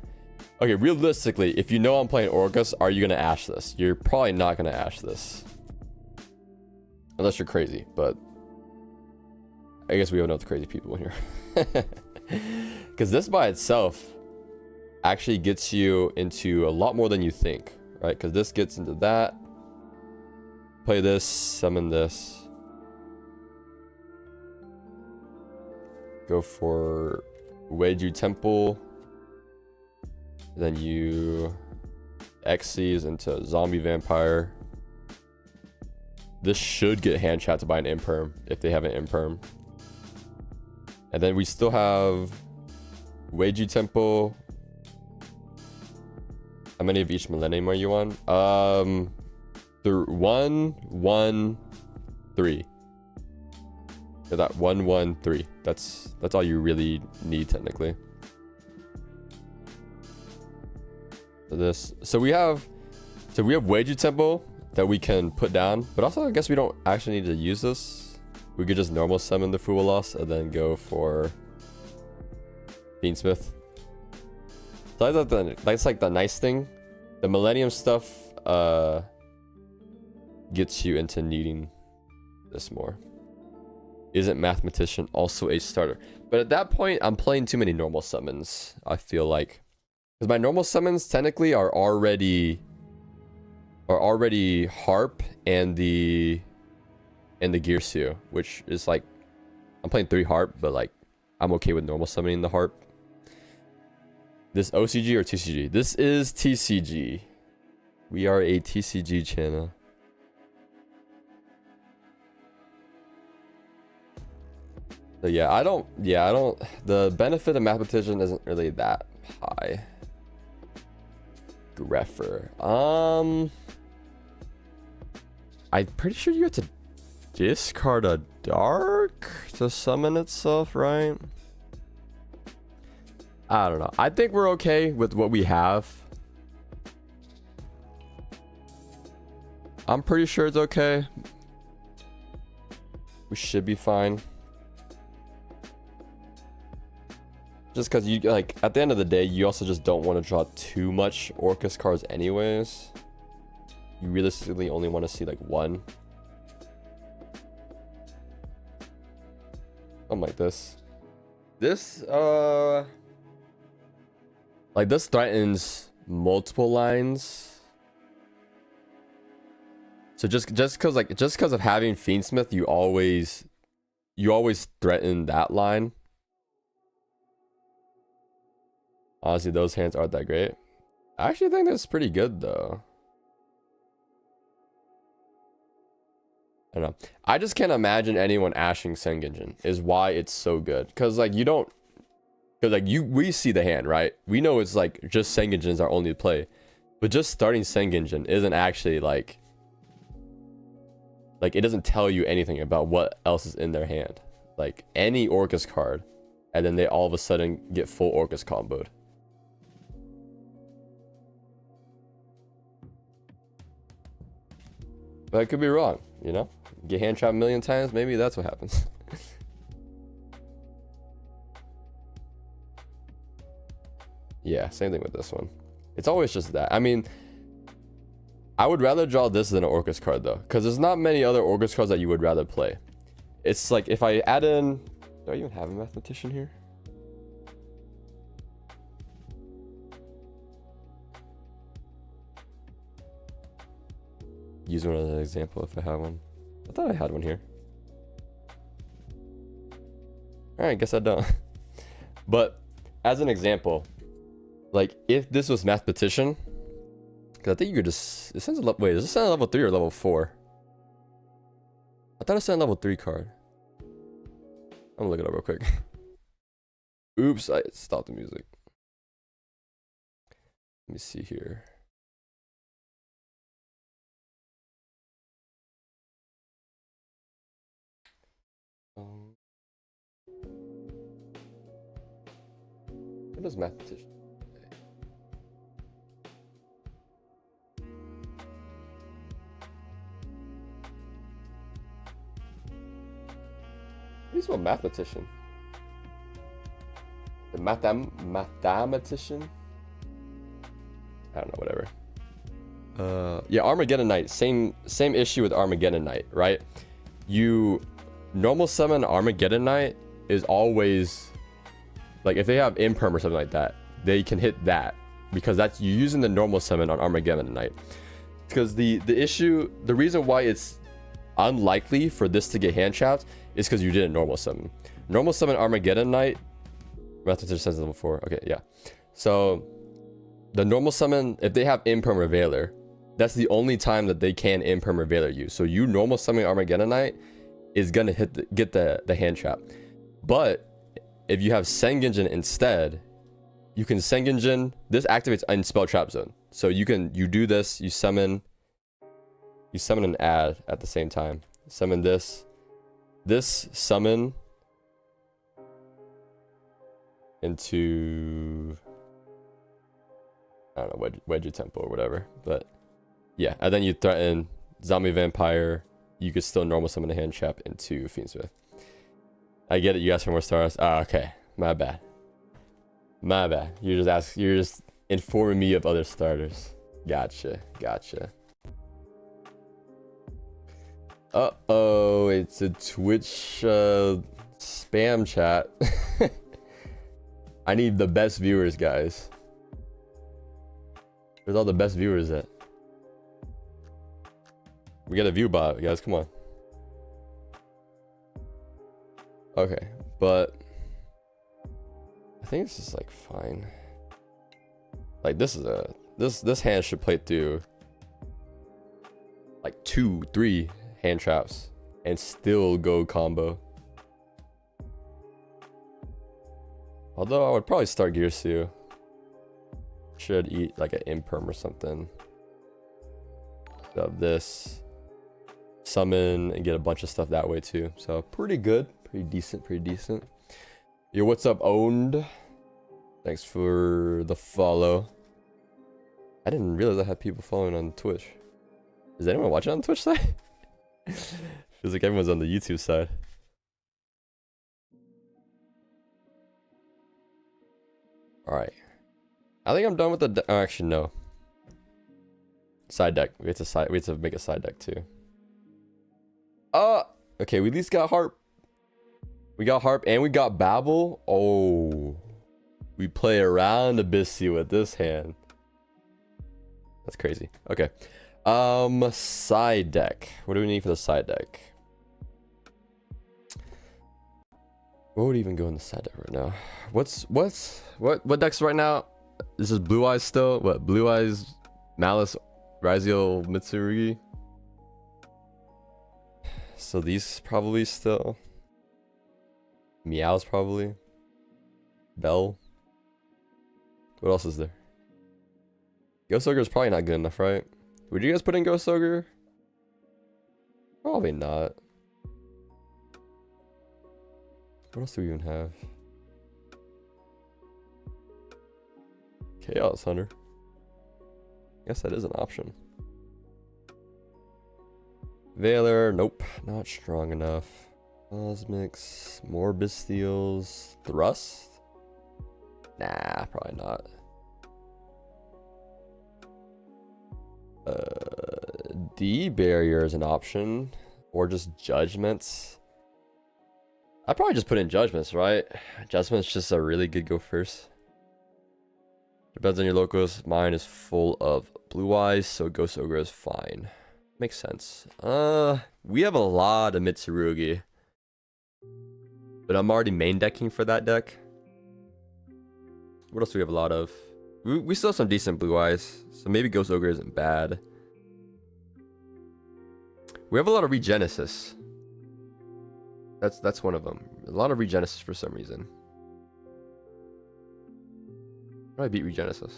okay, realistically, if you know I'm playing Orcust, are you gonna Ash this? You're probably not gonna Ash this. Unless you're crazy, but I guess we have enough crazy people in here. Because this by itself actually gets you into a lot more than you think, right? Because this gets into that. Play this, summon this. Go for Weiju Temple. Then you Xyz into Zombie Vampire. This should get hand trapped by an Imperm if they have an Imperm. And then we still have Weiju Temple. How many of each Millennium are you on? 1, 1, 3. Yeah, that 1, 1, 3. That's all you really need technically. So we have Weiju Temple that we can put down, but also I guess we don't actually need to use this. We could just normal summon the Fool Loss and then go for Fiendsmith. So that's like the nice thing. The Millennium stuff gets you into needing this more. Isn't Mathematician also a starter? But at that point, I'm playing too many normal summons, I feel like. Because my normal summons technically are already Harp and the Girsu, which is like, I'm playing 3 Harp, but like I'm okay with normal summoning the Harp. This OCG or TCG? This is TCG. We are a TCG channel. So yeah, I don't, the benefit of Mathematician isn't really that high. Greffer. I'm pretty sure you have to discard a dark to summon itself, right? I don't know. I think we're okay with what we have. I'm pretty sure it's okay. We should be fine. Just because you, like, at the end of the day, you also just don't want to draw too much Orcust cards anyways. You realistically only want to see like one. Something like this. This, like, this threatens multiple lines. So just because of having Fiendsmith, you always threaten that line. Honestly, those hands aren't that great. I actually think that's pretty good though. I don't know. I just can't imagine anyone ashing Sengenjin is why it's so good. Cause like we see the hand, right? We know it's like just Sengenjin is our only play. But just starting Sengenjin isn't actually like it doesn't tell you anything about what else is in their hand. Like any Orcust card, and then they all of a sudden get full Orcust comboed. But I could be wrong, you know? Get hand trapped a million times, maybe that's what happens. Yeah, same thing with this one. It's always just that. I mean, I would rather draw this than an Orcust card though, because there's not many other Orcust cards that you would rather play. It's like if I add in, do I even have a mathematician here? Use one as an example if I have one. I thought I had one here. Alright, guess I don't. But as an example, like if this was mathematician, because I think you could just, it sends a level, wait, is this send a level 3 or level 4? I thought it sent a level 3 card. I'm gonna look it up real quick. Oops, I stopped the music. Let me see here. What does mathematician say? He's a mathematician. The mathematician? I don't know, whatever. Yeah, Armageddon Knight. Same issue with Armageddon Knight, right? You normal summon Armageddon Knight is always like if they have imperm or something like that, they can hit that because that's you using the normal summon on Armageddon Knight. Because the reason why it's unlikely for this to get hand trapped is because you didn't normal summon. Normal summon Armageddon Knight. Mathematician says level 4. Okay, yeah. So the normal summon, if they have imperm or Veiler, that's the only time that they can imperm or Veiler you. So you normal summon Armageddon Knight is gonna get the hand trap. But if you have Sengenjin instead, you can Sengenjin. This activates Unspell Trap Zone. So you do this. You summon and add at the same time. Summon this. This summon into I don't know Wedge Temple or whatever. But yeah, and then you threaten Zombie Vampire. You could still normal summon a hand trap into Fiendsmith. I get it. You asked for more stars. Ah, okay. My bad. My bad. You're just informing me of other starters. Gotcha. Uh-oh. It's a Twitch spam chat. I need the best viewers, guys. Where's all the best viewers at? We got a view bot, guys. Come on. Okay, but I think this is like fine. Like this hand should play through like 2-3 hand traps and still go combo. Although I would probably start Gear Seal. should eat like an imperm or something. Of this. Summon and get a bunch of stuff that way too. So pretty good. Pretty decent. Yo, what's up, Owned? Thanks for the follow. I didn't realize I had people following on Twitch. Is anyone watching on the Twitch side? Feels like everyone's on the YouTube side. Alright. I think I'm done with the oh, actually no. Side deck. We have to make a side deck too. Okay, we at least got Harp. We got Harp and we got Babel. Oh. We play around a Bisty with this hand. That's crazy. Okay. Side deck. What do we need for the side deck? What would even go in the side deck right now? What decks right now? This is Blue Eyes still? What? Blue Eyes, Malice, Raziel, Mitsurugi? So these probably still. Meows probably. Bell. What else is there? Ghost Ogre is probably not good enough, right? Would you guys put in Ghost Ogre? Probably not. What else do we even have? Chaos Hunter. Guess that is an option. Veiler, nope, not strong enough. Cosmics, more Bestials, Thrust? Nah, probably not. D Barrier is an option, or just Judgments. I'd probably just put in Judgments, right? Judgments just a really good go first. Depends on your locals. Mine is full of Blue Eyes, so Ghost Ogre is fine. Makes sense. We have a lot of Mitsurugi, but I'm already main decking for that deck. What else do we have a lot of? We still have some decent Blue Eyes, so maybe Ghost Ogre isn't bad. We have a lot of Regenesis. That's one of them. A lot of Regenesis for some reason. How do I beat Regenesis?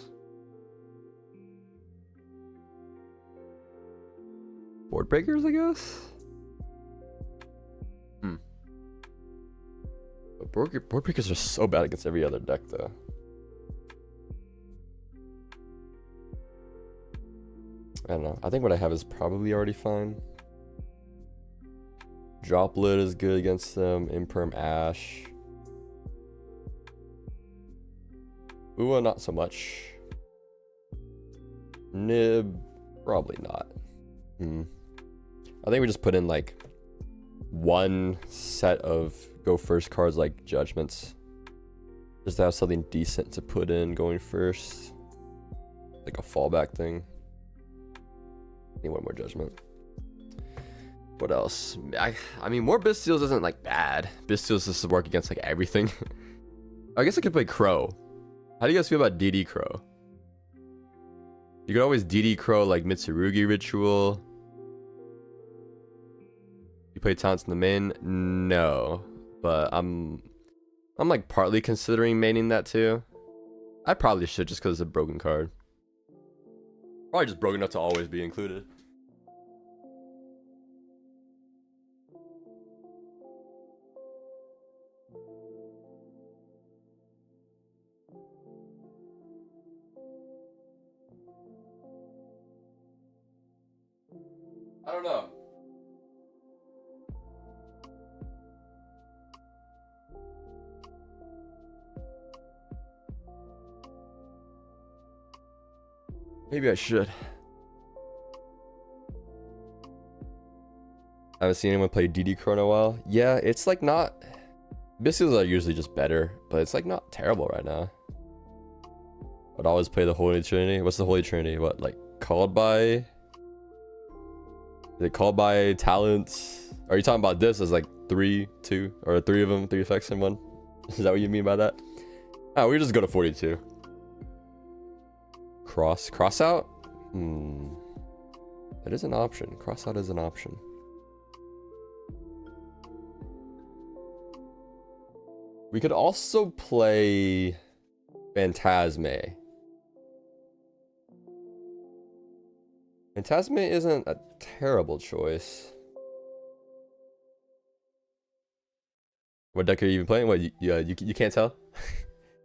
Board Breakers, I guess? But board Breakers are so bad against every other deck, though. I don't know. I think what I have is probably already fine. Droplet is good against them. Imperm Ash. Ua, not so much. Nib, probably not. I think we just put in like one set of go first cards like Judgments. Just to have something decent to put in going first. Like a fallback thing. Need one more Judgment. What else? I mean, more Bestials isn't like bad. Bestials just work against like everything. I guess I could play Crow. How do you guys feel about DD Crow? You could always DD Crow like Mitsurugi Ritual. You play Talents in the main? No. But I'm like partly considering maining that too. I probably should just because it's a broken card. Probably just broken enough to always be included. I don't know. Maybe I should. I haven't seen anyone play DD Crow in a while. Yeah, it's like not... Bestials are usually just better, but it's like not terrible right now. I'd always play the Holy Trinity. What's the Holy Trinity? What, like called by... Is it called by talents? Are you talking about this as like 3 or 3 of them, 3 effects in one? Is that what you mean by that? Oh, we just go to 42. Cross out? That is an option. Cross out is an option. We could also play Phantasme. Phantasmate isn't a terrible choice. What deck are you even playing? What, you can't tell?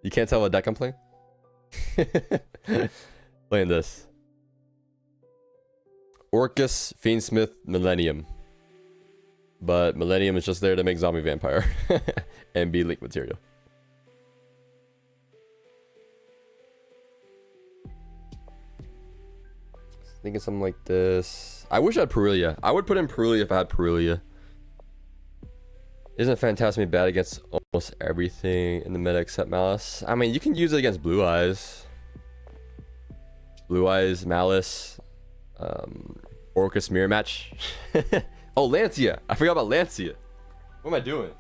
You can't tell what deck I'm playing? Playing this. Orcust, Fiendsmith, Millennium. But Millennium is just there to make zombie vampire. And be link material. Thinking something like this. I wish I had Perulia. I would put in Perulia if I had Perulia. Isn't Phantasme bad against almost everything in the meta except Malice? I mean, you can use it against Blue Eyes. Blue Eyes, Malice, Orcust mirror match. Oh, Lancia. I forgot about Lancia. What am I doing?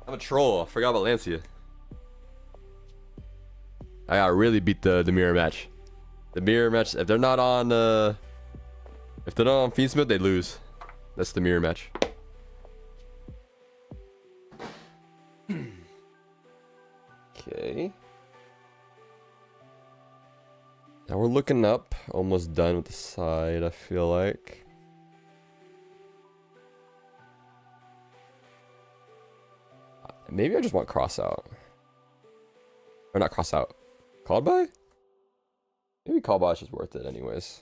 I'm a troll. I forgot about Lancia. I gotta really beat the mirror match. The mirror match, if they're not on Fiendsmith, they lose. That's the mirror match. Okay. Now we're looking up. Almost done with the side, I feel like. Maybe I just want cross out. Or not cross out. Called by? Maybe called by is just worth it anyways.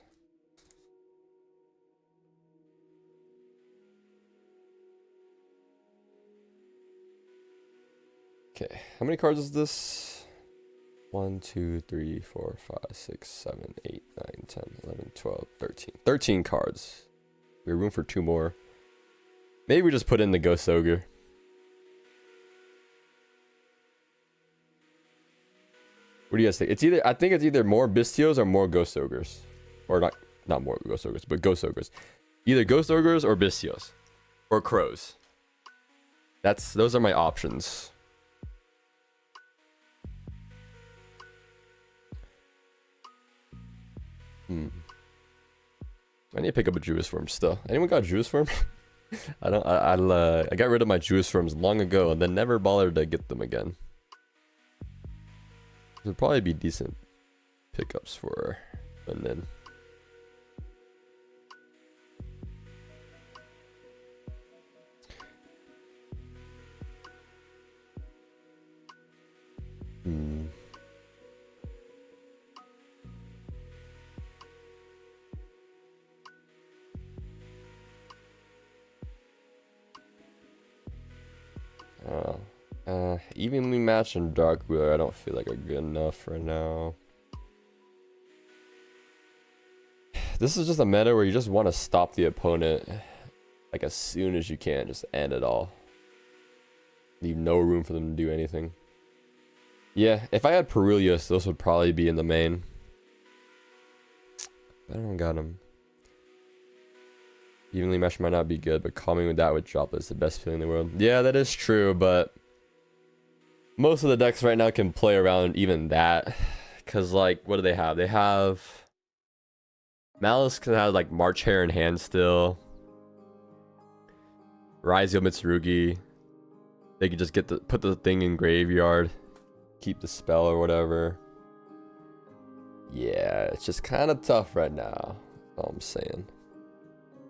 Okay, how many cards is this? 1, 2, 3, 4, 5, 6, 7, 8, 9, 10, 11, 12, 13. 13 cards. We have room for 2 more. Maybe we just put in the Ghost Ogre. What do you guys think? It's either, I think it's either more Bystios or more Ghost Ogres. Or not more Ghost Ogres, but Ghost Ogres. Either Ghost Ogres or Bystios. Or Crows. Those are my options. I need to pick up a Jewish form still. Anyone got a Jewish form? I got rid of my Jewish forms long ago and then never bothered to get them again. There'll probably be decent pickups for and then. Evenly matched and dark blue, I don't feel like are good enough right now. This is just a meta where you just want to stop the opponent like as soon as you can, just end it all. Leave no room for them to do anything. Yeah, if I had Perilius, those would probably be in the main. But I don't got them. Evenly matched might not be good, but calming with that with drop is the best feeling in the world. Yeah, that is true, but most of the decks right now can play around even that. Because, like, what do they have? They have Malice can have, like, March Hare in hand still. Raizio Mitsurugi. They could just put the thing in graveyard. Keep the spell or whatever. Yeah, it's just kind of tough right now. That's all I'm saying.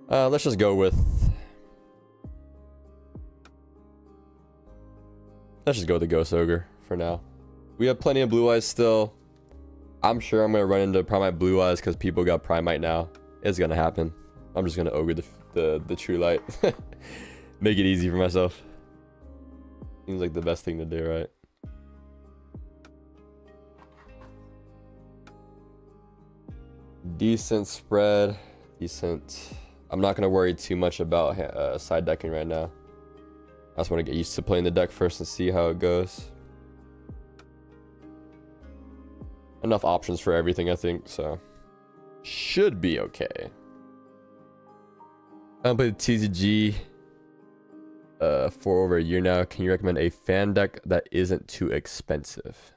Let's just go with... Let's just go with the Ghost Ogre for now. We have plenty of Blue Eyes still. I'm sure I'm going to run into Primite Blue Eyes because people got Primite now. It's going to happen. I'm just going to Ogre the True Light. Make it easy for myself. Seems like the best thing to do, right? Decent spread. Decent. I'm not going to worry too much about side decking right now. I just want to get used to playing the deck first and see how it goes. Enough options for everything, I think, so should be okay. I haven't played TCG for over a year now. Can you recommend a fan deck that isn't too expensive?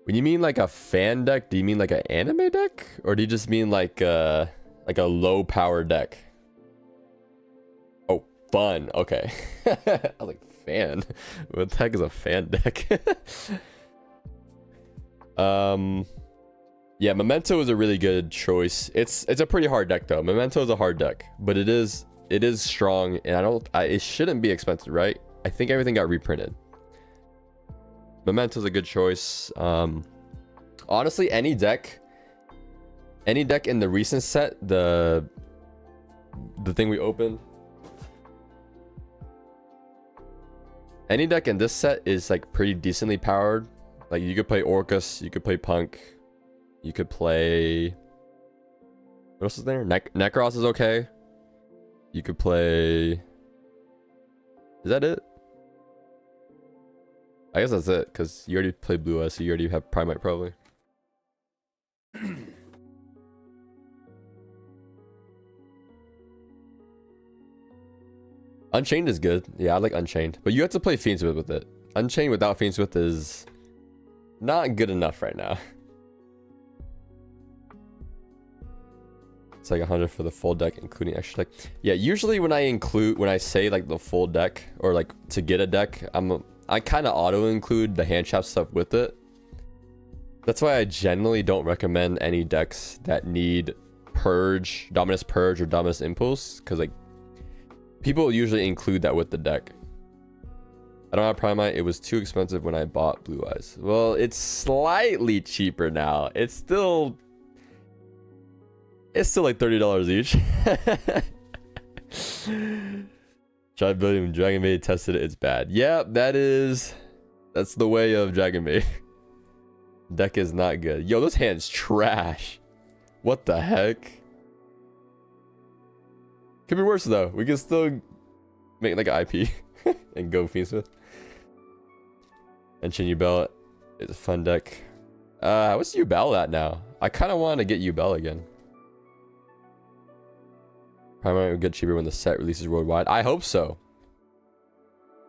When you mean like a fan deck, do you mean like an anime deck? Or do you just mean like a low power deck? Oh, fun. Okay. I was like, fan? What the heck is a fan deck? Yeah, Memento is a really good choice. It's a pretty hard deck though. Memento is a hard deck, but it is strong, and it shouldn't be expensive, right? I think everything got reprinted. Memento's a good choice. Honestly, any deck in the recent set, the thing we opened, any deck in this set is like pretty decently powered. Like you could play Orcust, you could play Punk, you could play, what else is there? Necros is okay. You could play, is that it? I guess that's it, because you already played Blue Eyes, so you already have Primite probably. Unchained is good. Yeah, I like Unchained. But you have to play Fiendsmith with it. Unchained without Fiendsmith is not good enough right now. It's like 100 for the full deck, including extra deck. Yeah, usually when I say like the full deck, or like to get a deck, I kind of auto include the hand trap stuff with it. That's why I generally don't recommend any decks that need Purge, Dominus Purge, or Dominus Impulse, because like people usually include that with the deck. I don't have Primite. It was too expensive when I bought Blue Eyes. Well, it's slightly cheaper now. It's still like $30 each. Tried building Dragon Maid, tested it, it's bad. Yeah, that's the way of Dragon Maid. Deck is not good. Yo, this hand's trash. What the heck? Could be worse though. We can still make like an IP and go Fiendsmith. And Yubel is a fun deck. What's Yubel at now? I kind of want to get Yubel again. Primary will get cheaper when the set releases worldwide. I hope so.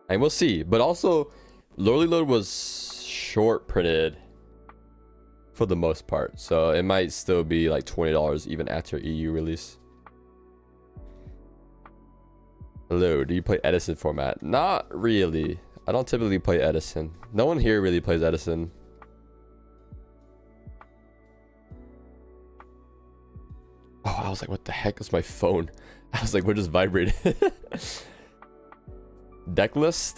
And we'll see. But also, Lorely Load was short printed for the most part. So it might still be like $20 even after EU release. Hello, do you play Edison format? Not really. I don't typically play Edison. No one here really plays Edison. Oh, I was like, what the heck is my phone? I was like, we're just vibrating. Deck list.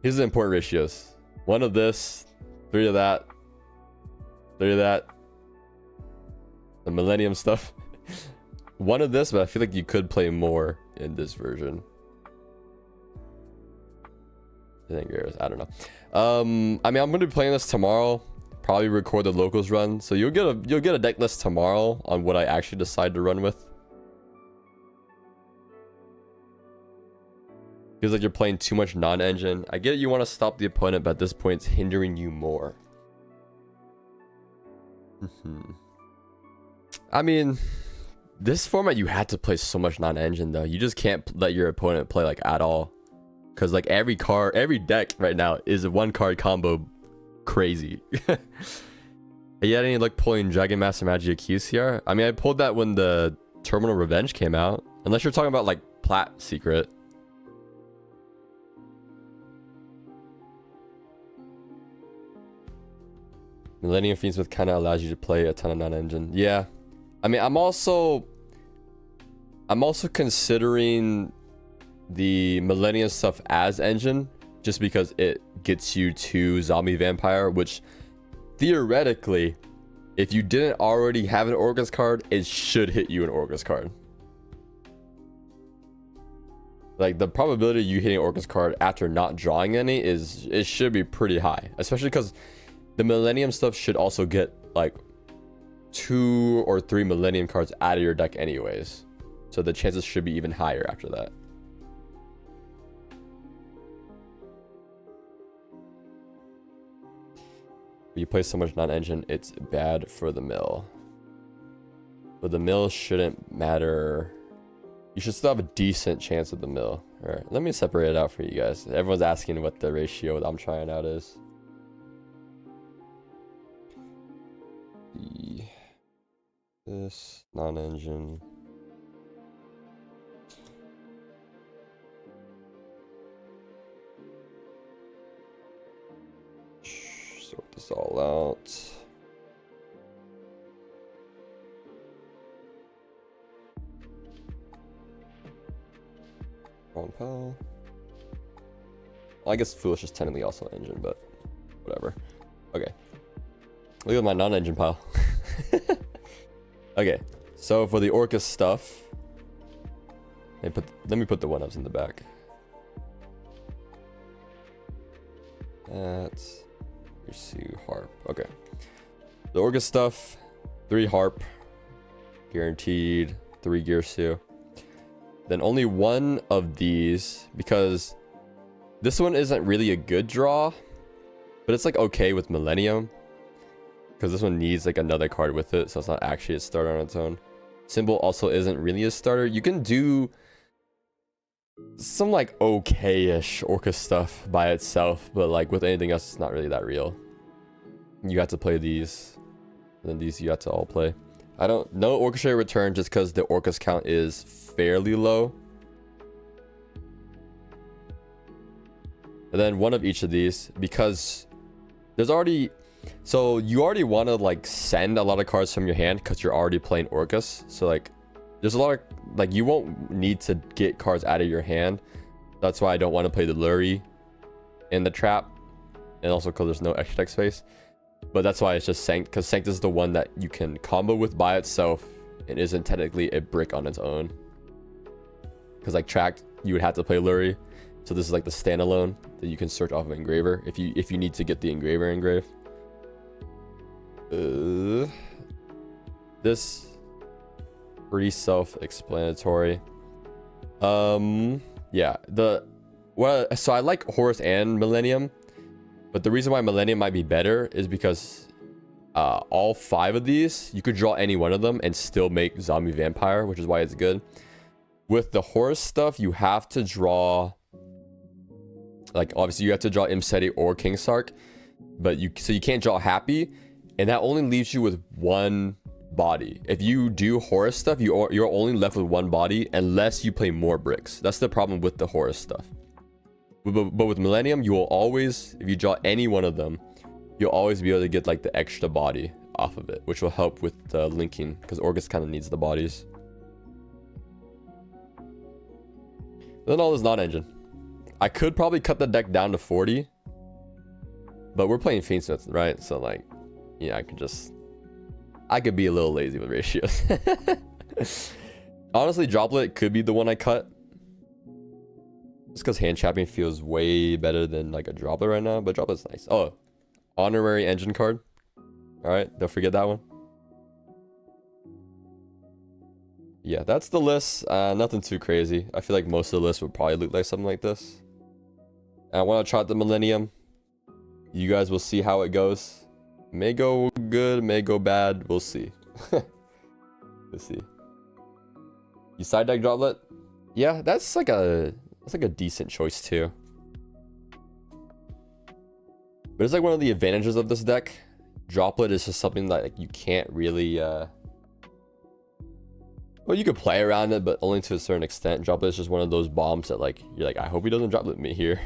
Here's the important ratios. 1 of this, 3 of that, 3 of that. The Millennium stuff. 1 of this, but I feel like you could play more in this version. I think I don't know. I mean, I'm gonna be playing this tomorrow. Probably record the locals run, so you'll get a deck list tomorrow on what I actually decide to run with. Feels like you're playing too much non-engine. I get it, you want to stop the opponent, but at this point it's hindering you more. I mean, this format you had to play so much non-engine though. You just can't let your opponent play like at all, because like every deck right now is a 1-card combo. Crazy. You had any luck pulling Dragon Master Magia QCR? I mean, I pulled that when the Terminal Revenge came out. Unless you're talking about like Plat Secret. Millennium Fiendsmith kind of allows you to play a ton of non-engine. Yeah. I mean, I'm also considering the Millennium stuff as engine, just because it gets you to Zombie Vampire, which theoretically, if you didn't already have an Orcust card, it should hit you an Orcust card. Like the probability of you hitting an Orcust card after not drawing any it should be pretty high, especially because the Millennium stuff should also get like 2 or 3 Millennium cards out of your deck anyways, so the chances should be even higher after that. You play so much non-engine, it's bad for the mill. But the mill shouldn't matter. You should still have a decent chance of the mill. Alright, let me separate it out for you guys. Everyone's asking what the ratio that I'm trying out is. This non-engine. Sort this this all out. Wrong pal. Well, I guess Foolish is technically also an engine, but whatever. Okay. Look at my non-engine pile. Okay, so for the Orcust stuff, let me put the 1-ups in the back. That's pursue harp. Okay, the Orcust stuff, 3 harp, guaranteed 3 Gearsu. Then only 1 of these, because this one isn't really a good draw, but it's like okay with Millennium, because this one needs like another card with it, so it's not actually a starter on its own. Symbol also isn't really a starter. You can do some like okay-ish Orcust stuff by itself, but like with anything else, it's not really that real. You have to play these, and then these you have to all play. I don't know Orchestrated Return just because the Orcust count is fairly low. And then 1 of each of these, because there's already... So you already want to like send a lot of cards from your hand because you're already playing Orcust. So like there's a lot of like you won't need to get cards out of your hand. That's why I don't want to play the Lurry in the trap, and also because there's no extra deck space. But that's why it's just Sanct, because Sanct is the one that you can combo with by itself and isn't technically a brick on its own. Because like Tract, you would have to play Lurry, so this is like the standalone that you can search off of Engraver if you need to get the Engraver engraved. This pretty self-explanatory. Yeah, so I like Horus and Millennium, but the reason why Millennium might be better is because all 5 of these you could draw any one of them and still make Zombie Vampire, which is why it's good. With the Horus stuff, you have to draw, like obviously you have to draw Imseti or King Sark, but you can't draw Happy. And that only leaves you with 1 body. If you do Horus stuff, you're only left with 1 body unless you play more bricks. That's the problem with the Horus stuff. But with Millennium, you will always, if you draw any one of them, you'll always be able to get like the extra body off of it, which will help with the linking, because Orcust kind of needs the bodies. Then all this non-engine. I could probably cut the deck down to 40, but we're playing Fiendsmith, right? So like, yeah, I could be a little lazy with ratios. Honestly, Droplet could be the one I cut, just because hand trapping feels way better than like a Droplet right now. But Droplet's nice. Oh, honorary engine card. All right, don't forget that one. Yeah, that's the list. Nothing too crazy. I feel like most of the list would probably look like something like this. And I want to try out the Millennium. You guys will see how it goes. May go good, may go bad. We'll see. We'll see. You side deck Droplet? Yeah, that's like a decent choice too. But it's like one of the advantages of this deck. Droplet is just something that like you can't really well, you could play around it, but only to a certain extent. Droplet is just one of those bombs that like you're like, I hope he doesn't Droplet me here.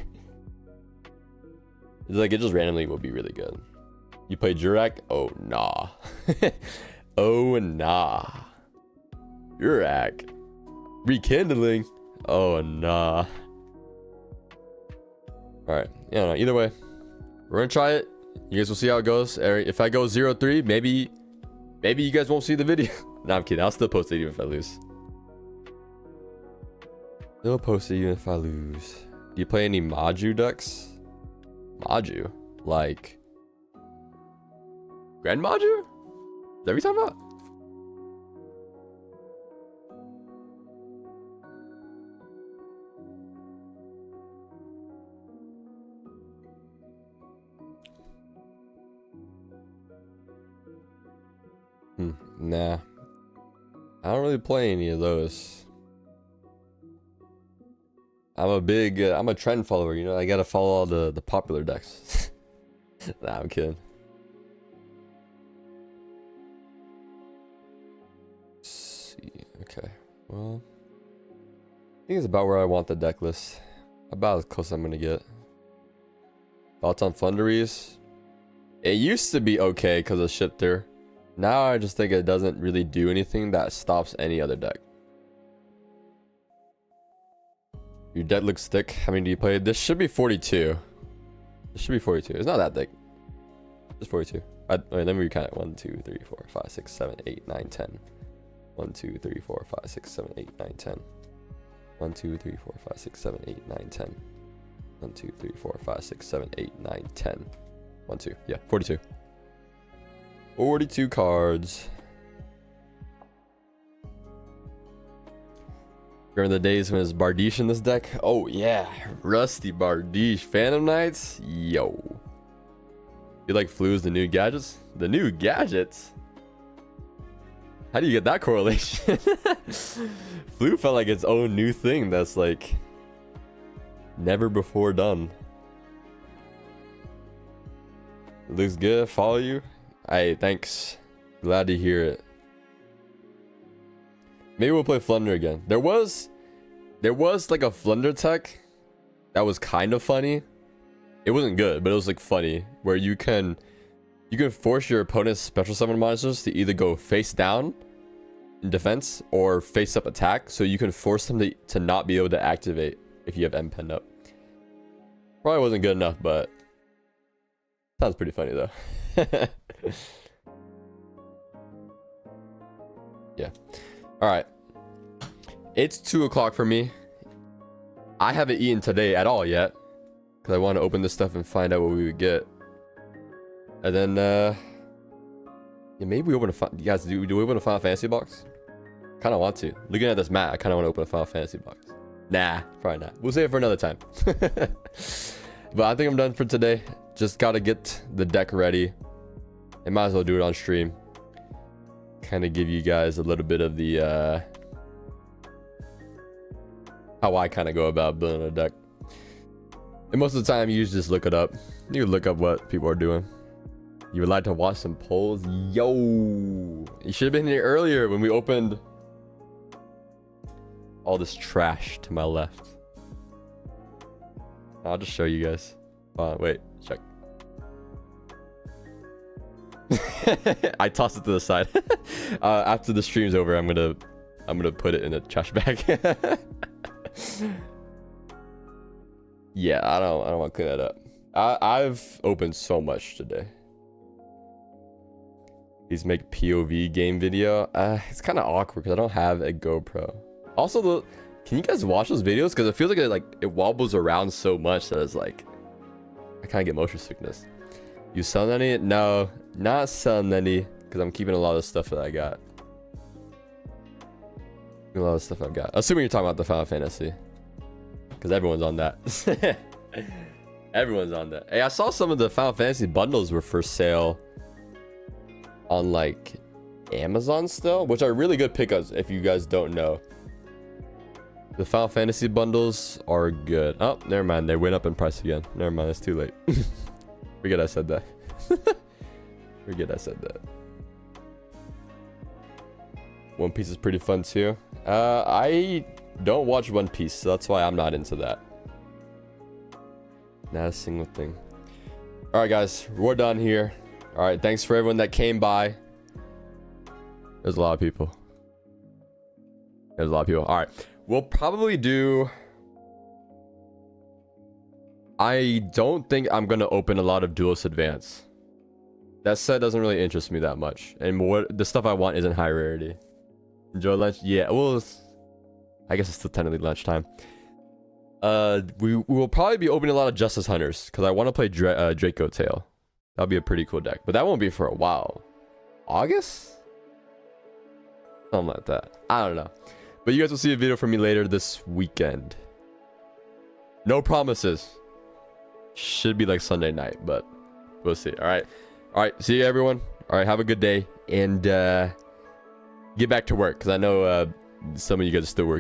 It's like it just randomly will be really good. You play Jurak? Oh nah. Oh nah. Jurak. Rekindling? Oh nah. Alright, yeah, no, either way, we're gonna try it. You guys will see how it goes. If I go 0-3, maybe you guys won't see the video. Nah, I'm kidding. I'll still post it even if I lose. Still post it even if I lose. Do you play any Maju decks? Maju? Like Grand Maju? Is that what you're talking about? Nah. I don't really play any of those. I'm a trend follower, you know, I gotta follow all the popular decks. Nah, I'm kidding. Let's see, okay, well, I think it's about where I want the deck list. About as close as I'm gonna get. Thoughts on Flunderies? It used to be okay because of shifter. Now I just think it doesn't really do anything that stops any other deck. Your deck looks thick. How many do you play? This should be 42. This should be 42. It's not that thick. Just 42. Wait, let me recount it. 1, 2, 3, 4, 5, 6, 7, 8, 9, 10. 1, 2, 3, 4, 5, 6, 7, 8, 9, 10. 1, 2, 3, 4, 5, 6, 7, 8, 9, 10. 1, 2, 3, 4, 5, 6, 7, 8, 9, 10. 1, 2. Yeah, 42. 42 cards. Remember the days when it was Bardiche in this deck? Oh yeah, Rusty Bardiche. Phantom Knights? Yo. You like Flu's the new gadgets? The new gadgets? How do you get that correlation? Flu felt like its own new thing that's like never before done. It looks good. Follow you. Hey, thanks. Glad to hear it. Maybe we'll play Flunder again. There was like a Flunder tech that was kind of funny. It wasn't good, but it was like funny, where you can force your opponent's special summon monsters to either go face down in defense or face up attack, so you can force them to not be able to activate if you have M penned up. Probably wasn't good enough, but sounds pretty funny though. Yeah. All right. It's 2 o'clock for me. I haven't eaten today at all yet, because I want to open this stuff and find out what we would get. And then, yeah, maybe we open a... You guys, do we open a Final Fantasy box? Kind of want to. Looking at this mat, I kind of want to open a Final Fantasy box. Nah, probably not. We'll save it for another time. But I think I'm done for today. Just got to get the deck ready. I might as well do it on stream. Kind of give you guys a little bit of the... how I kind of go about building a deck. And most of the time, you just look it up. You look up what people are doing. You would like to watch some polls? Yo! You should have been here earlier when we opened all this trash to my left. I'll just show you guys. Wait, check. I tossed it to the side. After the stream's over, I'm gonna put it in a trash bag. Yeah, I don't want to clean that up. I've opened so much today. These make POV game video. It's kind of awkward because I don't have a GoPro. Also, can you guys watch those videos? Because it feels like it wobbles around so much that it's like I kind of get motion sickness. You selling any? No, not selling any, because I'm keeping a lot of stuff that I got. A lot of stuff I've got. Assuming you're talking about the Final Fantasy, because everyone's on that. Everyone's on that. Hey, I saw some of the Final Fantasy bundles were for sale on like Amazon still, which are really good pickups if you guys don't know. The Final Fantasy bundles are good. Oh, never mind. They went up in price again. Never mind. It's too late. Forget I said that. Forget I said that. One Piece is pretty fun too. I don't watch One Piece, so that's why I'm not into that. Not a single thing. All right, guys, we're done here. All right, thanks for everyone that came by. There's a lot of people. There's a lot of people. All right, we'll probably do... I don't think I'm gonna open a lot of Duelist Advance. That set doesn't really interest me that much, and the stuff I want isn't high rarity. Enjoy lunch? Yeah, well, I guess it's still technically lunchtime. We will probably be opening a lot of Justice Hunters, because I want to play Draco Tail. That'll be a pretty cool deck, but that won't be for a while. August? Something like that. I don't know. But you guys will see a video from me later this weekend. No promises. Should be like Sunday night, but we'll see. All right. See you, everyone. All right. Have a good day, and get back to work, because I know some of you guys are still working.